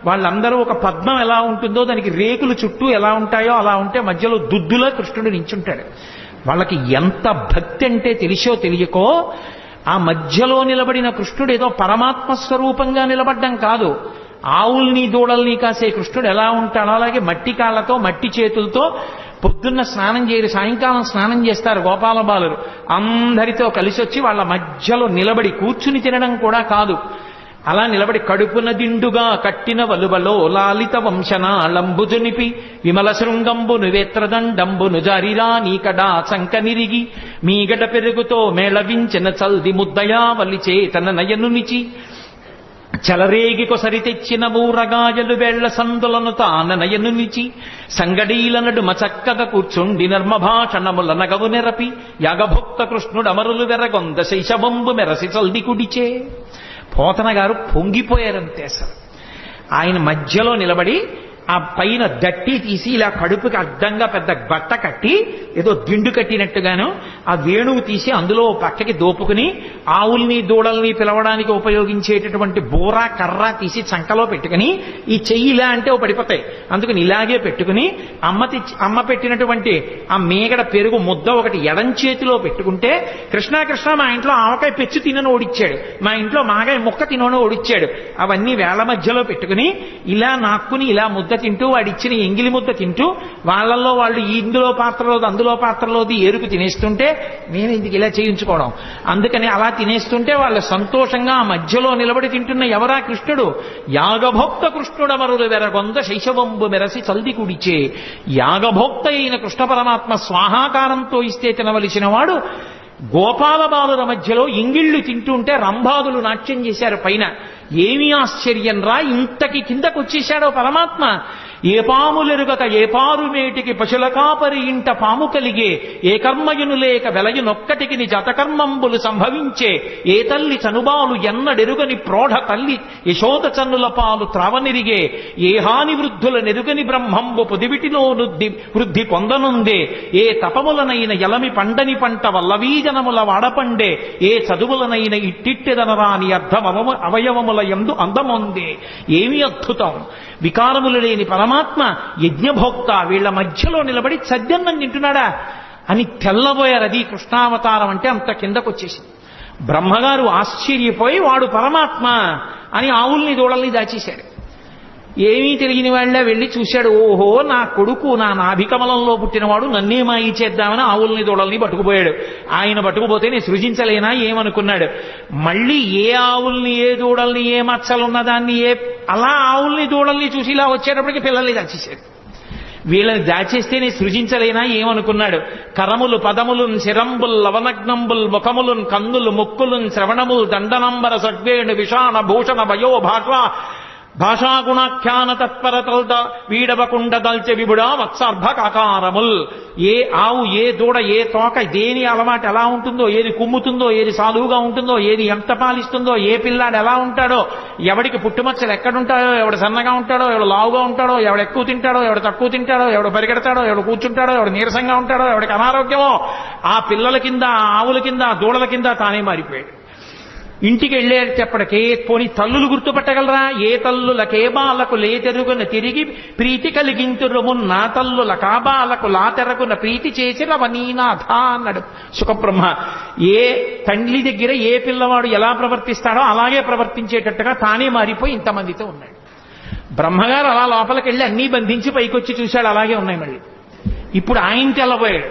Speaker 1: వాళ్ళందరూ ఒక పద్మం ఎలా ఉంటుందో దానికి రేకులు చుట్టూ ఎలా ఉంటాయో అలా ఉంటే మధ్యలో దుద్దులా కృష్ణుడు నించుంటాడు. వాళ్ళకి ఎంత భక్తి అంటే తెలిసో తెలియకో ఆ మధ్యలో నిలబడిన కృష్ణుడు ఏదో పరమాత్మ స్వరూపంగా నిలబడ్డం కాదు. ఆవుల్ని దూడల్ని కాసే కృష్ణుడు ఎలా ఉంటాడో అలాగే మట్టి కాళ్ళతో మట్టి చేతులతో పొద్దున్న స్నానం చేయరు, సాయంకాలం స్నానం చేస్తారు గోపాల బాలురు. అందరితో కలిసి వచ్చి వాళ్ళ మధ్యలో నిలబడి కూర్చుని తినడం కూడా కాదు, అలా నిలబడి కడుపున దిండుగా కట్టిన వలువలో లాలిత వంశనాళంబుజునిపి విమల శృంగంబును వేత్రదండంబును జారిరా నీకడా చంకనిరిగి మీగడ పెరుగుతో మేళవించిన చల్ది ముద్దయా వల్లిచే తన నయనునిచి చలరేగి కొసరి తెచ్చిన ఊరగాయలు వేళ్ల సందులను తాన నయనునిచి సంగడీల నడుమ చక్కగా కూర్చుండి నర్మభాషణముల నగవు నెరపి యాగభుక్త కృష్ణుడు అమరులు వెరగొంద శైశవంబు మెరసి చల్ది కుడిచే. పోతన గారు పొంగిపోయారంతే. అసలు ఆయన మధ్యలో నిలబడి ఆ పైన దట్టి తీసి ఇలా కడుపుకి అడ్డంగా పెద్ద బట్ట కట్టి ఏదో దిండు కట్టినట్టుగాను ఆ వేణువు తీసి అందులో పక్కకి దోపుకుని ఆవుల్ని దూడల్ని పిలవడానికి ఉపయోగించేటటువంటి బోరా కర్ర తీసి చంకలో పెట్టుకుని ఈ చెయ్యి ఇలా అంటే పడిపోతాయి, అందుకని ఇలాగే పెట్టుకుని అమ్మ పెట్టినటువంటి ఆ మేగడ పెరుగు ముద్ద ఒకటి ఎడం చేతిలో పెట్టుకుంటే కృష్ణ కృష్ణ మా ఇంట్లో ఆవకాయ పెచ్చు తినను ఓడిచ్చాడు, మా ఇంట్లో మాగాయ ముక్క తినను ఓడిచ్చాడు, అవన్నీ వేళ్ల మధ్యలో పెట్టుకుని ఇలా నాక్కుని ఇలా ముద్ద తింటూ వాడిచ్చిన ఎంగిలి ముద్ద తింటూ వాళ్ళల్లో వాళ్ళు ఇందులో పాత్రలోది అందులో పాత్రలోది ఏరుకు తినేస్తుంటే నేను ఇందుకు ఇలా చేయించుకోవడం. అందుకని అలా తినేస్తుంటే వాళ్ళు సంతోషంగా ఆ మధ్యలో నిలబడి తింటున్న ఎవరా కృష్ణుడు. యాగభోక్త కృష్ణుడమరులు వెరగొంద శైశవంబు మెరసి చల్ది కుడిచే. యాగభోక్త అయిన కృష్ణ పరమాత్మ స్వాహాకారంతో ఇస్తే తినవలసిన వాడు గోపాల బాలుల మధ్యలో ఇంగిళ్ళు తింటుంటే రంభాదులు నాట్యం చేశారు పైన. ఏమీ ఆశ్చర్యం రా, ఇంతకి కిందకు వచ్చేశాడో పరమాత్మ. ఏ పాములెరుగక ఏ పారు మేటికి పశుల కాపరి ఇంట పాము కలిగే, ఏ కర్మయును లేక వెలయునొక్కటికి ని జతకర్మంబులు సంభవించే, ఏ తల్లి చనుబాలు ఎన్నడెరుగని ప్రోఢ తల్లి యశోద చన్నుల పాలు త్రావనిరిగే, ఏ హాని వృద్ధుల నెరుగని బ్రహ్మంబు పొదివిటిలో వృద్ధి పొందనుందే, ఏ తపములనైన ఎలమి పండని పంట వల్లవీజనముల వాడపండే, ఏ చదువులనైన ఇట్టిట్టెదనరాని అవయవముల యందు అందముందే. ఏమి అద్భుతం! వికారములు లేని పరమాత్మ యజ్ఞభోక్త వీళ్ల మధ్యలో నిలబడి సద్యన్నం తింటున్నాడా అని తెల్లబోయారు. అది కృష్ణావతారం అంటే అంత కిందకొచ్చేసింది. బ్రహ్మగారు ఆశ్చర్యపోయి వాడు పరమాత్మ అని ఆవుల్ని దూడల్ని దాచేశాడు. ఏమీ తెలియని వాళ్ళ వెళ్ళి చూశాడు. ఓహో, నా కొడుకు నా నాభికమలంలో పుట్టినవాడు నన్నే మాయి చేద్దామని ఆవుల్ని దూడల్ని పట్టుకుపోయాడు. ఆయన పట్టుకుపోతే నేను సృజించలేనా ఏమనుకున్నాడు. మళ్ళీ ఏ ఆవుల్ని ఏ దూడల్ని ఏ మచ్చలున్నదాన్ని అలా ఆవుల్ని దూడల్ని చూసి ఇలా వచ్చేటప్పటికి పిల్లల్ని దాచేశాడు. వీళ్ళని దాచేస్తేనే సృజించలేనా ఏమనుకున్నాడు. కరములు పదములున్ శిరంబుల్ లవనగ్నంబుల్ ముఖములున్ కన్నులు ముక్కులున్ శ్రవణముల్ దండనంబర సడ్వేణు విషాణ భూషణ భయో భాష
Speaker 2: భాషాగుణాఖ్యాన తత్పరతల్ద వీడవకుండ దల్చె విబుడా వత్సర్భ కాకారముల్. ఏ ఆవు, ఏ దూడ, ఏ తోక, దేని అలవాటు ఎలా ఉంటుందో, ఏది కుమ్ముతుందో, ఏది సాలువుగా ఉంటుందో, ఏది ఎంత పాలిస్తుందో, ఏ పిల్లాడు ఎలా ఉంటాడో, ఎవడికి పుట్టుమచ్చలు ఎక్కడుంటాడో, ఎవడు సన్నగా ఉంటాడో, ఎవడు లావుగా ఉంటాడో, ఎవడు ఎక్కువ తింటాడో, ఎవడు తక్కువ తింటాడో, ఎవడు పరిగెడతాడో, ఎవడు కూర్చుంటాడో, ఎవడు నీరసంగా ఉంటాడో, ఎవడికి అనారోగ్యమో, ఆ పిల్లల కింద, ఆ ఆవుల కింద, ఆ దూడల కింద తానే మారిపోయాడు. ఇంటికి వెళ్ళేటప్పటికే పోని తల్లులు గుర్తుపట్టగలరా? ఏ తల్లులకే బాలకు లేతెరుగున తిరిగి ప్రీతి కలిగింతురుమున్ నా తల్లుల కాబాలకు లాతెరగున ప్రీతి చేసిన వనీనాథ అన్నాడు సుఖబ్రహ్మ. ఏ తండ్రి దగ్గర ఏ పిల్లవాడు ఎలా ప్రవర్తిస్తాడో అలాగే ప్రవర్తించేటట్టుగా తానే మారిపోయి ఇంతమందితో ఉన్నాడు. బ్రహ్మగారు అలా లోపలికి వెళ్ళి అన్నీ బంధించి పైకొచ్చి చూశాడు, అలాగే ఉన్నాయి మళ్ళీ. ఇప్పుడు ఆయన తెల్లబోయాడు.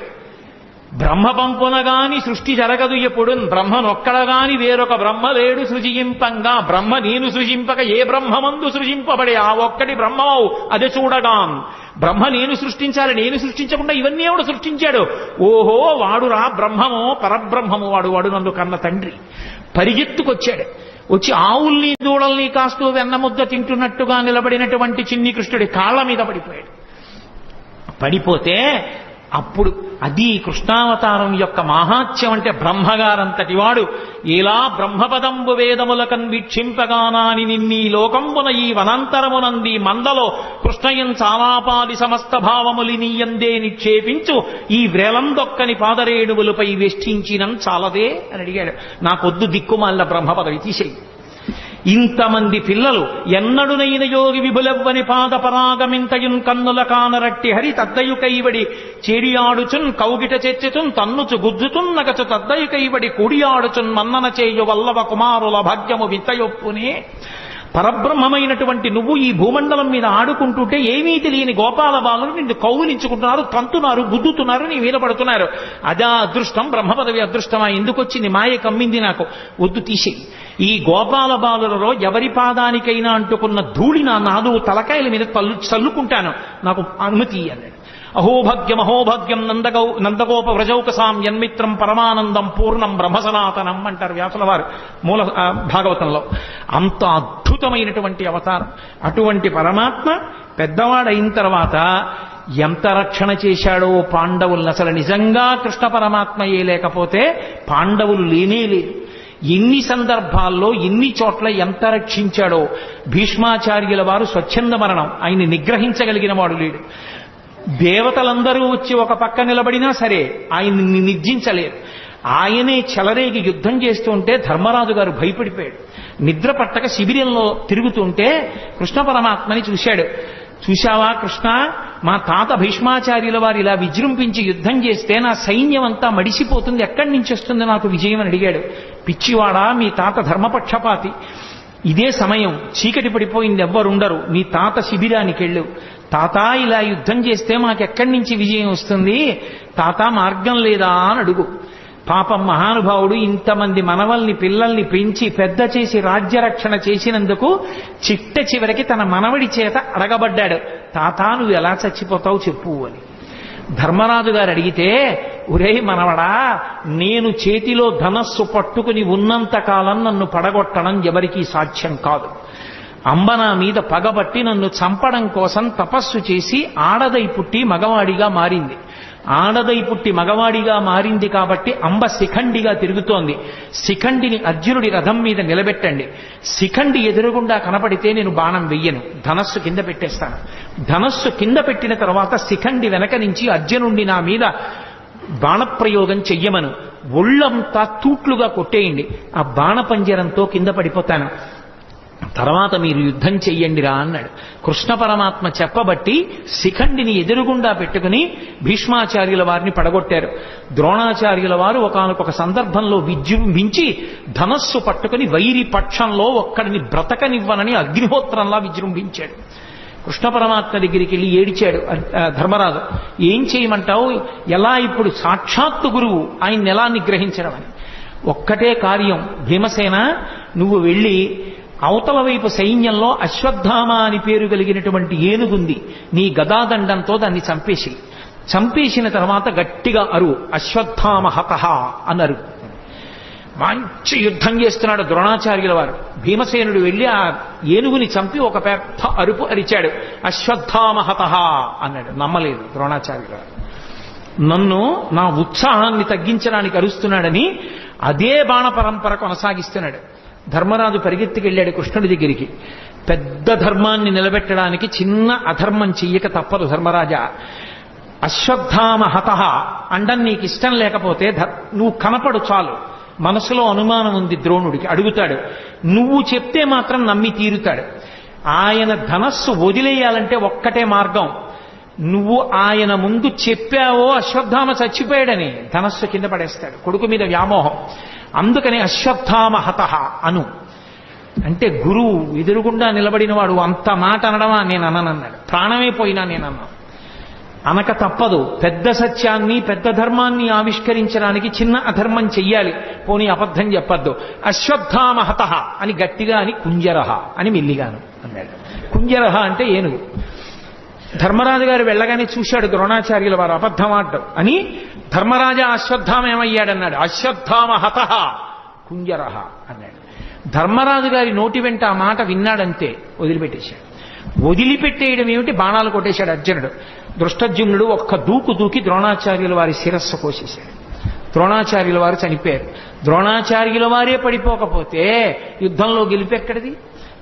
Speaker 2: బ్రహ్మ పంపునగాని సృష్టి జరగదు ఎప్పుడు, బ్రహ్మనొక్కడగాని వేరొక బ్రహ్మ లేడు సృజింపంగా, బ్రహ్మ నేను సృజింపక ఏ బ్రహ్మమందు సృజింపబడే ఆ ఒక్కటి బ్రహ్మవు అది చూడగా. బ్రహ్మ నేను సృష్టించాలి, నేను సృష్టించకుండా ఇవన్నీ ఎవడు సృష్టించాడు? ఓహో వాడురా బ్రహ్మమో పరబ్రహ్మము, వాడు నన్ను కన్న తండ్రి. పరిగెత్తుకొచ్చాడు. వచ్చి ఆవుల్ని దూడల్ని కాస్తూ వెన్నముద్ద తింటున్నట్టుగా నిలబడినటువంటి చిన్ని కృష్ణుడి కాళ్ల మీద పడిపోయాడు. పడిపోతే అప్పుడు అది కృష్ణావతారం యొక్క మహాత్యం. అంటే బ్రహ్మగారంతటి వాడు ఇలా బ్రహ్మపదంబు వేదములకన్ వీక్షింపగానాని నిన్నీ లోకంబున ఈ వనాంతరమునంది మందలో కృష్ణయం చాలాపాది సమస్త భావములి నీయందే నిక్షేపించు ఈ వ్రేలందొక్కని పాదరేణువులపై వేష్టించినం చాలదే అని అడిగాడు. నాకొద్దు దిక్కుమాల బ్రహ్మపదవి తీసేయి. ఇంతమంది పిల్లలు ఎన్నడునైన యోగి విభులవ్వని పాదపరాగమింతయున్ కన్నుల కానరట్టి హరి తద్దయు కైవడి చేడియాడుచున్ కౌగిట చెచ్చుచున్ తన్నుచు గుజ్జుచున్ నగచు తద్దయు కైవడి కూడియాడుచున్ మన్నన చేయు వల్లవ కుమారుల భాగ్యము వింతయొప్పునే. పరబ్రహ్మమైనటువంటి నువ్వు ఈ భూమండలం మీద ఆడుకుంటుంటే ఏమీ తెలియని గోపాల బాలులు నిన్ను కౌగులించుకుంటున్నారు, తంతున్నారు, గుద్దుతున్నారు, నీ మీద పడుతున్నారు. అదా అదృష్టం, బ్రహ్మపదవి అదృష్టమా? ఎందుకు వచ్చింది? మాయ కమ్మింది నాకు, వద్దు తీసేయి. ఈ గోపాల బాలులలో ఎవరి పాదానికైనా అంటుకున్న ధూళి నా 4 తలకాయల మీద చల్లుకుంటాను, నాకు అనుమతి అన్నాడు. అహోభాగ్యం అహోభాగ్యం నందగోప వ్రజౌకసాం యన్మిత్రం పరమానందం పూర్ణం బ్రహ్మసనాతనం అంటారు వ్యాసుల వారు మూల భాగవతంలో. అంత అద్భుతమైనటువంటి అవతారం. అటువంటి పరమాత్మ పెద్దవాడైన తర్వాత ఎంత రక్షణ చేశాడో పాండవులను. అసలు నిజంగా కృష్ణ పరమాత్మయే లేకపోతే పాండవులు లేనే లేరు. ఎన్ని సందర్భాల్లో ఎన్ని చోట్ల ఎంత రక్షించాడో. భీష్మాచార్యుల వారు స్వచ్ఛంద మరణం, ఆయన్ని నిగ్రహించగలిగిన వాడు లేడు. దేవతలందరూ వచ్చి ఒక పక్క నిలబడినా సరే ఆయన్ని నిర్జించలేరు. ఆయనే చెలరేగి యుద్ధం చేస్తుంటే ధర్మరాజు గారు భయపడిపోయాడు. నిద్ర పట్టక శిబిరంలో తిరుగుతుంటే కృష్ణ పరమాత్మని చూశాడు. చూశావా కృష్ణ, మా తాత భీష్మాచార్యుల వారు ఇలా విజృంభించి యుద్ధం చేస్తే నా సైన్యం అంతా మడిసిపోతుంది, ఎక్కడి నుంచి వస్తుంది నాకు విజయం అని అడిగాడు. పిచ్చివాడా, మీ తాత ధర్మపక్షపాతి. ఇదే సమయం, చీకటి పడిపోయింది, ఎవ్వరుండరు, నీ తాత శిబిరానికి వెళ్ళు. తాత ఇలా యుద్ధం చేస్తే మాకెక్కడి నుంచి విజయం వస్తుంది, తాత మార్గం లేదా అని అడుగు. పాపం మహానుభావుడు ఇంతమంది మనవల్ని పిల్లల్ని పెంచి పెద్ద చేసి రాజ్యరక్షణ చేసినందుకు చిట్ట చివరికి తన మనవడి చేత అడగబడ్డాడు, తాత నువ్వు ఎలా చచ్చిపోతావు చెప్పు అని. ధర్మరాజు గారు అడిగితే, ఒరే మనవడా, నేను చేతిలో ధనస్సు పట్టుకుని ఉన్నంతకాలం నన్ను పడగొట్టడం ఎవరికీ సాధ్యం కాదు. అంబ నా మీద పగబట్టి నన్ను చంపడం కోసం తపస్సు చేసి ఆడదై పుట్టి మగవాడిగా మారింది. ఆడదై పుట్టి మగవాడిగా మారింది కాబట్టి అంబ శిఖండిగా తిరుగుతోంది. శిఖండిని అర్జునుడి రథం మీద నిలబెట్టండి. శిఖండి ఎదురుగుండా కనపడితే నేను బాణం వెయ్యను, ధనస్సు కింద పెట్టేస్తాను. ధనస్సు కింద పెట్టిన తర్వాత శిఖండి వెనక నుంచి అర్జునుడిని నా మీద బాణప్రయోగం చెయ్యమను, ఒళ్ళంతా తూట్లుగా కొట్టేయండి, ఆ బాణపంజరంతో కింద పడిపోతాను, తర్వాత మీరు యుద్ధం చెయ్యండిరా అన్నాడు. కృష్ణ పరమాత్మ చెప్పబట్టి శిఖండిని ఎదురుగుండా పెట్టుకుని భీష్మాచార్యుల వారిని పడగొట్టారు. ద్రోణాచార్యుల వారు ఒకానొక సందర్భంలో విజృంభించి ధనస్సు పట్టుకుని వైరి పక్షంలో ఒక్కడిని బ్రతకనివ్వనని అగ్నిహోత్రంలా విజృంభించాడు. కృష్ణ పరమాత్మ దగ్గరికి వెళ్ళి ఏడిచాడు ధర్మరాజు, ఏం చేయమంటావు, ఎలా ఇప్పుడు సాక్షాత్తు గురువు, ఆయన్ని ఎలా నిగ్రహించడం అని. ఒక్కటే కార్యం, భీమసేన నువ్వు వెళ్ళి అవతల వైపు సైన్యంలో అశ్వత్థామ అని పేరు కలిగినటువంటి ఏనుగుంది, నీ గదాదండంతో దాన్ని చంపేసి, చంపేసిన తర్వాత గట్టిగా అరు, అశ్వత్థామ హతః అన్నారు.
Speaker 1: మంచి యుద్ధం చేస్తున్నాడు ద్రోణాచార్యుల వారు. భీమసేనుడు వెళ్లి ఆ ఏనుగుని చంపి ఒక పెద్ద అరుపు అరిచాడు, అశ్వత్థామహతః అన్నాడు. నమ్మలేదు ద్రోణాచార్యుల వారు. నన్ను నా ఉత్సాహాన్ని తగ్గించడానికి అరుస్తున్నాడని అదే బాణ పరంపర కొనసాగిస్తున్నాడు. ధర్మరాజు పరిగెత్తికెళ్ళాడు కృష్ణుడి దగ్గరికి. పెద్ద ధర్మాన్ని నిలబెట్టడానికి చిన్న అధర్మం చెయ్యక తప్పదు ధర్మరాజా. అశ్వత్థామహతః అండం నీకు ఇష్టం లేకపోతే నువ్వు కనపడు చాలు. మనసులో అనుమానం ఉంది ద్రోణుడికి, అడుగుతాడు. నువ్వు చెప్తే మాత్రం నమ్మి తీరుతాడు. ఆయన ధనస్సు వదిలేయాలంటే ఒక్కటే మార్గం. నువ్వు ఆయన ముందు చెప్పావో అశ్వత్థామ చచ్చిపోయాడని ధనస్సు కింద పడేస్తాడు. కొడుకు మీద వ్యామోహం. అందుకని అశ్వత్థామహతః అను అంటే గురువు ఎదురుగుండా నిలబడిన వాడు అంత మాట అనడమా నేను అననన్నాడు. ప్రాణమే పోయినా నేనన్నా. అనక తప్పదు. పెద్ద సత్యాన్ని పెద్ద ధర్మాన్ని ఆవిష్కరించడానికి చిన్న అధర్మం చెయ్యాలి. పోనీ అబద్ధం చెప్పద్దు. అశ్వత్థామహతః అని గట్టిగా అని కుంజరహ అని మెల్లిగాను అన్నాడు. కుంజరహ అంటే ఏనుగు. ధర్మరాజు గారు వెళ్ళగానే చూశాడు ద్రోణాచార్యుల వారు అబద్ధం ఆడ్డం అని. ధర్మరాజా అశ్వత్థామ ఏమయ్యాడన్నాడు. అశ్వత్థామహతః కుంజరహ అన్నాడు. ధర్మరాజు గారి నోటి వెంట ఆ మాట విన్నాడంతే వదిలిపెట్టేశాడు. వదిలిపెట్టేయడం ఏమిటి, బాణాలు కొట్టేశాడు అర్జునుడు. దృష్టజ్యుమ్నుడు ఒక్క దూకు దూకి ద్రోణాచార్యుల వారి శిరస్సు కోసేశాడు. ద్రోణాచార్యుల వారు చనిపోయారు. ద్రోణాచార్యుల వారే పడిపోకపోతే యుద్ధంలో గెలిపెక్కడిది?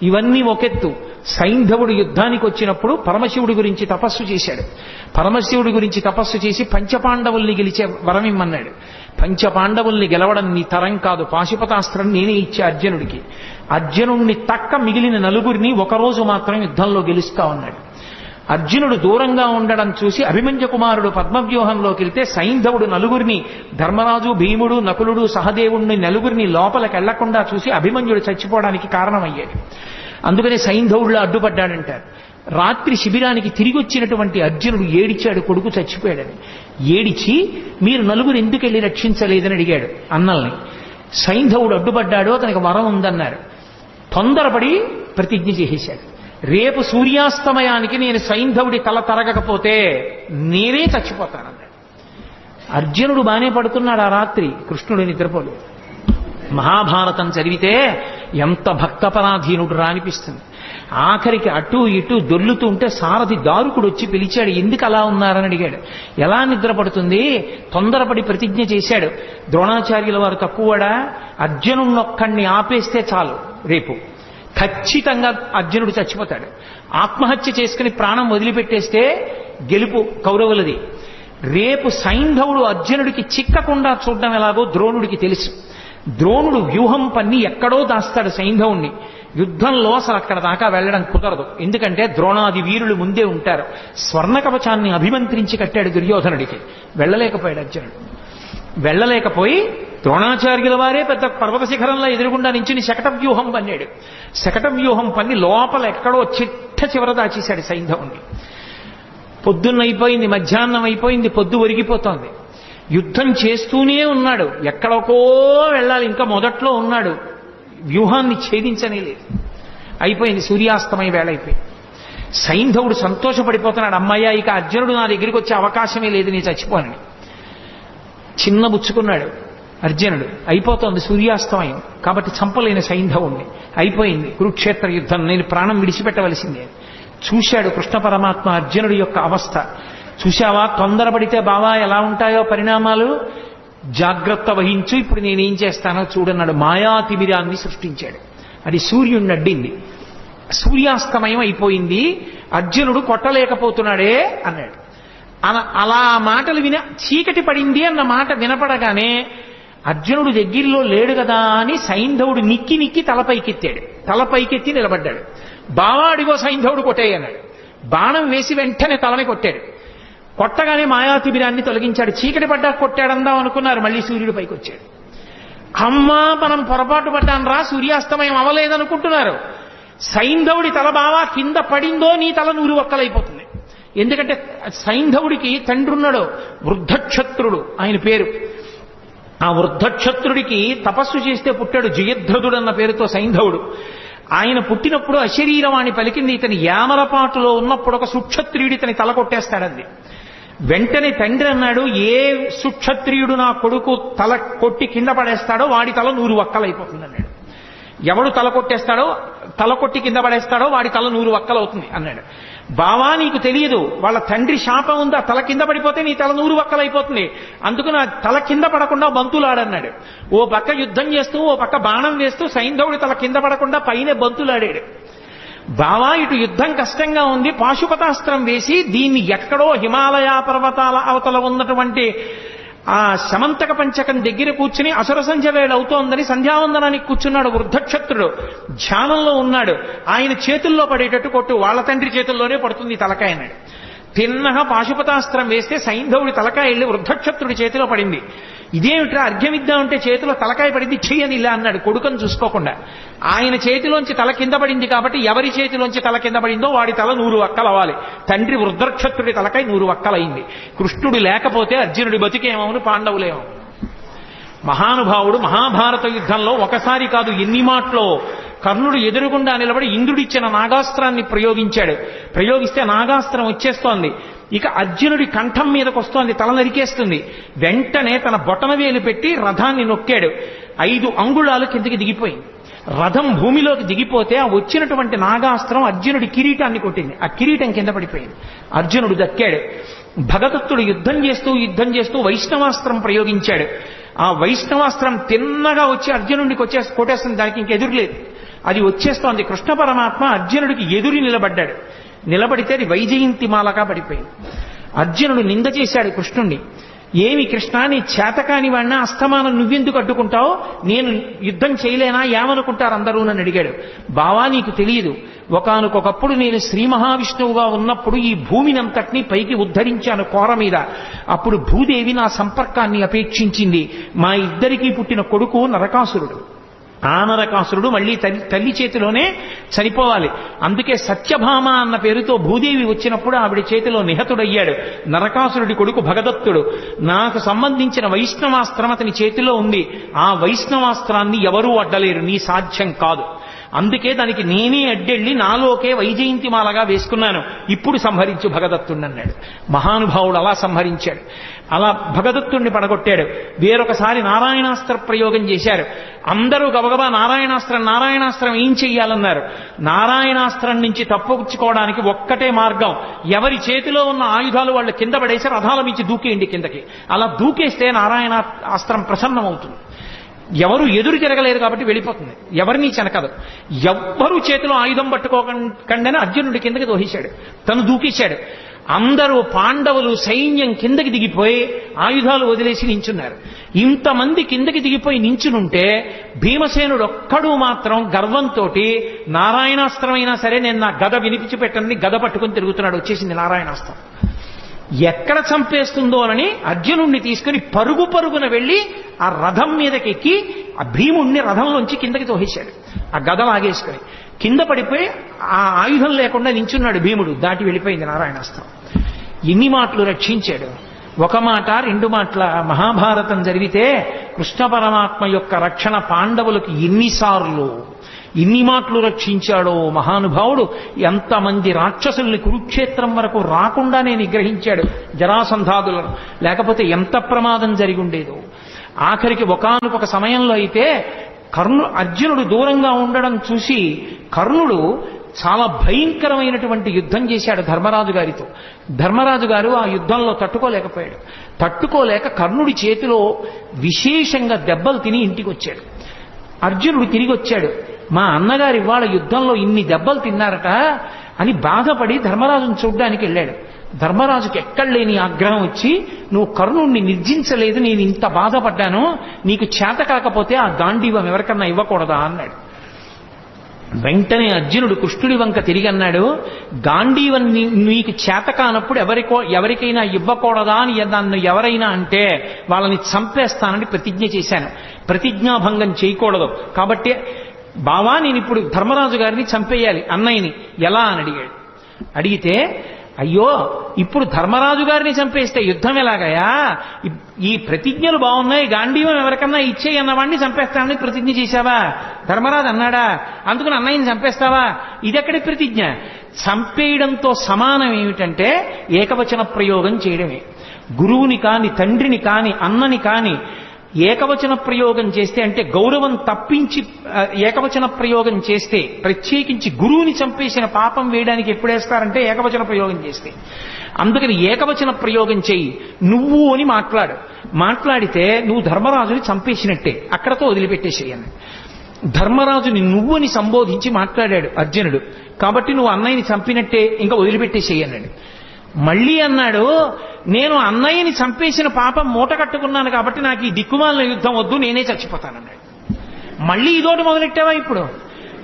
Speaker 1: ఇవన్నీ ఒకెత్తు. సైంధవుడు యుద్ధానికి వచ్చినప్పుడు పరమశివుడి గురించి తపస్సు చేశాడు. పరమశివుడి గురించి తపస్సు చేసి పంచపాండవుల్ని గెలిచే వరం ఇమ్మన్నాడు. పంచపాండవుల్ని గెలవడం నీ తరం కాదు, పాశుపతాస్త్రం నేనే ఇచ్చే అర్జునుడికి. అర్జునుడిని తక్క మిగిలిన నలుగురిని ఒకరోజు మాత్రం యుద్ధంలో గెలుస్తా ఉన్నాడు. అర్జునుడు దూరంగా ఉండడం చూసి అభిమన్య కుమారుడు పద్మవ్యూహంలోకి వెళ్తే సైంధవుడు నలుగురిని, ధర్మరాజు, భీముడు, నకులుడు, సహదేవుడిని నలుగురిని లోపలికి వెళ్లకుండా చూసి అభిమన్యుడు చచ్చిపోవడానికి కారణమయ్యాడు. అందుకని సైంధవుడిలో అడ్డుపడ్డాడంటారు. రాత్రి శిబిరానికి తిరిగి వచ్చినటువంటి అర్జునుడు ఏడిచాడు కొడుకు చచ్చిపోయాడని. ఏడిచి మీరు నలుగురు ఎందుకు వెళ్ళి రక్షించలేదని అడిగాడు అన్నల్ని. సైంధవుడు అడ్డుపడ్డాడు, అతనికి వరం ఉందన్నారు. తొందరపడి ప్రతిజ్ఞ చేసేశాడు. రేపు సూర్యాస్తమయానికి నేను సైంధవుడి తల తరగకపోతే నేనే చచ్చిపోతానన్నాడు. అర్జునుడు బానే పడుతున్నాడు ఆ రాత్రి, కృష్ణుడు నిద్రపోలేదు. మహాభారతం చదివితే ఎంత భక్తపరాధీనుడు రా అనిపిస్తుంది. ఆఖరికి అటు ఇటు దొర్లుతూ ఉంటే సారథి దారుకుడు వచ్చి పిలిచాడు. ఎందుకు అలా ఉన్నారని అడిగాడు. ఎలా నిద్రపడుతుంది? తొందరపడి ప్రతిజ్ఞ చేశాడు. ద్రోణాచార్యుల వారు తక్కువడా? అర్జునున్నొక్కడిని ఆపేస్తే చాలు, రేపు ఖచ్చితంగా అర్జునుడు చచ్చిపోతాడు. ఆత్మహత్య చేసుకుని ప్రాణం వదిలిపెట్టేస్తే గెలుపు కౌరవులది. రేపు సైంధవుడు అర్జునుడికి చిక్కకుండా చూడడం ఎలాగో ద్రోణుడికి తెలుసు. ద్రోణుడు వ్యూహం పన్ని ఎక్కడో దాస్తాడు సైంధవుణ్ణి. యుద్ధంలో అసలు అక్కడ దాకా వెళ్ళడం కుదరదు. ఎందుకంటే ద్రోణాది వీరులు ముందే ఉంటారు. స్వర్ణ కవచాన్ని అభిమంత్రించి కట్టాడు దుర్యోధనుడికి. వెళ్ళలేకపోయాడు అర్జునుడు. వెళ్ళలేకపోయి ద్రోణాచార్యుల వారే పెద్ద పర్వత శిఖరంలో ఎదురుగుండా నించుని శకట వ్యూహం పన్నాడు. శకట వ్యూహం పన్ని లోపల ఎక్కడో చిట్ట చివర దాచేశాడు సైంధవుణ్ణి. పొద్దున్నైపోయింది, మధ్యాహ్నం అయిపోయింది, పొద్దు ఒరిగిపోతోంది. యుద్ధం చేస్తూనే ఉన్నాడు. ఎక్కడికో వెళ్ళాలి, ఇంకా మొదట్లో ఉన్నాడు. వ్యూహాన్ని ఛేదించనే లేదు. అయిపోయింది, సూర్యాస్తమయ వేళ అయిపోయింది. సైంధవుడు సంతోషపడిపోతున్నాడు. అమ్మయ్య, ఇక అర్జునుడు నా దగ్గరికి వచ్చే అవకాశమే లేదు, నేను చచ్చిపోనని. చిన్న బుచ్చుకున్నాడు అర్జునుడు. అయిపోతోంది సూర్యాస్తమయం, కాబట్టి చంపలేని సైంధవుణ్ణి. అయిపోయింది కురుక్షేత్ర యుద్ధం, నేను ప్రాణం విడిచిపెట్టవలసిందే. చూశాడు కృష్ణ పరమాత్మ అర్జునుడి యొక్క అవస్థ. చూశావా, తొందరపడితే బావా ఎలా ఉంటాయో పరిణామాలు, జాగ్రత్త వహించు, ఇప్పుడు నేనేం చేస్తానో చూడన్నాడు. మాయాతిమిరాన్ని సృష్టించాడు. అది సూర్యుడిని అడ్డింది. సూర్యాస్తమయం అయిపోయింది, అర్జునుడు కొట్టలేకపోతున్నాడే అన్నాడు. అలా మాటలు చీకటి పడింది అన్న మాట వినపడగానే అర్జునుడు దగ్గరలో లేడు కదా అని సైంధవుడు నిక్కి నిక్కి తలపైకెత్తాడు. తలపైకెత్తి నిలబడ్డాడు. బావాడిగో సైంధవుడు కొట్టేయన్నాడు. బాణం వేసి వెంటనే తలని కొట్టాడు. కొట్టగానే మాయాతిబిరాన్ని తొలగించాడు. చీకటి పడ్డా కొట్టాడందాం అనుకున్నారు, మళ్ళీ సూర్యుడు పైకి వచ్చాడు. అమ్మా, మనం పొరపాటు పడ్డాను రా, సూర్యాస్తమయం అవ్వలేదనుకుంటున్నారు. సైంధవుడి తల బావా కింద పడిందో నీ తల నూరు ఒక్కలైపోతుంది. ఎందుకంటే సైంధవుడికి తండ్రి ఉన్నాడు, వృద్ధక్షత్రుడు ఆయన పేరు. ఆ వృద్ధక్షత్రుడికి తపస్సు చేస్తే పుట్టాడు జయద్రథుడు అన్న పేరుతో సైంధవుడు. ఆయన పుట్టినప్పుడు అశరీరవాణి పలికింది. ఇతని యామరపాటులో ఉన్నప్పుడు ఒక సుక్షత్రియుడి ఇతని తల కొట్టేస్తాడంది. వెంటనే తండ్రి అన్నాడు, ఏ సుక్షత్రియుడు నా కొడుకు తల కొట్టి కింద పడేస్తాడో వాడి తల 100 వక్కలైపోతుంది అన్నాడు. ఎవడు తల కొట్టి కింద పడేస్తాడో వాడి తల 100 వక్కలవుతుంది అన్నాడు. బావా నీకు తెలియదు, వాళ్ళ తండ్రి శాపం ఉందా, తల కింద పడిపోతే నీ తల 100 వక్కలైపోతుంది, అందుకు నా తల కింద పడకుండా బంతులాడన్నాడు. ఓ పక్క యుద్ధం చేస్తూ ఓ పక్క బాణం వేస్తూ సైంధవుడి తల కింద పడకుండా పైన బంతులాడాడు. బావా ఇటు యుద్ధం కష్టంగా ఉంది, పాశుపతాస్త్రం వేసి దీన్ని ఎక్కడో హిమాలయ పర్వతాల అవతల ఉన్నటువంటి ఆ శమంతక పంచకం దగ్గర కూర్చుని అసుర సంధ్య వేళ అవుతోందని సంధ్యావందనానికి కూర్చున్నాడు వృద్ధక్షత్రుడు, ధ్యానంలో ఉన్నాడు. ఆయన చేతుల్లో పడేటట్టు కొట్టు, వాళ్ళ తండ్రి చేతుల్లోనే పడుతుంది తలకాయ అన్నాడు. తిన్నగా పాశుపతాస్త్రం వేస్తే సైంధవుడి తలకాయ వెళ్ళి వృద్ధక్షత్రుడి చేతిలో పడింది. ఇదేమిట్రా అర్ఘ్యమిద్దామంటే చేతిలో తలకాయ పడింది, చెయ్యని ఇలా అన్నాడు కొడుకుని చూసుకోకుండా. ఆయన చేతిలోంచి తల కింద పడింది కాబట్టి ఎవరి చేతిలోంచి తల కింద పడిందో వాడి తల 100 వక్కలవ్వాలి. తండ్రి వృద్ధక్షత్రుడి తలకాయ 100 వక్కలైంది. కృష్ణుడు లేకపోతే అర్జునుడి బతికేమవును, పాండవులేమో. మహానుభావుడు మహాభారత యుద్ధంలో ఒకసారి కాదు ఎన్ని మాటలో కర్ణుడు ఎదురుగుండా నిలబడి ఇంద్రుడిచ్చిన నాగాస్త్రాన్ని ప్రయోగిస్తే నాగాస్త్రం వచ్చేస్తోంది. ఇక అర్జునుడి కంఠం మీదకి వస్తోంది, తల నరికేస్తుంది. వెంటనే తన బొటనవేలు పెట్టి రథాన్ని నొక్కాడు. 5 అంగుళాలు కిందికి దిగిపోయింది. రథం భూమిలోకి దిగిపోతే ఆ వచ్చినటువంటి నాగాస్త్రం అర్జునుడి కిరీటాన్ని కొట్టింది. ఆ కిరీటం కింద పడిపోయింది. అర్జునుడు దక్కాడు. భగదత్తుడు యుద్ధం చేస్తూ వైష్ణవాస్త్రం ప్రయోగించాడు. ఆ వైష్ణవాస్త్రం తిన్నగా వచ్చి అర్జునుడికి కొట్టేస్తుంది, దానికి ఇంకెదురులేదు. అది వచ్చేస్తోంది. కృష్ణ పరమాత్మ అర్జునుడికి ఎదురు నిలబడ్డాడు. నిలబడితే అది వైజయంతిమాలగా పడిపోయింది. అర్జునుడు నింద చేశాడు కృష్ణుణ్ణి. ఏమి కృష్ణ, నీ చేతకాని వాడినా అస్తమానం నువ్వెందుకు అడ్డుకుంటావు, నేను యుద్ధం చేయలేనా, ఏమనుకుంటారు అందరూ నన్ను అడిగాడు. బావా నీకు తెలియదు, ఒకానొకప్పుడు నేను శ్రీ మహావిష్ణువుగా ఉన్నప్పుడు ఈ భూమినంతటినీ పైకి ఉద్ధరించాను కోర మీద. అప్పుడు భూదేవి నా సంపర్కాన్ని అపేక్షించింది. మా ఇద్దరికీ పుట్టిన కొడుకు నరకాసురుడు. ఆ నరకాసురుడు మళ్ళీ తల్లి చేతిలోనే చనిపోవాలి. అందుకే సత్యభామ అన్న పేరుతో భూదేవి వచ్చినప్పుడు ఆవిడ చేతిలో నిహతుడయ్యాడు. నరకాసురుడి కొడుకు భగదత్తుడు. నాకు సంబంధించిన వైష్ణవాస్త్రం అతని చేతిలో ఉంది. ఆ వైష్ణవాస్త్రాన్ని ఎవరూ అడ్డలేరు, నీ సాధ్యం కాదు. అందుకే దానికి నేనే అడ్డెళ్ళి నాలోకే వైజయంతిమాలగా వేసుకున్నాను. ఇప్పుడు సంహరించు భగదత్తుణ్ణి అన్నాడు. మహానుభావుడు అలా సంహరించాడు. అలా భగదత్తుణ్ణి పడగొట్టాడు. వేరొకసారి నారాయణాస్త్ర ప్రయోగం చేశారు. అందరూ గబగబా నారాయణాస్త్రం ఏం చెయ్యాలన్నారు. నారాయణాస్త్రం నుంచి తప్పుకోవడానికి ఒక్కటే మార్గం, ఎవరి చేతిలో ఉన్న ఆయుధాలు వాళ్ళు కింద పడేసి రథాల మించి దూకేయండి కిందకి. అలా దూకేస్తే నారాయణాస్త్రం ప్రసన్నమవుతుంది. ఎవరు ఎదురు తిరగలేరు కాబట్టి వెళ్ళిపోతుంది, ఎవరిని చెనకదు. ఎవ్వరూ చేతిలో ఆయుధం పట్టుకోకండి అర్జునుడి కిందకి దోహించాడు, తను దూకేశాడు. అందరూ పాండవులు సైన్యం కిందకి దిగిపోయి ఆయుధాలు వదిలేసి నించున్నారు. ఇంతమంది కిందకి దిగిపోయి నించునుంటే భీమసేనుడు ఒక్కడు మాత్రం గర్వంతో నారాయణాస్త్రమైనా సరే నేను నా గద వినిపించిపెట్టని గద పట్టుకుని తిరుగుతున్నాడు. వచ్చేసింది నారాయణాస్త్రం. ఎక్కడ చంపేస్తుందో అని అర్జునుణ్ణి తీసుకుని పరుగున వెళ్ళి ఆ రథం మీదకి ఎక్కి ఆ భీముణ్ణి రథంలోంచి కిందకి తోసేశాడు. ఆ గద లాగేసుకుని కింద పడిపోయి ఆ ఆయుధం లేకుండా నించున్నాడు భీముడు. దాటి వెళ్ళిపోయింది నారాయణాస్త్రం. ఎన్ని మాటలు రక్షించాడు. ఒక మాట 2 మాటల మహాభారతం జరిగితే కృష్ణ పరమాత్మ యొక్క రక్షణ పాండవులకు ఎన్ని మాటలు రక్షించాడో మహానుభావుడు. ఎంతమంది రాక్షసుల్ని కురుక్షేత్రం వరకు రాకుండానే నిగ్రహించాడు జరాసంధాదులను. లేకపోతే ఎంత ప్రమాదం జరిగి ఉండేదో. ఆఖరికి ఒకానొక సమయంలో అయితే అర్జునుడు దూరంగా ఉండడం చూసి కర్ణుడు చాలా భయంకరమైనటువంటి యుద్ధం చేశాడు ధర్మరాజు గారితో. ధర్మరాజు గారు ఆ యుద్ధంలో తట్టుకోలేకపోయాడు. తట్టుకోలేక కర్ణుడి చేతిలో విశేషంగా దెబ్బలు తిని ఇంటికి వచ్చాడు. అర్జునుడు తిరిగి వచ్చాడు. మా అన్నగారు ఇవాళ యుద్ధంలో ఇన్ని దెబ్బలు తిన్నారట అని బాధపడి ధర్మరాజును చూడ్డానికి వెళ్ళాడు. ధర్మరాజుకి ఎక్కడలేని ఆగ్రహం వచ్చి, నువ్వు కర్ణుణ్ణి నిర్జించలేదు, నేను ఇంత బాధపడ్డాను, నీకు చేత కాకపోతే ఆ గాంధీవం ఎవరికన్నా ఇవ్వకూడదా అన్నాడు. వెంటనే అర్జునుడు కృష్ణుడి వంక తిరిగి అన్నాడు, గాంధీవం నీకు చేత కానప్పుడు ఎవరికైనా ఇవ్వకూడదా అని నన్ను ఎవరైనా అంటే వాళ్ళని చంపేస్తానని ప్రతిజ్ఞ చేశాను. ప్రతిజ్ఞాభంగం చేయకూడదు. కాబట్టి బావా నేను ఇప్పుడు ధర్మరాజు గారిని చంపేయాలి, అన్నయ్యని ఎలా అని అడిగాడు. అడిగితే అయ్యో ఇప్పుడు ధర్మరాజు గారిని చంపేస్తే యుద్ధం ఎలాగయా, ఈ ప్రతిజ్ఞలు బాగున్నాయి, గాంధీవం ఎవరికన్నా ఇచ్చేయి అన్నవాడిని చంపేస్తానని ప్రతిజ్ఞ చేశావా? ధర్మరాజు అన్నాడా? అందుకని అన్నయ్యని చంపేస్తావా? ఇదెక్కడి ప్రతిజ్ఞ? చంపేయడంతో సమానం ఏమిటంటే ఏకవచన ప్రయోగం చేయడమే. గురువుని కాని, తండ్రిని కాని, అన్నని కాని ఏకవచన ప్రయోగం చేస్తే, అంటే గౌరవం తప్పించి ఏకవచన ప్రయోగం చేస్తే, ప్రత్యేకించి గురువుని చంపేసిన పాపం వేయడానికి ఎప్పుడేస్తారంటే ఏకవచన ప్రయోగం చేస్తే. అందుకని ఏకవచన ప్రయోగం చెయ్యి, నువ్వు అని మాట్లాడితే నువ్వు ధర్మరాజుని చంపేసినట్టే, అక్కడతో వదిలిపెట్టేసేయని. ధర్మరాజుని నువ్వని సంబోధించి మాట్లాడాడు అర్జునుడు, కాబట్టి నువ్వు అన్నయ్యని చంపినట్టే, ఇంకా వదిలిపెట్టేసేయన్నాడు. మళ్ళీ అన్నాడు, నేను అన్నయ్యని చంపేసిన పాపం మూట కట్టుకున్నాను కాబట్టి నాకు ఈ దిక్కుమాలిన యుద్ధం వద్దు, నేనే చచ్చిపోతానన్నాడు. మళ్ళీ ఇదోటి మొదలెట్టావా? ఇప్పుడు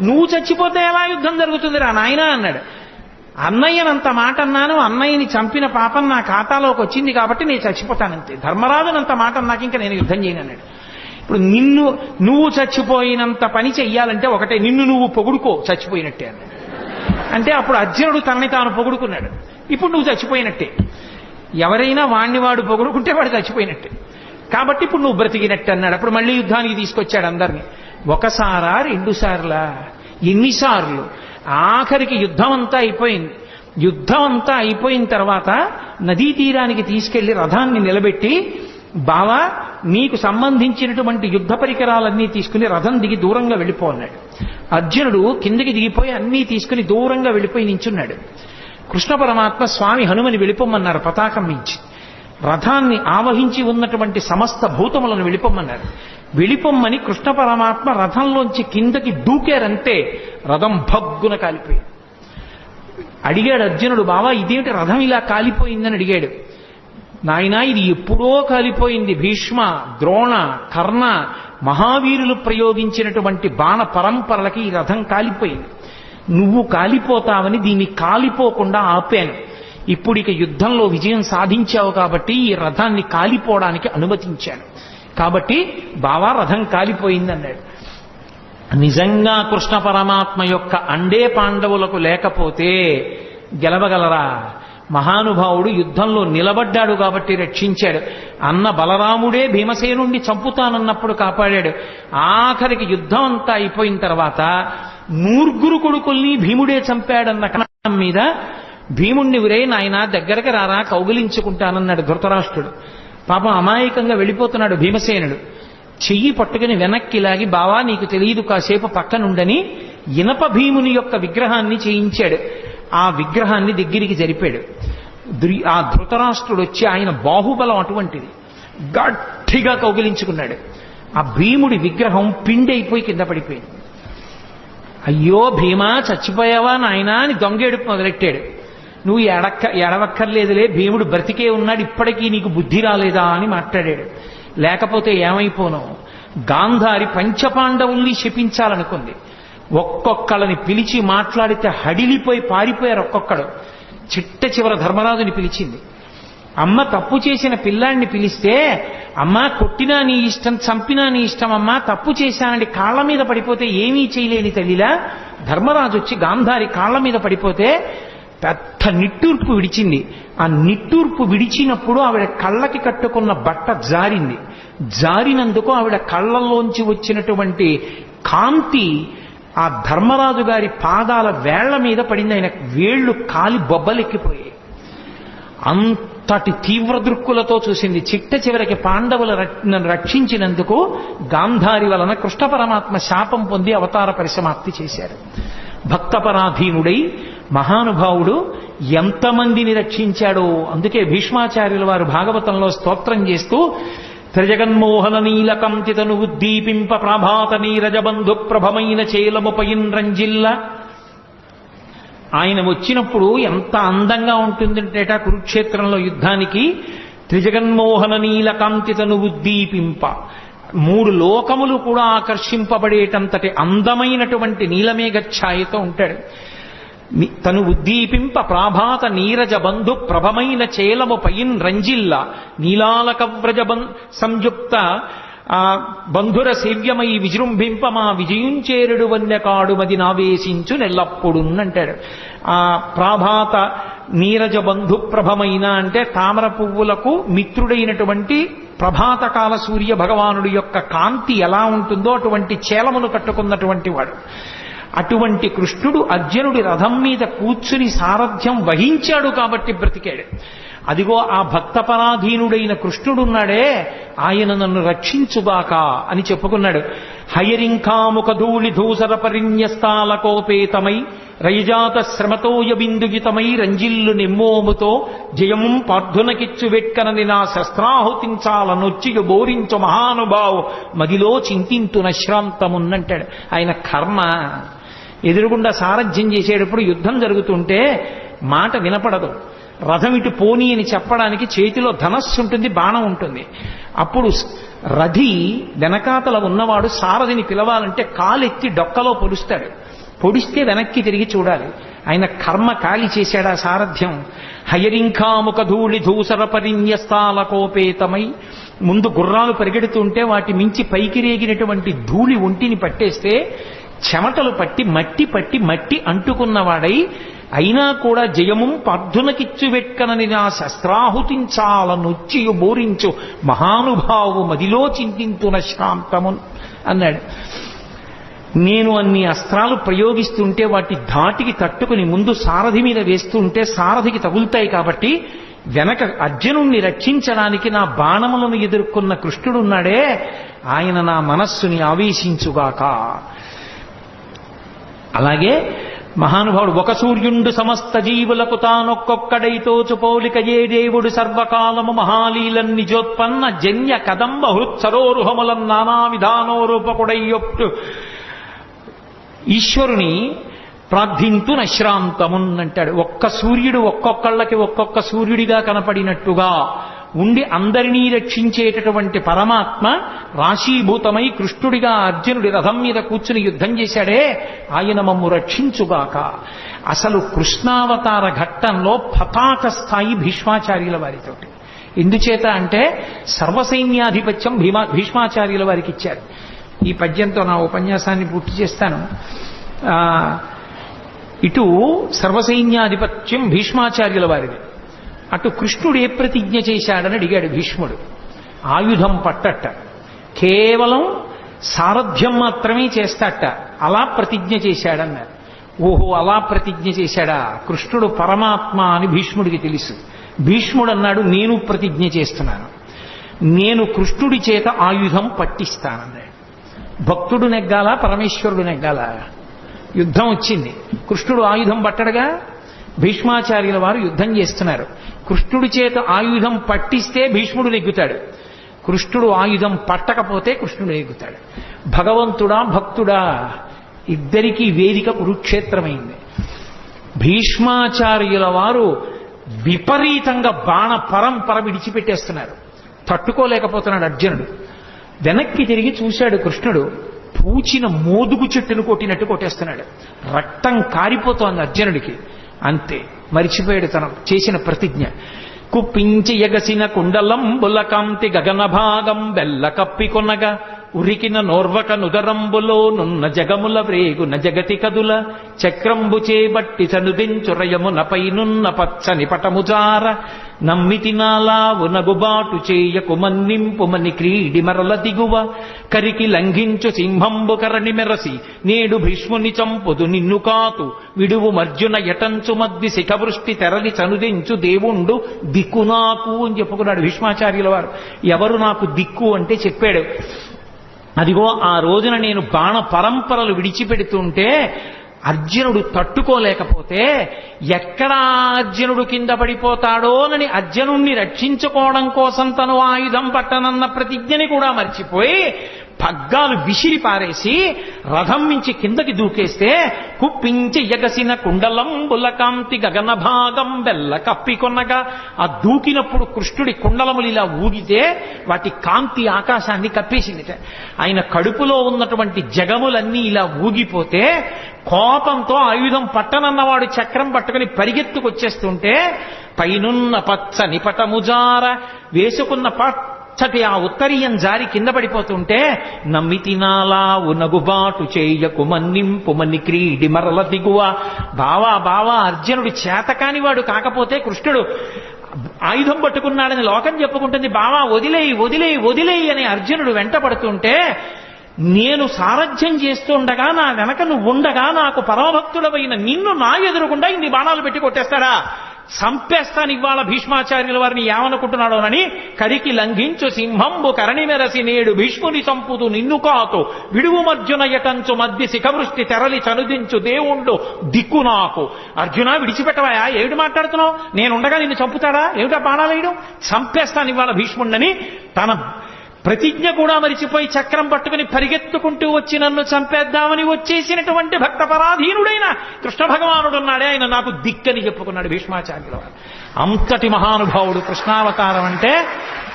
Speaker 1: నువ్వు చచ్చిపోతే ఎలా యుద్ధం జరుగుతుంది రా నాయనా అన్నాడు. అన్నయ్యనంత మాట అన్నాను, అన్నయ్యని చంపిన పాపం నా ఖాతాలోకి వచ్చింది కాబట్టి నేను చచ్చిపోతానంతే. ధర్మరాజునంత మాట అన్నాక ఇంకా నేను యుద్ధం చేయను అన్నాడు. ఇప్పుడు నువ్వు చచ్చిపోయినంత పని చెయ్యాలంటే ఒకటే, నిన్ను నువ్వు పొగుడుకో చచ్చిపోయినట్టే అన్నాడు. అంటే అప్పుడు అర్జునుడు తనని తాను పొగుడుకున్నాడు. ఇప్పుడు నువ్వు చచ్చిపోయినట్టే. ఎవరైనా వాణ్ణి వాడు పొగుడుకుంటే వాడు చచ్చిపోయినట్టే, కాబట్టి ఇప్పుడు నువ్వు బ్రతికినట్టు అన్నాడు. అప్పుడు మళ్ళీ యుద్ధానికి తీసుకొచ్చాడు అందరినీ. ఒకసారా, రెండు సార్లా, ఎన్నిసార్లు? ఆఖరికి యుద్ధం అంతా అయిపోయింది. యుద్ధం అంతా అయిపోయిన తర్వాత నదీ తీరానికి తీసుకెళ్లి రథాన్ని నిలబెట్టి, బావా నీకు సంబంధించినటువంటి యుద్ధ పరికరాలన్నీ తీసుకుని రథం దిగి దూరంగా వెళ్ళిపో అన్నాడు. అర్జునుడు కిందకి దిగిపోయి అన్నీ తీసుకుని దూరంగా వెళ్ళిపోయి నించున్నాడు. కృష్ణ పరమాత్మ స్వామి హనుమని వెళ్ళిపోమన్నారు పతాకం మించి. రథాన్ని ఆవహించి ఉన్నటువంటి సమస్త భూతములను వెళ్ళిపోమన్నారు. వెళ్ళిపోమ్మని కృష్ణ పరమాత్మ రథంలోంచి కిందకి దూకారంటే రథం భగ్గున కాలిపోయింది. అడిగాడు అర్జునుడు, బావా ఇదేమిటి రథం ఇలా కాలిపోయిందని అడిగాడు. నాయనా ఇది ఎప్పుడో కాలిపోయింది. భీష్మ, ద్రోణ, కర్ణ మహావీరులు ప్రయోగించినటువంటి బాణ పరంపరలకి ఈ రథం కాలిపోయింది. నువ్వు కాలిపోతావని దీన్ని కాలిపోకుండా ఆపాను. ఇప్పుడు ఇక యుద్ధంలో విజయం సాధించావు కాబట్టి ఈ రథాన్ని కాలిపోవడానికి అనుమతించాను. కాబట్టి బావా రథం కాలిపోయిందన్నాడు. నిజంగా కృష్ణ పరమాత్మ యొక్క అండే పాండవులకు లేకపోతే గెలవగలరా? మహానుభావుడు యుద్ధంలో నిలబడ్డాడు కాబట్టి రక్షించాడు. అన్న బలరాముడే భీమసేనుండి చంపుతానన్నప్పుడు కాపాడాడు. ఆఖరికి యుద్ధం అంతా అయిపోయిన తర్వాత 9 కొడుకుల్ని భీముడే చంపాడన్న కారణం మీద భీముణ్ణి ఉరే నాయన దగ్గరకు రారా కౌగిలించుకుంటానన్నాడు ధృతరాష్ట్రుడు. పాపం అమాయకంగా వెళ్ళిపోతున్నాడు భీమసేనుడు. చెయ్యి పట్టుకుని వెనక్కి లాగి, బావా నీకు తెలియదు కాసేపు పక్కనుండని ఇనప భీముని యొక్క విగ్రహాన్ని చేయించాడు. ఆ విగ్రహాన్ని దగ్గరికి జరిపాడు. ఆ ధృతరాష్ట్రుడు వచ్చి, ఆయన బాహుబలం అటువంటిది, గట్టిగా కౌగిలించుకున్నాడు. ఆ భీముడి విగ్రహం పిండైపోయి కింద పడిపోయింది. అయ్యో భీమా చచ్చిపోయావా నాయనా అని దొంగేడుపు మొదలెట్టాడు. నువ్వు ఎడవక్కర్లేదులే, భీముడు బ్రతికే ఉన్నాడు, ఇప్పటికీ నీకు బుద్ధి రాలేదా అని మాట్లాడాడు. లేకపోతే ఏమైపోను, గాంధారి పంచపాండవుల్ని శపించాలనుకుంది. ఒక్కొక్కళ్ళని పిలిచి మాట్లాడితే హడిలిపోయి పారిపోయారు ఒక్కొక్కడు. చిట్ట చివర ధర్మరాజుని పిలిచింది. అమ్మ తప్పు చేసిన పిల్లాడిని పిలిస్తే, అమ్మా కొట్టినా నీ ఇష్టం, చంపినా నీ ఇష్టం అమ్మా, తప్పు చేశానండి కాళ్ల మీద పడిపోతే ఏమీ చేయలేని తల్లిలా ధర్మరాజు వచ్చి గాంధారి కాళ్ల మీద పడిపోతే పెద్ద నిట్టూర్పు విడిచింది. ఆ నిట్టూర్పు విడిచినప్పుడు ఆవిడ కళ్ళకి కట్టుకున్న బట్ట జారింది. జారినందుకు ఆవిడ కళ్ళల్లోంచి వచ్చినటువంటి కాంతి ఆ ధర్మరాజు గారి పాదాల వేళ్ల మీద పడింది. ఆయన వేళ్లు కాలి బొబ్బలెక్కిపోయాయి. అంతటి తీవ్ర దృక్కులతో చూసింది. చిట్ట చివరికి పాండవులను రక్షించినందుకు గాంధారి వలన కృష్ణ పరమాత్మ శాపం పొంది అవతార పరిసమాప్తి చేశారు. భక్తపరాధీనుడై మహానుభావుడు ఎంతమందిని రక్షించాడో. అందుకే భీష్మాచార్యుల వారు భాగవతంలో స్తోత్రం చేస్తూ, త్రిజగన్మోహన నీలకంతితను ఉద్దీపింప ప్రాభాత నీరజబంధు ప్రభమైన చేలముపయిన్ రంజిల్ల. ఆయన వచ్చినప్పుడు ఎంత అందంగా ఉంటుందంటేట కురుక్షేత్రంలో యుద్ధానికి, త్రిజగన్మోహన నీలకాంతితను ఉద్దీపింప, 3 లోకములు కూడా ఆకర్షింపబడేటంతటి అందమైనటువంటి నీలమేఘ ఛాయతో ఉంటాడు. తను ఉద్దీపింప ప్రాభాత నీరజ బంధు ప్రభమైన చేలము పయిన్ రంజిల్ల, నీలాలక వ్రజ సంయుక్త బంధుర సేవ్యమై విజృంభింప మా విజయుంచేరుడు వన్యకాడు మది నావేశించు నెల్లప్పుడు అంటాడు. ఆ ప్రాభాత నీరజ బంధు ప్రభమైన అంటే తామర పువ్వులకు మిత్రుడైనటువంటి ప్రభాతకాల సూర్య భగవానుడి యొక్క కాంతి ఎలా ఉంటుందో అటువంటి చేలమును కట్టుకున్నటువంటి వాడు. అటువంటి కృష్ణుడు అర్జునుడి రథం మీద కూర్చుని సారథ్యం వహించాడు కాబట్టి బ్రతికాడు. అదిగో ఆ భక్తపరాధీనుడైన కృష్ణుడున్నాడే, ఆయన నన్ను రక్షించుగాక అని చెప్పుకున్నాడు. హయరింకాముఖ ధూళి ధూసర పరిన్యస్తాలకోపేతమై రయజాత శ్రమతోయ బిందుగితమై రంజిల్లు నిమ్మోముతో జయము పార్థునకిచ్చు వెట్కనని నా శస్త్రాహుతించాలనొచ్చియు బోరించు మహానుభావు మదిలో చింతింతు నశ్రాంతమున్నంటాడు. ఆయన కర్మ ఎదురుగుండా సారథ్యం చేసేటప్పుడు యుద్ధం జరుగుతుంటే మాట వినపడదు. రథం ఇటు పోనీ అని చెప్పడానికి చేతిలో ధనస్సు ఉంటుంది, బాణం ఉంటుంది. అప్పుడు రథి వెనకాతల ఉన్నవాడు సారథిని పిలవాలంటే కాలెత్తి డొక్కలో పొడుస్తాడు. పొడిస్తే వెనక్కి తిరిగి చూడాలి. ఆయన కర్మ కాలి చేశాడా సారథ్యం. హయరింకాముఖ ధూళి ధూసర పరిన్యస్తాలకోపేతమై, ముందు గుర్రాలు పరిగెడుతుంటే వాటి మించి పైకి రేగినటువంటి ధూళి ఒంటిని పట్టేస్తే చెమటలు పట్టి మట్టి అంటుకున్నవాడై, అయినా కూడా జయము పార్థునకిచ్చు వెట్కనని నా శస్త్రాహుతించాలనొచ్చియు బోరించు మహానుభావు మదిలో చింతింతున శాంతము అన్నాడు. నేను అన్ని అస్త్రాలు ప్రయోగిస్తుంటే వాటి ధాటికి తట్టుకుని ముందు సారథి మీద వేస్తుంటే సారథికి తగులుతాయి కాబట్టి వెనక అర్జునుణ్ణి రక్షించడానికి నా బాణములను ఎదుర్కొన్న కృష్ణుడున్నాడే, ఆయన నా మనస్సుని ఆవేశించుగాక. అలాగే మహానుభావుడు ఒక సూర్యుండు సమస్త జీవులకు తానొక్కొక్కడైతోచు పోలిక ఏ దేవుడు సర్వకాలము మహాలీలన్ నిజోత్పన్న జన్య కదంబ హృత్సరోరుహములన్ నానా విధానోరూపకుడయ్యొట్టు ఈశ్వరుని ప్రార్థింతు నశ్రాంతమున్ అంటాడు. ఒక్క సూర్యుడు ఒక్కొక్కళ్ళకి ఒక్కొక్క సూర్యుడిగా కనపడినట్టుగా ఉండి అందరినీ రక్షించేటటువంటి పరమాత్మ రాశీభూతమై కృష్ణుడిగా అర్జునుడి రథం మీద కూర్చుని యుద్ధం చేశాడే, ఆయన మమ్ము రక్షించుగాక. అసలు కృష్ణావతార ఘట్టంలో పతాక స్థాయి భీష్మాచార్యుల వారితోటి. ఎందుచేత అంటే సర్వసైన్యాధిపత్యం భీష్మాచార్యుల వారికి ఇచ్చారు. ఈ పద్యంతో నా ఉపన్యాసాన్ని పూర్తి చేస్తాను. ఇటు సర్వసైన్యాధిపత్యం భీష్మాచార్యుల వారిది, అటు కృష్ణుడు ఏ ప్రతిజ్ఞ చేశాడని అడిగాడు భీష్ముడు. ఆయుధం పట్టట, కేవలం సారథ్యం మాత్రమే చేస్తాట, అలా ప్రతిజ్ఞ చేశాడన్నారు. ఓహో, అలా ప్రతిజ్ఞ చేశాడా? కృష్ణుడు పరమాత్మ అని భీష్ముడికి తెలుసు. భీష్ముడు అన్నాడు, నేను ప్రతిజ్ఞ చేస్తున్నాను, నేను కృష్ణుడి చేత ఆయుధం పట్టిస్తానన్నాడు. భక్తుడు నెగ్గాల, పరమేశ్వరుడు నెగ్గాల? యుద్ధం వచ్చింది, కృష్ణుడు ఆయుధం పట్టడుగా. భీష్మాచార్యుల వారు యుద్ధం చేస్తున్నారు. కృష్ణుడి చేత ఆయుధం పట్టిస్తే భీష్ముడు నెగ్గుతాడు, కృష్ణుడు ఆయుధం పట్టకపోతే కృష్ణుడు నెగ్గుతాడు. భగవంతుడా భక్తుడా ఇద్దరికీ వేదిక కురుక్షేత్రమైంది. భీష్మాచార్యుల వారు విపరీతంగా బాణ పరంపర విడిచిపెట్టేస్తున్నారు. తట్టుకోలేకపోతున్నాడు అర్జునుడు. వెనక్కి తిరిగి చూశాడు కృష్ణుడు, పూచిన మోదుగు చెట్టును కొట్టినట్టు కొట్టేస్తున్నాడు. రక్తం కారిపోతోంది అర్జునుడికి. అంతే, మరిచిపోయాడు తన చేసిన ప్రతిజ్ఞ. కుప్పించి ఎగసిన కుండలం బులకాంతి గగన భాగం బెల్ల కప్పికొనగా ఉరికిన నోర్వక నుదరంబులో నున్న జగముల వ్రేగున జగతి కదుల చక్రంబు చేబట్టి చనుదించురయమునపై నున్న పచ్చని పటముజార నమ్మితి నాలావు నగుబాటు చేయకు మన్నింపుమని క్రీడి మరల దిగువ కరికి లంఘించు సింహంబు కరణి మెరసి నేడు భీష్ముని చంపుదు నిన్ను కాతు విడువు మర్జున యటంచు మద్ది శిఖవృష్టి తెరలి చనుదించు దేవుండు దిక్కు నాకు అని చెప్పుకున్నాడు భీష్మాచార్యుల వారు. ఎవరు నాకు దిక్కు అంటే చెప్పాడు. అదిగో ఆ రోజున నేను బాణ పరంపరలు విడిచిపెడుతుంటే అర్జునుడు తట్టుకోలేకపోతే ఎక్కడ అర్జునుడు కింద పడిపోతాడోనని అర్జునుణ్ణి రక్షించుకోవడం కోసం తను ఆయుధం పట్టనన్న ప్రతిజ్ఞని కూడా మర్చిపోయి పగ్గాలు విసిరి పారేసి రథం మించి కిందకి దూకేస్తే కుప్పించి ఎగసిన కుండలం బులకాంతి గగన భాగం బెల్ల కప్పికొనగా ఆ దూకినప్పుడు కృష్ణుడి కుండలములు ఇలా ఊగితే వాటి కాంతి ఆకాశాన్ని కప్పేసింది. ఆయన కడుపులో ఉన్నటువంటి జగములన్నీ ఇలా ఊగిపోతే కోపంతో ఆయుధం పట్టనన్నవాడు చక్రం పట్టుకుని పరిగెత్తుకొచ్చేస్తుంటే పైనున్న పచ్చని పటముజార వేసుకున్న చటి ఆ ఉత్తరీయం జారి కింద పడిపోతుంటే నమ్మితినాలా ఉనగుబాటు చేయకు మన్నింపుమని క్రీడి మరల దిగువ. బావా బావా అర్జునుడు చేతకానివాడు కాకపోతే కృష్ణుడు ఆయుధం పట్టుకున్నాడని లోకం చెప్పుకుంటుంది. బావా వదిలేయి వదిలేయి వదిలేయి అని అర్జునుడు వెంట పడుతుంటే
Speaker 2: నేను సారథ్యం చేస్తుండగా నా వెనక నువ్వు ఉండగా నాకు పరమభక్తుడవైన నిన్ను నా ఎదురుకుండా ఇన్ని బాణాలు పెట్టి కొట్టేస్తాడా? చంపేస్తాను ఇవాళ భీష్మాచార్యుల వారిని ఏమనుకుంటున్నాడోనని కరికి లంఘించు సింహంబు కరణి మెరసి నేడు భీష్ముని చంపుతూ నిన్ను కాతు విడువు మర్జున యటంచు మధ్య శిఖవృష్టి తెరలి చనుదించు దేవుండు దిక్కు నాకు. అర్జున విడిచిపెట్టవాయా? ఏమిటి మాట్లాడుతున్నావు? నేనుండగా నిన్ను చంపుతాడా? ఏమిటా బాణాలేయడం? చంపేస్తాను ఇవాళ భీష్ముడిని తన ప్రతిజ్ఞ కూడా మరిచిపోయి చక్రం పట్టుకుని పరిగెత్తుకుంటూ వచ్చి నన్ను చంపేద్దామని వచ్చేసినటువంటి భక్తపరాధీనుడైన కృష్ణ భగవానుడు ఉన్నాడే, ఆయన నాకు దిక్కని చెప్పుకున్నాడు భీష్మాచార్యుల వారు. అంతటి మహానుభావుడు. కృష్ణావతారం అంటే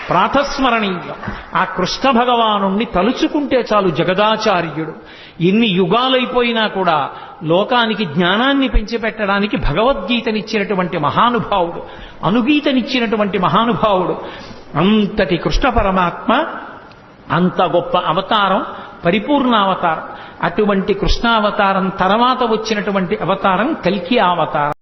Speaker 2: ప్రాతస్మరణీయం. ఆ కృష్ణ భగవానుణ్ణి తలుచుకుంటే చాలు జగదాచార్యుడు. ఎన్ని యుగాలైపోయినా కూడా లోకానికి జ్ఞానాన్ని పెంచిపెట్టడానికి భగవద్గీతనిచ్చినటువంటి మహానుభావుడు, అనుగీతనిచ్చినటువంటి మహానుభావుడు. అంతటి కృష్ణ పరమాత్మ, అంత గొప్ప అవతారం, పరిపూర్ణావతారం. అటువంటి కృష్ణావతారం తర్వాత వచ్చినటువంటి అవతారం కల్కి అవతారం.